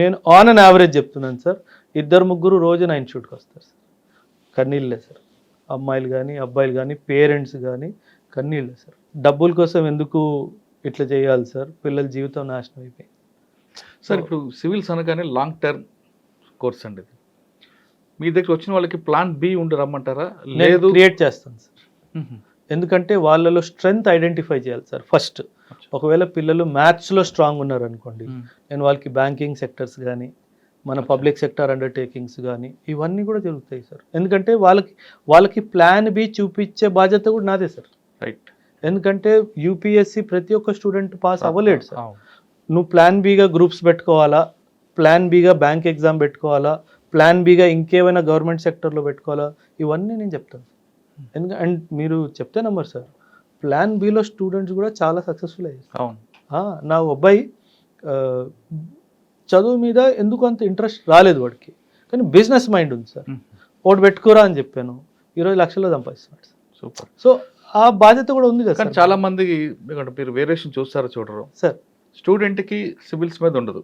నేను ఆన్ అన్ యావరేజ్ చెప్తున్నాను సార్, 2-3 రోజు నా ఇన్స్టిట్యూట్కి వస్తారు సార్. కన్నీళ్ళే సార్, అమ్మాయిలు కానీ అబ్బాయిలు కానీ పేరెంట్స్ కానీ కన్నీళ్ళే సార్. డబ్బుల కోసం ఎందుకు ఇట్లా చేయాలి సార్, పిల్లల జీవితం నాశనం అయిపోయింది సార్. ఇప్పుడు సివిల్స్ అనగానే లాంగ్ టర్మ్ కోర్స్ అండి ఇది. మీ దగ్గర వచ్చిన వాళ్ళకి ప్లాన్ బి ఉండి రమ్మంటారా? లేదు, క్రియేట్ చేస్తాను సార్. ఎందుకంటే వాళ్ళలో స్ట్రెంగ్త్ ఐడెంటిఫై చేయాలి సార్ ఫస్ట్. ఒకవేళ పిల్లలు మ్యాథ్స్లో స్ట్రాంగ్ ఉన్నారు అనుకోండి, నేను వాళ్ళకి బ్యాంకింగ్ సెక్టర్స్ కానీ మన పబ్లిక్ సెక్టర్ అండర్టేకింగ్స్ కానీ ఇవన్నీ కూడా జరుగుతాయి సార్. ఎందుకంటే వాళ్ళకి ప్లాన్ బి చూపించే బాధ్యత కూడా నాదే సార్. రైట్. ఎందుకంటే యూపీఎస్సి ప్రతి ఒక్క స్టూడెంట్ పాస్ అవ్వలేడు సార్. నువ్వు ప్లాన్ బిగా గ్రూప్స్ పెట్టుకోవాలా, ప్లాన్ బిగా బ్యాంక్ ఎగ్జామ్ పెట్టుకోవాలా, ప్లాన్ బిగా ఇంకేమైనా గవర్నమెంట్ సెక్టర్లో పెట్టుకోవాలా, ఇవన్నీ నేను చెప్తాను. ఎందుకంటే అండ్ మీరు చెప్తే నమ్మరు సార్, ప్లాన్ బిలో స్టూడెంట్స్ కూడా చాలా సక్సెస్ఫుల్ అయ్యారు. నా అబ్బాయి చదువు మీద ఎందుకు అంత ఇంట్రెస్ట్ రాలేదు వాడికి, కానీ బిజినెస్ మైండ్ ఉంది సార్. ఒకటి పెట్టుకోరా అని చెప్పాను, 20 లక్షలు సంపాదిస్తున్నాడు సార్. సూపర్. సో ఆ బాధ్యత కూడా ఉంది కదా కానీ చాలా మంది మీరు వేరియేషన్ చూస్తారో చూడరు సార్. స్టూడెంట్కి సివిల్స్ మీద ఉండదు,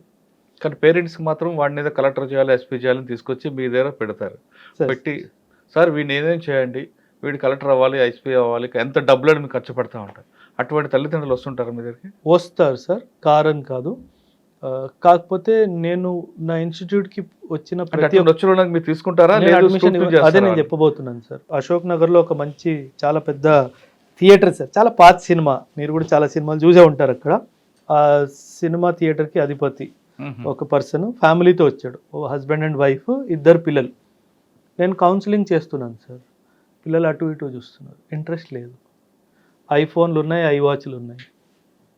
కానీ పేరెంట్స్కి మాత్రం వాడిని ఏదో కలెక్టర్ చేయాలి, ఎస్పీ చేయాలని తీసుకొచ్చి మీ దగ్గర పెడతారు. పెట్టి సార్ వీడిని ఏదేం చేయండి, వీడు కలెక్టర్ అవ్వాలి, ఎస్పీ అవ్వాలి, ఎంత డబ్బులను మీకు ఖర్చు పెడతా ఉంటారు. అటువంటి తల్లిదండ్రులు వస్తుంటారు మీ దగ్గరికి? వస్తారు సార్, కారణం కాదు. కాకపోతే నేను నా ఇన్స్టిట్యూట్కి వచ్చిన ప్రతి వచ్చిన మీరు తీసుకుంటారా? అదే నేను చెప్పబోతున్నాను సార్. అశోక్ నగర్లో ఒక మంచి చాలా పెద్ద థియేటర్ సార్, చాలా పాత సినిమా, మీరు కూడా చాలా సినిమాలు చూసే ఉంటారు అక్కడ. ఆ సినిమా థియేటర్కి అధిపతి ఒక పర్సన్ ఫ్యామిలీతో వచ్చాడు, హస్బెండ్ అండ్ వైఫ్, 2 పిల్లలు. నేను కౌన్సిలింగ్ చేస్తున్నాను సార్, పిల్లలు అటు ఇటు చూస్తున్నారు, ఇంట్రెస్ట్ లేదు. ఐఫోన్లు ఉన్నాయి, ఐవాచ్లు ఉన్నాయి,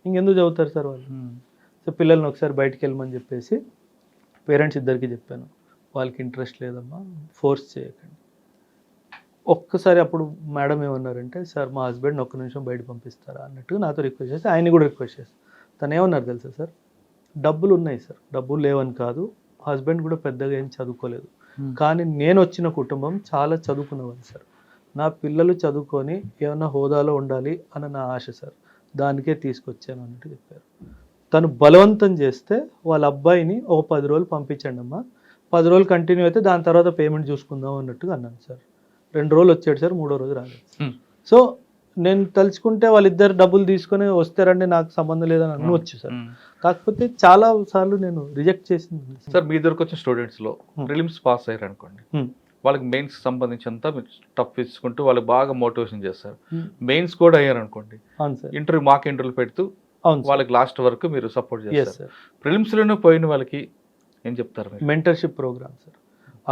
ఇంకెందుకు చదువుతారు సార్ వాళ్ళు? సో పిల్లల్ని ఒకసారి బయటికి వెళ్ళమని చెప్పేసి పేరెంట్స్ 2కి చెప్పాను, వాళ్ళకి ఇంట్రెస్ట్ లేదమ్మా, ఫోర్స్ చేయకండి. ఒక్కసారి అప్పుడు మేడం ఏమన్నారంటే, సార్ మా హస్బెండ్ 1 నిమిషం బయట పంపిస్తారా అన్నట్టుగా నాతో రిక్వెస్ట్ చేసి ఆయన్ని కూడా రిక్వెస్ట్ చేస్తాను. తను ఏమన్నారు తెలుసా సార్, డబ్బులు ఉన్నాయి సార్, డబ్బులు లేవని కాదు, హస్బెండ్ కూడా పెద్దగా ఏం చదువుకోలేదు, కానీ నేను వచ్చిన కుటుంబం చాలా చదువుకున్నవాళ్ళు సార్, నా పిల్లలు చదువుకొని ఏమన్నా హోదాలో ఉండాలి అని నా ఆశ సార్, దానికే తీసుకొచ్చాను అన్నట్టు చెప్పారు. తను బలవంతం చేస్తే వాళ్ళ అబ్బాయిని ఒక 10 రోజులు పంపించండి అమ్మా, 10 రోజులు కంటిన్యూ అయితే దాని తర్వాత పేమెంట్ చూసుకుందాం అన్నట్టుగా అన్నాను సార్. 2 రోజులు వచ్చాడు సార్, 3వ రోజు రాలేదు. సో నేను తలుచుకుంటే వాళ్ళిద్దరు డబ్బులు తీసుకొని వస్తారండి, నాకు సంబంధం లేదని అనవచ్చు సార్. కాకపోతే చాలా సార్లు నేను రిజెక్ట్ చేసింది సార్. మీ దగ్గరకు వచ్చిన స్టూడెంట్స్లో ప్రిలిమ్స్ పాస్ అయ్యారు అనుకోండి, వాళ్ళకి మెయిన్స్ సంబంధించినంత టఫ్ ఇచ్చుకుంటూ వాళ్ళకి బాగా మోటివేషన్ చేస్తారు. మెయిన్స్ కూడా అయ్యారు అనుకోండి, ఇంటర్వ్యూ మాక్ ఇంటర్వ్యూలు పెడుతూ వాళ్ళకి లాస్ట్ వరకు మీరు సపోర్ట్ చేస్తారు. ప్రిలిమ్స్లోనే పోయిన వాళ్ళకి ఏం చెప్తారు? Mentorship program sir.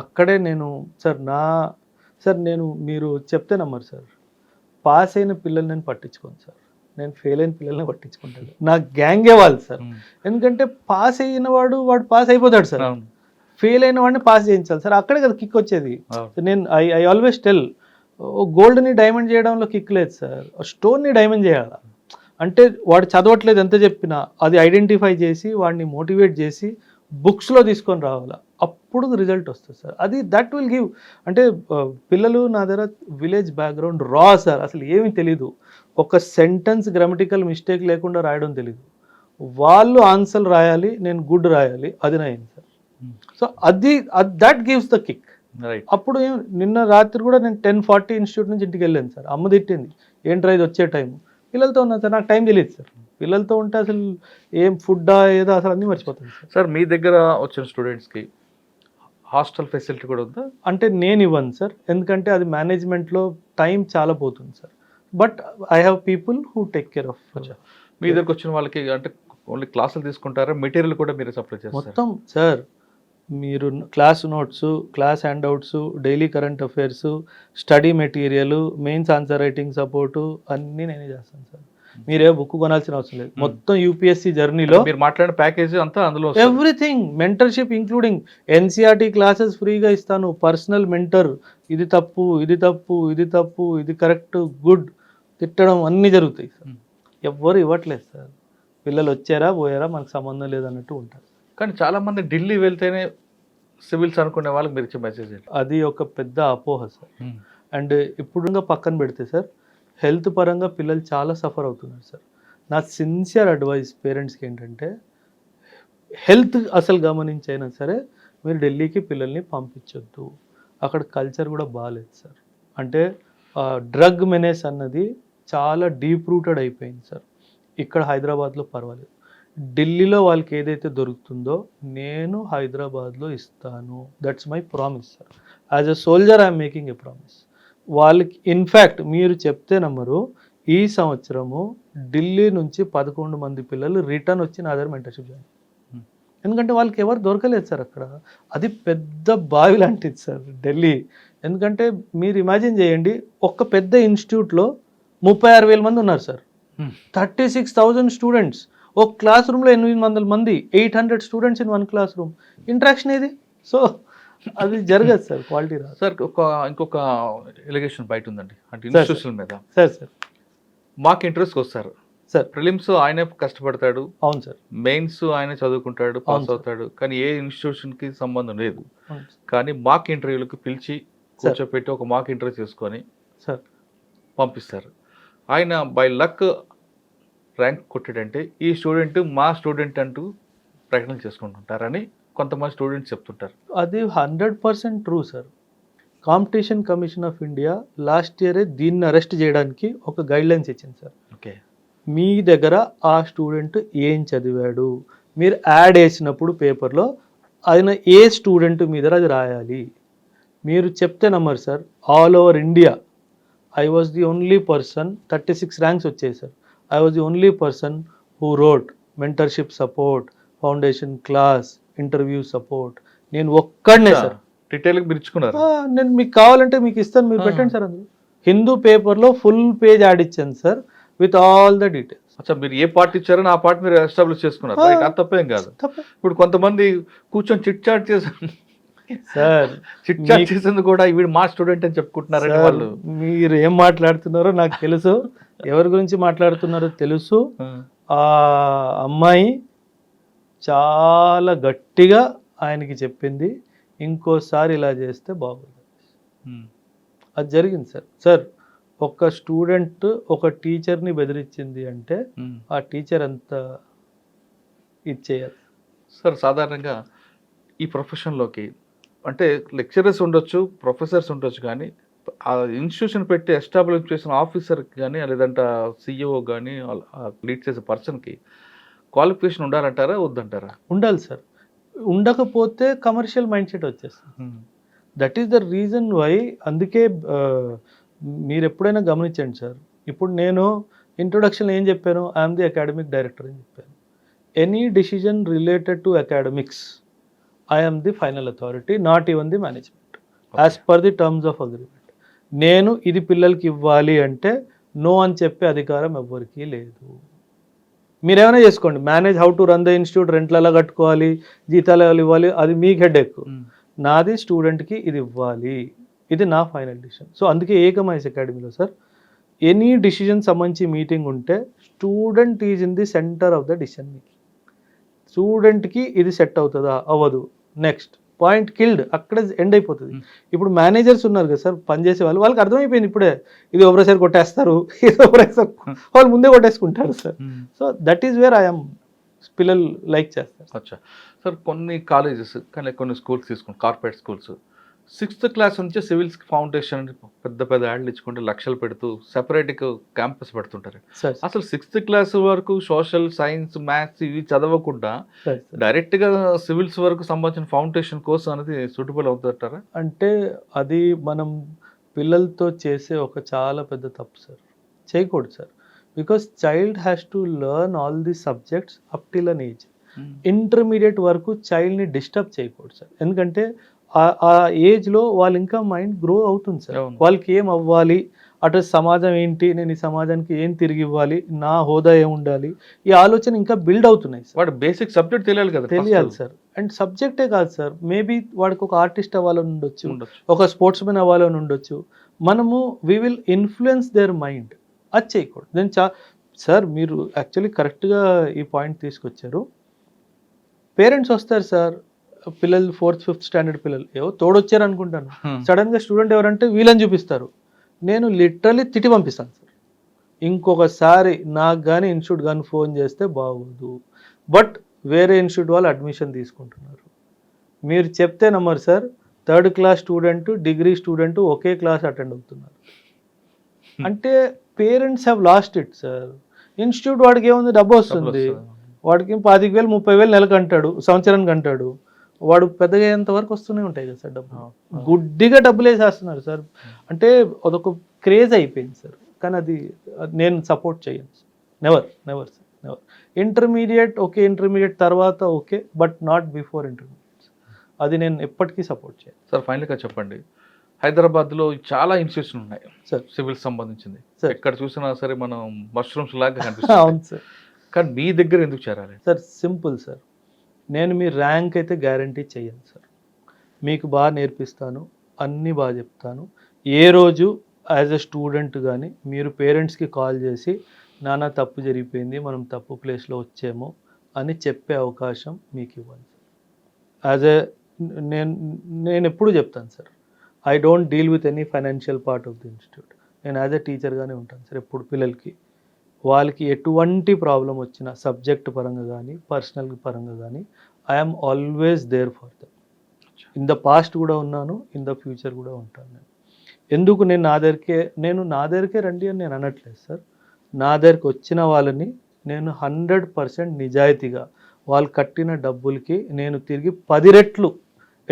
అక్కడే నేను సార్ నేను మీరు చెప్తే నమ్మరు సార్, పాస్ అయిన పిల్లల్ని నేను పట్టించుకోను సార్, నేను ఫెయిల్ అయిన పిల్లల్ని పట్టించుకుంటాను. నా గ్యాంగే వాళ్ళు సార్. ఎందుకంటే పాస్ అయిన వాడు పాస్ అయిపోతాడు సార్, ఫెయిల్ అయిన వాడిని పాస్ చేయించాలి సార్, అక్కడే కదా కిక్ వచ్చేది. నేను ఐ ఆల్వేస్ టెల్, గోల్డ్ని డైమండ్ చేయడంలో కిక్ లేదు సార్, స్టోన్ని డైమండ్ చేయాలి. అంటే వాడు చదవట్లేదు ఎంత చెప్పినా అది ఐడెంటిఫై చేసి వాడిని మోటివేట్ చేసి బుక్స్లో తీసుకొని రావాలా, అప్పుడు రిజల్ట్ వస్తుంది సార్. అది దట్ విల్ గివ్. అంటే పిల్లలు నా దగ్గర విలేజ్ బ్యాక్గ్రౌండ్ రా సార్, అసలు ఏమీ తెలీదు, ఒక సెంటెన్స్ గ్రామటికల్ మిస్టేక్ లేకుండా రాయడం తెలీదు, వాళ్ళు ఆన్సర్ రాయాలి, నేను గుడ్ రాయాలి, అది నా ఏం sir. So that gives the kick. అప్పుడు నిన్న రాత్రి కూడా నేను 10:40 ఇన్స్టిట్యూట్ నుంచి ఇంటికి వెళ్ళాను సార్, అమ్మ తిట్టింది, ఏంట్రా ఇది వచ్చే టైం, పిల్లలతో ఉన్నాను సార్, నాకు టైం తెలియదు సార్, పిల్లలతో ఉంటే అసలు ఏం ఫుడ్డా ఏదో అసలు అన్నీ మర్చిపోతాను సార్. సార్ మీ దగ్గర వచ్చిన స్టూడెంట్స్కి హాస్టల్ ఫెసిలిటీ కూడా ఉందా? అంటే నేను ఇవ్వను సార్, ఎందుకంటే అది మేనేజ్మెంట్లో టైం చాలా పోతుంది sir, but I have people who take care of. మీ దగ్గరకు వచ్చిన వాళ్ళకి అంటే ఓన్లీ క్లాసులు తీసుకుంటారా, మెటీరియల్ కూడా మీరు సప్లై చేస్తారు? మొత్తం సార్, మీరు class notes, class handouts, daily current affairs, study material, mains answer writing support అన్నీ నేనే చేస్తాను సార్. మీరే బుక్ కొనాల్సిన అవసరం లేదు, మొత్తం యూపీఎస్సీ జర్నీలో మీరు మాట్లాడిన ప్యాకేజ్ అంతా అందులో everything, mentorship including NCERT classes ఫ్రీగా ఇస్తాను, పర్సనల్ మెంటర్, ఇది తప్పు ఇది తప్పు ఇది తప్పు ఇది కరెక్ట్ గుడ్ తిట్టడం అన్నీ జరుగుతాయి సార్. ఎవ్వరు ఇవ్వట్లేదు సార్, పిల్లలు వచ్చారా పోయారా మనకు సంబంధం లేదన్నట్టు ఉంటారు. కానీ చాలామంది ఢిల్లీ వెళ్తేనే సివిల్స్ అనుకునే వాళ్ళకి మీరు ఇచ్చే మెసేజ్ అది ఒక పెద్ద అపోహ సార్. అండ్ ఇప్పుడు పక్కన పెడితే సార్, హెల్త్ పరంగా పిల్లలు చాలా సఫర్ అవుతున్నారు సార్. నా సిన్సియర్ అడ్వైస్ పేరెంట్స్కి ఏంటంటే, హెల్త్ అసలు గమనించైనా సరే మీరు ఢిల్లీకి పిల్లల్ని పంపించొద్దు, అక్కడ కల్చర్ కూడా బాగాలేదు సార్. అంటే డ్రగ్ మెనేస్ అన్నది చాలా డీప్ రూటెడ్ అయిపోయింది సార్. ఇక్కడ హైదరాబాద్లో పర్వాలేదు, ఢిల్లీలో వాళ్ళకి ఏదైతే దొరుకుతుందో నేను హైదరాబాద్లో ఇస్తాను. That's my promise sir. As a soldier I'm making a promise. వాళ్ళకి ఇన్ఫ్యాక్ట్ మీరు చెప్తే నమ్మరు, ఈ సంవత్సరము ఢిల్లీ నుంచి 11 మంది పిల్లలు రిటర్న్ వచ్చి నా దగ్గర మెంటర్షిప్ జాయిన్. ఎందుకంటే వాళ్ళకి ఎవరు దొరకలేదు సార్ అక్కడ. అది పెద్ద బావి లాంటిది సార్ ఢిల్లీ. ఎందుకంటే మీరు ఇమాజిన్ చేయండి, ఒక్క పెద్ద ఇన్స్టిట్యూట్లో 36,000 మంది ఉన్నారు సార్. 36,000 స్టూడెంట్స్. ఒక క్లాస్ రూమ్లో 800 మంది, 800 students in one class room. Interaction ఏది? సో అది జరగదు సార్, క్వాలిటీ రాదు సార్. ఇంకొక ఎలిగేషన్ బయట ఉందండి, అంటే ఇన్స్టిట్యూషన్ మీద. సార్ మాకు ఇంట్రెస్ట్కి వస్తారు సార్, ప్రిలిమ్స్ ఆయనే కష్టపడతాడు, అవును సార్, మెయిన్స్ ఆయనే చదువుకుంటాడు, పాస్ అవుతాడు, కానీ ఏ ఇన్స్టిట్యూషన్కి సంబంధం లేదు. కానీ మాక్ ఇంటర్వ్యూలకు పిలిచి కూర్చోపెట్టి ఒక మాక్ ఇంటర్వ్యూ చేసుకొని సార్ పంపిస్తారు. ఆయన బై లక్ ర్యాంక్ కొట్టాడంటే ఈ స్టూడెంట్ మా స్టూడెంట్ అంటూ ప్రకటన చేసుకుంటుంటారని కొంతమంది స్టూడెంట్స్ చెప్తుంటారు. అది 100% true sir. Competition commission of India last ఇయరే దీన్ని అరెస్ట్ చేయడానికి ఒక గైడ్ లైన్స్ ఇచ్చింది సార్. ఓకే, మీ దగ్గర ఆ స్టూడెంట్ ఏం చదివాడు, మీరు యాడ్ వేసినప్పుడు పేపర్లో ఆయన ఏ స్టూడెంట్ మీద అది రాయాలి. మీరు చెప్తే నమ్మరు sir, all over India I was the only person, 36 ranks వచ్చాయి sir. I was the only person who wrote mentorship support, foundation class, interview support. నేను ఒక్కడనే సార్. డీటెయిల్గా పిలుచుకున్నారు. నేను మీకు కావాలంటే మీకు ఇస్తాను, మీరు పెట్టండి సార్. అందులో హిందూ పేపర్లో ఫుల్ పేజ్ యాడ్ ఇచ్చాను sir with all the details. అచ్చా, మీరు ఏ పార్ట్ ఇచ్చారో ఆ పార్ట్ మీరు ఎస్టాబ్లిష్ చేసుకున్నారు. అది తప్పేం కాదు. ఇప్పుడు కొంతమంది కూర్చొని చిట్ చాట్ చేశారు సార్, చిట్ చాట్ చేసేందుకు కూడా వీడు మా స్టూడెంట్ అని చెప్పుకుంటున్నారండి వాళ్ళు. మీరు ఏం మాట్లాడుతున్నారో నాకు తెలుసు, ఎవరి గురించి మాట్లాడుతున్నారో తెలుసు. ఆ అమ్మాయి చాలా గట్టిగా ఆయనకి చెప్పింది, ఇంకోసారి ఇలా చేస్తే బాగుంది. అది జరిగింది సార్. సార్, ఒక స్టూడెంట్ ఒక టీచర్ని బెదిరించింది అంటే ఆ టీచర్ అంత ఇచ్చేయాలి సార్. సాధారణంగా ఈ ప్రొఫెషన్లోకి అంటే లెక్చరర్స్ ఉండొచ్చు, ప్రొఫెసర్స్ ఉండొచ్చు, కానీ ఆ ఇన్స్టిట్యూషన్ పెట్టి ఎస్టాబ్లిష్ చేసిన ఆఫీసర్కి కానీ లేదంటే సిఇఓ కానీ లీడ్ చేసే పర్సన్కి క్వాలిఫికేషన్ ఉండాలంటారా వద్దంటారా? ఉండాలి సార్. ఉండకపోతే కమర్షియల్ మైండ్ సెట్ వచ్చేస్తుంది. That is the reason why. అందుకే మీరు ఎప్పుడైనా గమనించండి సార్, ఇప్పుడు నేను ఇంట్రొడక్షన్ ఏం చెప్పాను, ఐఎమ్ ది అకాడమిక్ డైరెక్టర్ అని చెప్పాను. Any decision related to academics I'm the final authority, not even the management, as per the terms of agreement. నేను ఇది పిల్లలకి ఇవ్వాలి అంటే నో అని చెప్పే అధికారం ఎవ్వరికీ లేదు. మీరేమైనా చేసుకోండి, manage how to run the institute, రెంట్లు ఎలా కట్టుకోవాలి, జీతాలు ఎలా ఇవ్వాలి, అది మీకు హెడ్ ఎక్కువ. నాది స్టూడెంట్కి ఇది ఇవ్వాలి, ఇది నా ఫైనల్ డిసిషన్. సో అందుకే ఏకమైస్ అకాడమీలో సార్ ఎనీ డిసిజన్ సంబంధించి మీటింగ్ ఉంటే student is in the centre of the decision making. స్టూడెంట్కి ఇది సెట్ అవుతుందా, అవ్వదు, నెక్స్ట్ పాయింట్ కిల్డ్, అక్కడ ఎండ్ అయిపోతుంది. ఇప్పుడు మేనేజర్స్ ఉన్నారు కదా సార్, పనిచేసే వాళ్ళు, వాళ్ళకి అర్థమైపోయింది ఇప్పుడే, ఇది ఒకసారి కొట్టేస్తారు, ఇది ఒకసారి వాళ్ళు ముందే కొట్టేసుకుంటారు sir. So that is where I'm పిల్లలు లైక్ చేస్తారు. అచ్చా సార్, కొన్ని కాలేజెస్ కానీ కొన్ని స్కూల్స్ తీసుకోండి, కార్పొరేట్ స్కూల్స్ 6th క్లాస్ నుంచి సివిల్స్ ఫౌండేషన్ పెద్ద పెద్ద యాడ్లు ఇచ్చుకుంటే లక్షలు పెడుతూ సెపరేట్గా క్యాంపస్ పెడుతుంటారు. అసలు 6th క్లాస్ వరకు సోషల్ సైన్స్ మ్యాథ్స్ ఇవి చదవకుండా డైరెక్ట్గా సివిల్స్ వరకు సంబంధించిన ఫౌండేషన్ కోర్స్ అనేది సూటబుల్ అవుతుంటారా? అంటే అది మనం పిల్లలతో చేసే ఒక చాలా పెద్ద తప్పు సార్, చేయకూడదు sir. Because child has to learn all the subjects up till an age. Intermediate వరకు చైల్డ్ని డిస్టర్బ్ చేయకూడదు సార్. ఎందుకంటే ఆ ఏజ్లో వాళ్ళు ఇంకా మైండ్ గ్రో అవుతుంది సార్. వాళ్ళకి ఏం అవ్వాలి, అటు సమాజం ఏంటి, నేను ఈ సమాజానికి ఏం తిరిగి ఇవ్వాలి, నా హోదా ఏం ఉండాలి, ఈ ఆలోచన ఇంకా బిల్డ్ అవుతున్నాయి సార్. వాడు బేసిక్ సబ్జెక్ట్ తెలియాలి కదా, తెలియాలి సార్. అండ్ సబ్జెక్టే కాదు సార్, మేబీ వాడికి ఒక ఆర్టిస్ట్ అవ్వాలని ఉండొచ్చు, ఒక స్పోర్ట్స్ మెన్ అవ్వాలని ఉండొచ్చు. మనము we will influence their mind, అది చేయకూడదు. నేను సార్ మీరు యాక్చువల్లీ కరెక్ట్గా ఈ పాయింట్ తీసుకొచ్చారు. పేరెంట్స్ వస్తారు సార్, పిల్లలు 4th 5th స్టాండర్డ్ పిల్లలు ఏవో తోడొచ్చారు అనుకుంటాను, సడన్గా స్టూడెంట్ ఎవరంటే వీళ్ళని చూపిస్తారు. నేను లిటరలీ తిట్టి పంపిస్తాను సార్. ఇంకొకసారి నాకు కానీ ఇన్స్టిట్యూట్ కానీ ఫోన్ చేస్తే బాగోదు. బట్ వేరే ఇన్స్టిట్యూట్ వాళ్ళు అడ్మిషన్ తీసుకుంటున్నారు. మీరు చెప్తే నమ్మరు sir, 3rd class student, degree student ఒకే క్లాస్ అటెండ్ అవుతున్నారు. అంటే parents have lost it sir. Institute వాడికి ఏముంది, డబ్బు వస్తుంది, వాడికి 25,000 30,000 నెలకు అంటాడు, సంవత్సరానికి అంటాడు, వాడు పెద్దగా అయ్యేంత వరకు వస్తూనే ఉంటాయి కదా సార్ డబ్బులు. గుడ్డిగా డబ్బులు వేసేస్తున్నారు సార్. అంటే అదొక క్రేజ్ అయిపోయింది సార్. కానీ అది నేను సపోర్ట్ చేయను sir. Never sir, never. Intermediate okay, intermediate తర్వాత okay, but not before intermediate. అది నేను ఎప్పటికీ సపోర్ట్ చేయను సార్. ఫైనల్గా చెప్పండి, హైదరాబాద్లో చాలా ఇన్స్టిట్యూషన్ ఉన్నాయి సార్, సివిల్ సంబంధించింది. సార్. ఎక్కడ చూసినా సరే మనం మష్రూమ్స్ లాగా కనిపిస్తుంది. అవును సార్. కానీ మీ దగ్గర ఎందుకు చేరాలి సార్? సింపుల్ సార్, నేను మీ ర్యాంక్ అయితే గ్యారంటీ చేయను సార్. మీకు బాగా నేర్పిస్తాను, అన్నీ బాగా చెప్తాను. ఏ రోజు యాజ్ ఎ స్టూడెంట్ కానీ మీరు పేరెంట్స్కి కాల్ చేసి నాన్న తప్పు జరిగిపోయింది, మనం తప్పు ప్లేస్లో వచ్చాము అని చెప్పే అవకాశం మీకు ఇవ్వండి సార్. యాజ్ ఎ నేను ఎప్పుడు చెప్తాను sir, I don't deal with any financial part of the institute. నేను యాజ్ ఎ టీచర్గానే ఉంటాను సార్ ఎప్పుడు పిల్లలకి. వాళ్ళకి ఎటువంటి ప్రాబ్లం వచ్చినా సబ్జెక్ట్ పరంగా కానీ పర్సనల్ పరంగా కానీ I'm always there for them. In the past కూడా ఉన్నాను, ఇన్ ద ఫ్యూచర్ కూడా ఉంటాను. నేను ఎందుకు నేను నా దగ్గరికే రండి అని నేను అనట్లేదు సార్. నా దగ్గరికి వచ్చిన వాళ్ళని నేను 100% నిజాయితీగా వాళ్ళు కట్టిన డబ్బులకి నేను తిరిగి 10 రెట్లు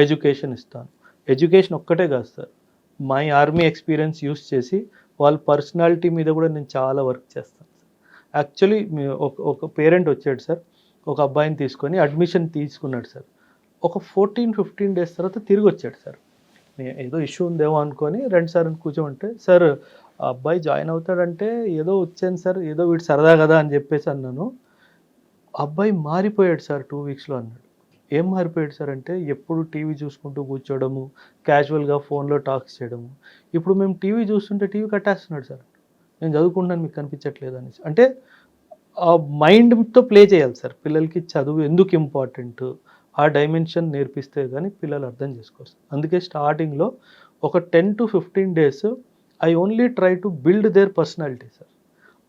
ఎడ్యుకేషన్ ఇస్తాను. ఎడ్యుకేషన్ ఒక్కటే కాదు sir, my army experience use చేసి వాళ్ళ పర్సనాలిటీ మీద కూడా నేను చాలా వర్క్ చేస్తాను. యాక్చువల్లీ ఒక పేరెంట్ వచ్చాడు సార్, ఒక అబ్బాయిని తీసుకొని అడ్మిషన్ తీసుకున్నాడు సార్. ఒక 14-15 డేస్ తర్వాత తిరిగి వచ్చాడు సార్. ఏదో ఇష్యూ ఉందేమో అనుకొని 2 సార్లు కూర్చోమంటే, సార్ ఆ అబ్బాయి జాయిన్ అవుతాడంటే ఏదో వచ్చాను సార్, ఏదో వీడు సరదా కదా అని చెప్పేసి అన్నాను. అబ్బాయి మారిపోయాడు సార్ 2 వీక్స్లో అన్నాడు. ఏం మారిపోయాడు సార్ అంటే, ఎప్పుడు టీవీ చూసుకుంటూ కూర్చోవడము, క్యాజువల్గా ఫోన్లో టాక్స్ చేయడము. ఇప్పుడు మేము టీవీ చూస్తుంటే టీవీ కట్టేస్తున్నాడు సార్, నేను చదువుకుంటాను మీకు కనిపించట్లేదు అనేసి. అంటే ఆ మైండ్తో ప్లే చేయాలి సార్. పిల్లలకి చదువు ఎందుకు ఇంపార్టెంట్, ఆ డైమెన్షన్ నేర్పిస్తే కానీ పిల్లలు అర్థం చేసుకోవచ్చు. అందుకే స్టార్టింగ్లో ఒక 10 to 15 days I only try to build their personality sir.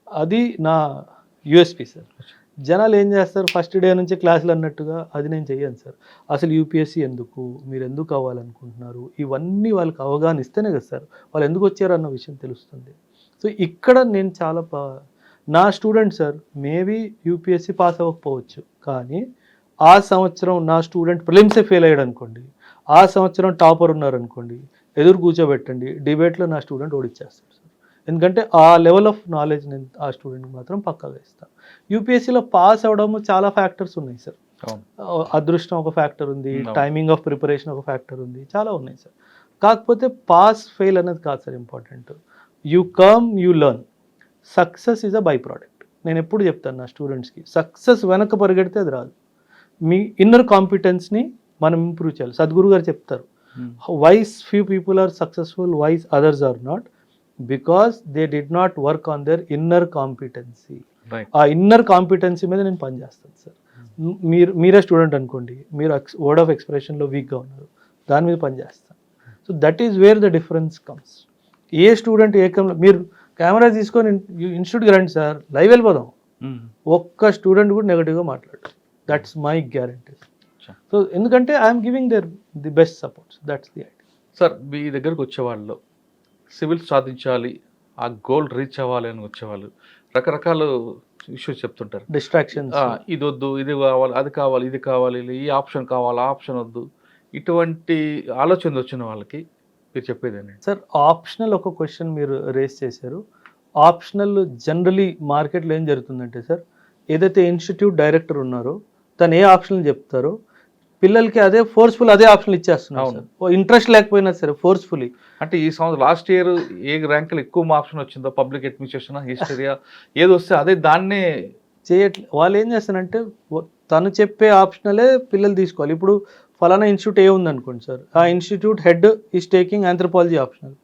అది నా యూఎస్పీ సార్. జనాలు ఏం చేస్తారు, ఫస్ట్ డే నుంచి క్లాసులు అన్నట్టుగా, అది నేను చెయ్యను సార్. అసలు యూపీఎస్సీ ఎందుకు, మీరు ఎందుకు అవ్వాలనుకుంటున్నారు, ఇవన్నీ వాళ్ళకి అవగాహన ఇస్తేనే కదా సార్ వాళ్ళు ఎందుకు వచ్చారు అన్న విషయం తెలుస్తుంది. సో ఇక్కడ నేను చాలా నా student sir maybe UPSC pass అవ్వకపోవచ్చు, కానీ ఆ సంవత్సరం నా స్టూడెంట్ ప్రిలిమ్సే ఫెయిల్ అయ్యాడు అనుకోండి, ఆ సంవత్సరం టాపర్ ఉన్నారనుకోండి, ఎదురు కూర్చోబెట్టండి, డిబేట్లో నా స్టూడెంట్ ఓడిచ్చేస్తాడు సార్. ఎందుకంటే ఆ లెవెల్ ఆఫ్ నాలెడ్జ్ నేను ఆ స్టూడెంట్కి మాత్రం పక్కాగా ఇస్తాను. యూపీఎస్సీలో పాస్ అవ్వడం చాలా ఫ్యాక్టర్స్ ఉన్నాయి సార్. అదృష్టం ఒక ఫ్యాక్టర్ ఉంది, టైమింగ్ ఆఫ్ ప్రిపరేషన్ ఒక ఫ్యాక్టర్ ఉంది, చాలా ఉన్నాయి సార్. కాకపోతే పాస్ ఫెయిల్ అనేది కాదు sir important. You come, you learn. Success is a by product. నేను ఎప్పుడు చెప్తాను నా స్టూడెంట్స్కి, సక్సెస్ వెనక పరిగెడితే అది రాదు. మీ ఇన్నర్ కాంపిటెన్స్ని మనం ఇంప్రూవ్ చేయాలి. సద్గురు గారు చెప్తారు, why's few people are successful, why's others are not, because they did not work on their inner competency. ఆ ఇన్నర్ కాంపిటెన్సీ మీద నేను పనిచేస్తాను సార్. మీరే స్టూడెంట్ అనుకోండి, మీరు వర్డ్ ఆఫ్ ఎక్స్ప్రెషన్లో వీక్గా ఉన్నారు, దాని మీద పనిచేస్తాను. So that is wear the difference comes. A student మీరు కెమెరా తీసుకొని ఇన్స్టిట్యూట్కి రండి సార్, లైవ్ వెళ్ళిపోదాం, ఒక్క స్టూడెంట్ కూడా నెగటివ్గా మాట్లాడు. That's my guarantee. సో ఎందుకంటే I'm giving the best supports, that's the idea. Sir మీ దగ్గరకు వచ్చేవాళ్ళు సివిల్ సాధించాలి, ఆ గోల్ రీచ్ అవ్వాలి అని వచ్చేవాళ్ళు రకరకాల ఇష్యూస్ చెప్తుంటారు. డిస్ట్రాక్షన్స్, ఇది వద్దు, ఇది కావాలి, అది కావాలి, ఇది కావాలి, ఈ ఆప్షన్ కావాలి, ఆ ఆప్షన్ వద్దు, ఇటువంటి ఆలోచన వచ్చిన వాళ్ళకి మీరు చెప్పేది ఏంటంటే సార్, ఆప్షనల్ ఒక క్వశ్చన్ మీరు రేస్ చేశారు. ఆప్షనల్ జనరలీ మార్కెట్లో ఏం జరుగుతుందంటే సార్, ఏదైతే ఇన్స్టిట్యూట్ డైరెక్టర్ ఉన్నారో తను ఏ ఆప్షన్లు చెప్తారో పిల్లలకి అదే ఫోర్స్ఫుల్ అదే ఆప్షన్లు ఇచ్చేస్తున్నారు. ఇంట్రెస్ట్ లేకపోయినా సరే ఫోర్స్ఫుల్లీ. అంటే ఈ సంవత్సరం లాస్ట్ ఇయర్ ఏ ర్యాంకులు ఎక్కువ ఆప్షన్ వచ్చిందో, పబ్లిక్ అడ్మినిస్ట్రేషన్, హిస్టరీయా, ఏది వస్తే అదే దాన్నే చేయట్లేదు. వాళ్ళు ఏం చేస్తారంటే తను చెప్పే ఆప్షనలే పిల్లలు తీసుకోవాలి. ఇప్పుడు ఫలానా ఇన్స్టిట్యూట్ ఏ ఉందనుకోండి సార్, ఆ institute head is taking anthropology optional.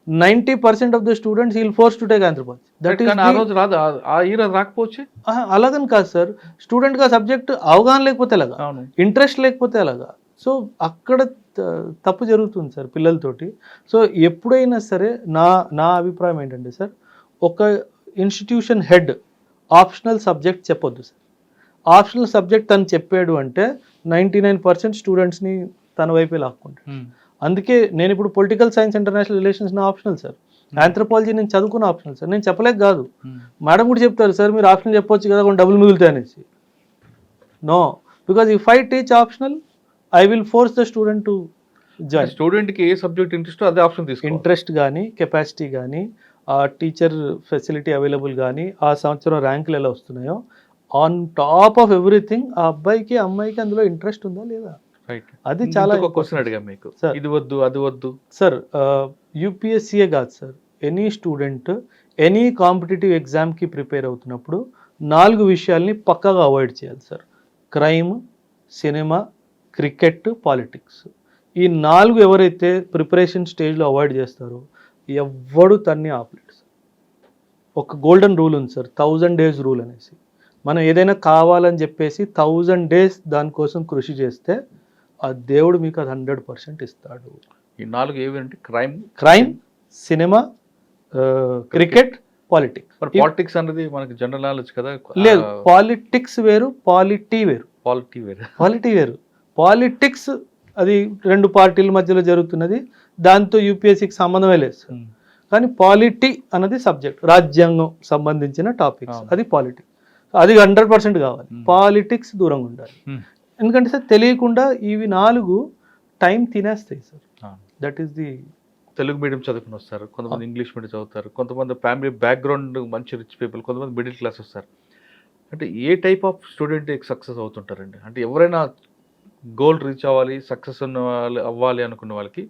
90% of the students will force to take anthropology. That is ఆ రోజు రాదు, ఆ ఇయర్ రాకపోవచ్చు. అలాగని కాదు సార్, స్టూడెంట్గా సబ్జెక్ట్ అవగాహన లేకపోతే ఎలాగా, ఇంట్రెస్ట్ లేకపోతే ఎలాగా. సో అక్కడ తప్పు జరుగుతుంది సార్ పిల్లలతోటి. సో ఎప్పుడైనా సరే నా అభిప్రాయం ఏంటంటే సార్, ఒక ఇన్స్టిట్యూషన్ హెడ్ ఆప్షనల్ సబ్జెక్ట్ చెప్పొద్దు సార్. ఆప్షనల్ సబ్జెక్ట్ తను చెప్పాడు అంటే 99% స్టూడెంట్స్ని తన వైపే లాక్కుంటాడు. అందుకే నేను ఇప్పుడు పొలిటికల్ సైన్స్ ఇంటర్నేషనల్ రిలేషన్స్ నా ఆప్షనల్ సార్, ఆంథ్రోపాలజీ నేను చదువుకున్న ఆప్షనల్ సార్. నేను చెప్పలేక కాదు, మేడం కూడా చెప్తారు సార్ మీరు ఆప్షనల్ చెప్పొచ్చు కదా కొన్ని డబ్బులు మిగులుతాయి అనేసి. No, because if I teach optional I will force the student to join. స్టూడెంట్కి ఏ సబ్జెక్ట్ ఇంట్రెస్ట్ అదే ఆప్షన్ తీసుకోవాలి. ఇంట్రెస్ట్ కానీ, కెపాసిటీ కానీ, ఆ టీచర్ ఫెసిలిటీ అవైలబుల్ కానీ, ఆ సంవత్సరం ర్యాంకులు ఎలా వస్తున్నాయో, ఆన్ టాప్ ఆఫ్ ఎవ్రీథింగ్ ఆ అబ్బాయికి అమ్మాయికి అందులో ఇంట్రెస్ట్ ఉందా లేదా, రైట్. అది చాలా ఒక క్వశ్చన్ అడిగా మీకు, సార్. ఇది వద్దు అది వద్దు సార్. యూపీఎస్సీయే కాదు sir, any student any competitive ఎగ్జామ్కి ప్రిపేర్ అవుతున్నప్పుడు 4 విషయాల్ని పక్కాగా అవాయిడ్ చేయాలి sir. Crime, cinema, cricket, politics. ఈ 4 ఎవరైతే ప్రిపరేషన్ స్టేజ్లో అవాయిడ్ చేస్తారో ఎవ్వడు తన్ని ఆపలేడు సార్. ఒక గోల్డెన్ రూల్ ఉంది సార్, 1000 days రూల్ అనేసి. మనం ఏదైనా కావాలని చెప్పేసి 1000 days దానికోసం కృషి చేస్తే ఆ దేవుడు మీకు అది 100% ఇస్తాడు. ఈ 4 ఏవి అంటే క్రైమ్, సినిమా, క్రికెట్, పాలిటిక్స్. మరి పాలిటిక్స్ అనేది మనకి జనరల్ నాలెడ్జ్ కదా. లేదు, పాలిటిక్స్ వేరు, పాలిటీ వేరు. పాలిటీ వేరు. పాలిటిక్స్ అది 2 పార్టీల మధ్యలో జరుగుతున్నది, దాంతో యూపీఎస్సీకి సంబంధమే లేదు సార్. కానీ పాలిటీ అన్నది సబ్జెక్ట్, రాజ్యాంగం సంబంధించిన టాపిక్స్, అది పాలిటీ. అది 100% కావాలి. పాలిటిక్స్ దూరంగా ఉండాలి. ఎందుకంటే సార్ తెలియకుండా ఇవి 4 టైం తినేస్తాయి sir. That is the. Telugu medium చదువుకుని వస్తారు, కొంతమంది ఇంగ్లీష్ మీడియం చదువుతారు, కొంతమంది ఫ్యామిలీ బ్యాక్గ్రౌండ్ మంచి రిచ్ పీపుల్, కొంతమంది మిడిల్ క్లాస్ వస్తారు. అంటే ఏ టైప్ ఆఫ్ స్టూడెంట్ సక్సెస్ అవుతుంటారండి? అంటే ఎవరైనా గోల్ రీచ్ అవ్వాలి, సక్సెస్ అవ్వాలి అనుకున్న వాళ్ళకి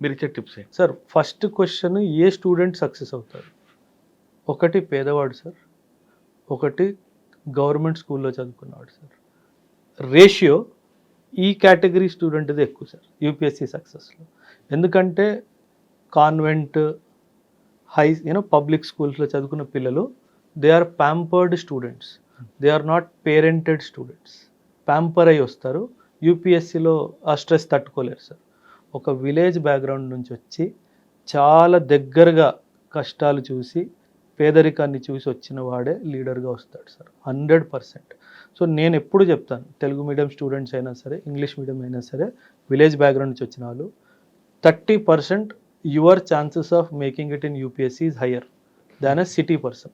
మీరు ఇచ్చే టిప్స్ ఏంటి సార్? ఫస్ట్ క్వశ్చన్, ఏ స్టూడెంట్ సక్సెస్ అవుతారు? ఒకటి పేదవాడు సార్, ఒకటి గవర్నమెంట్ స్కూల్లో చదువుకున్నవాడు సార్. రేషియో ఈ కేటగిరీ స్టూడెంట్ది ఎక్కువ సార్ యూపీఎస్సీ సక్సెస్లో. ఎందుకంటే కాన్వెంట్, పబ్లిక్ స్కూల్స్లో చదువుకున్న పిల్లలు they are pampered students, they are not parented students. Pamper అయి వస్తారు, యూపీఎస్సీలో ఆ స్ట్రెస్ తట్టుకోలేరు సార్. ఒక విలేజ్ బ్యాక్గ్రౌండ్ నుంచి వచ్చి చాలా దగ్గరగా కష్టాలు చూసి పేదరికాన్ని చూసి వచ్చిన వాడే లీడర్గా వస్తాడు సార్, 100%. సో నేను ఎప్పుడు చెప్తాను, తెలుగు మీడియం స్టూడెంట్స్ అయినా సరే, ఇంగ్లీష్ మీడియం అయినా సరే, విలేజ్ బ్యాక్గ్రౌండ్ నుంచి వచ్చిన వాళ్ళు 30% your chances of making it in UPSC is higher than a city person.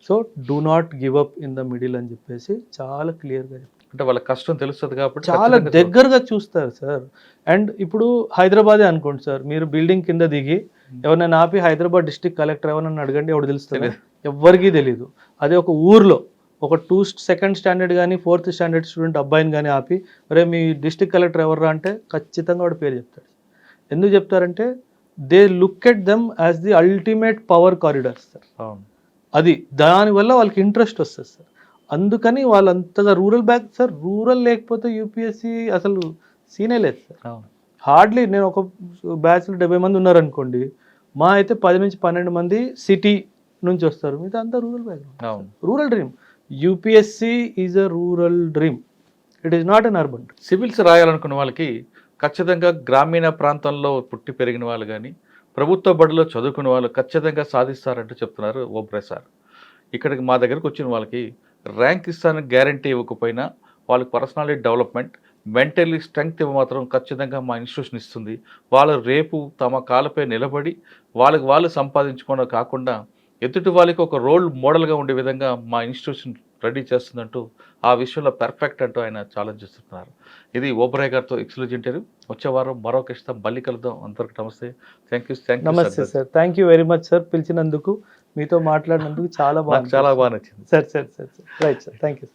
So do not give up in the middle అని చెప్పేసి చాలా క్లియర్గా చెప్తాను. అంటే వాళ్ళ కష్టం తెలుస్తుంది కాబట్టి చాలా దగ్గరగా చూస్తారు సార్. అండ్ ఇప్పుడు హైదరాబాదే అనుకోండి సార్, మీరు బిల్డింగ్ కింద దిగి ఎవరైనా ఆపి హైదరాబాద్ డిస్ట్రిక్ట్ కలెక్టర్ ఎవరన్నా అడగండి, ఎవరు తెలుస్తుంది? ఎవ్వరికీ తెలీదు. అదే ఒక ఊర్లో ఒక 2nd స్టాండర్డ్ కానీ 4th స్టాండర్డ్ స్టూడెంట్ అబ్బాయిని కానీ ఆపి అరే మీ డిస్ట్రిక్ట్ కలెక్టర్ ఎవర్రా అంటే ఖచ్చితంగా వాడి పేరు చెప్తాడు. ఎందుకు చెప్తారంటే they look at them as the ultimate power corridors sir. అది దానివల్ల వాళ్ళకి ఇంట్రెస్ట్ వస్తుంది సార్. అందుకని వాళ్ళంతగా రూరల్ బ్యాక్ సార్. రూరల్ లేకపోతే యూపీఎస్సీ అసలు సీనే లేదు సార్. హార్డ్లీ నేను ఒక బ్యాచ్లో 70 మంది ఉన్నారనుకోండి, మా అయితే 10 నుంచి 12 మంది సిటీ నుంచి వస్తారు, మిగతా అంతా rural background. Rural dream. UPSC is a rural dream, it is not an urban. Civils రాయాలనుకున్న వాళ్ళకి ఖచ్చితంగా గ్రామీణ ప్రాంతంలో పుట్టి పెరిగిన వాళ్ళు కానీ ప్రభుత్వ బడిలో చదువుకున్న వాళ్ళు ఖచ్చితంగా సాధిస్తారంటూ చెప్తున్నారు ఓబ్రాయ్ సార్. ఇక్కడికి మా దగ్గరకు వచ్చిన వాళ్ళకి ర్యాంక్ ఇస్తానని గ్యారంటీ ఇవ్వకపోయినా వాళ్ళకి పర్సనాలిటీ డెవలప్మెంట్, మెంటల్లీ స్ట్రెంగ్త్ మాత్రం ఖచ్చితంగా మా ఇన్స్టిట్యూషన్ ఇస్తుంది. వాళ్ళు రేపు తమ కాళ్ళపై నిలబడి వాళ్ళకి వాళ్ళు సంపాదించుకోవడం కాకుండా ఎదుటి వాళ్ళకి ఒక రోల్ మోడల్గా ఉండే విధంగా మా ఇన్స్టిట్యూషన్ రెడీ చేస్తుందంటూ ఆ విషయంలో పర్ఫెక్ట్ అంటూ ఆయన ఛాలెంజ్ చేస్తున్నారు. ఇది ఓబ్రాయ్ గారితో ఎక్స్క్లూజివ్ ఇంటర్వ్యూ. వచ్చే వారం మరో ఇష్టం మళ్ళీ కలుద్దాం. అందరికీ నమస్తే. Thank you. నమస్తే sir. Thank you very much sir, పిలిచినందుకు, మీతో మాట్లాడినందుకు చాలా బాగా నచ్చింది sir. Right sir. Thank you.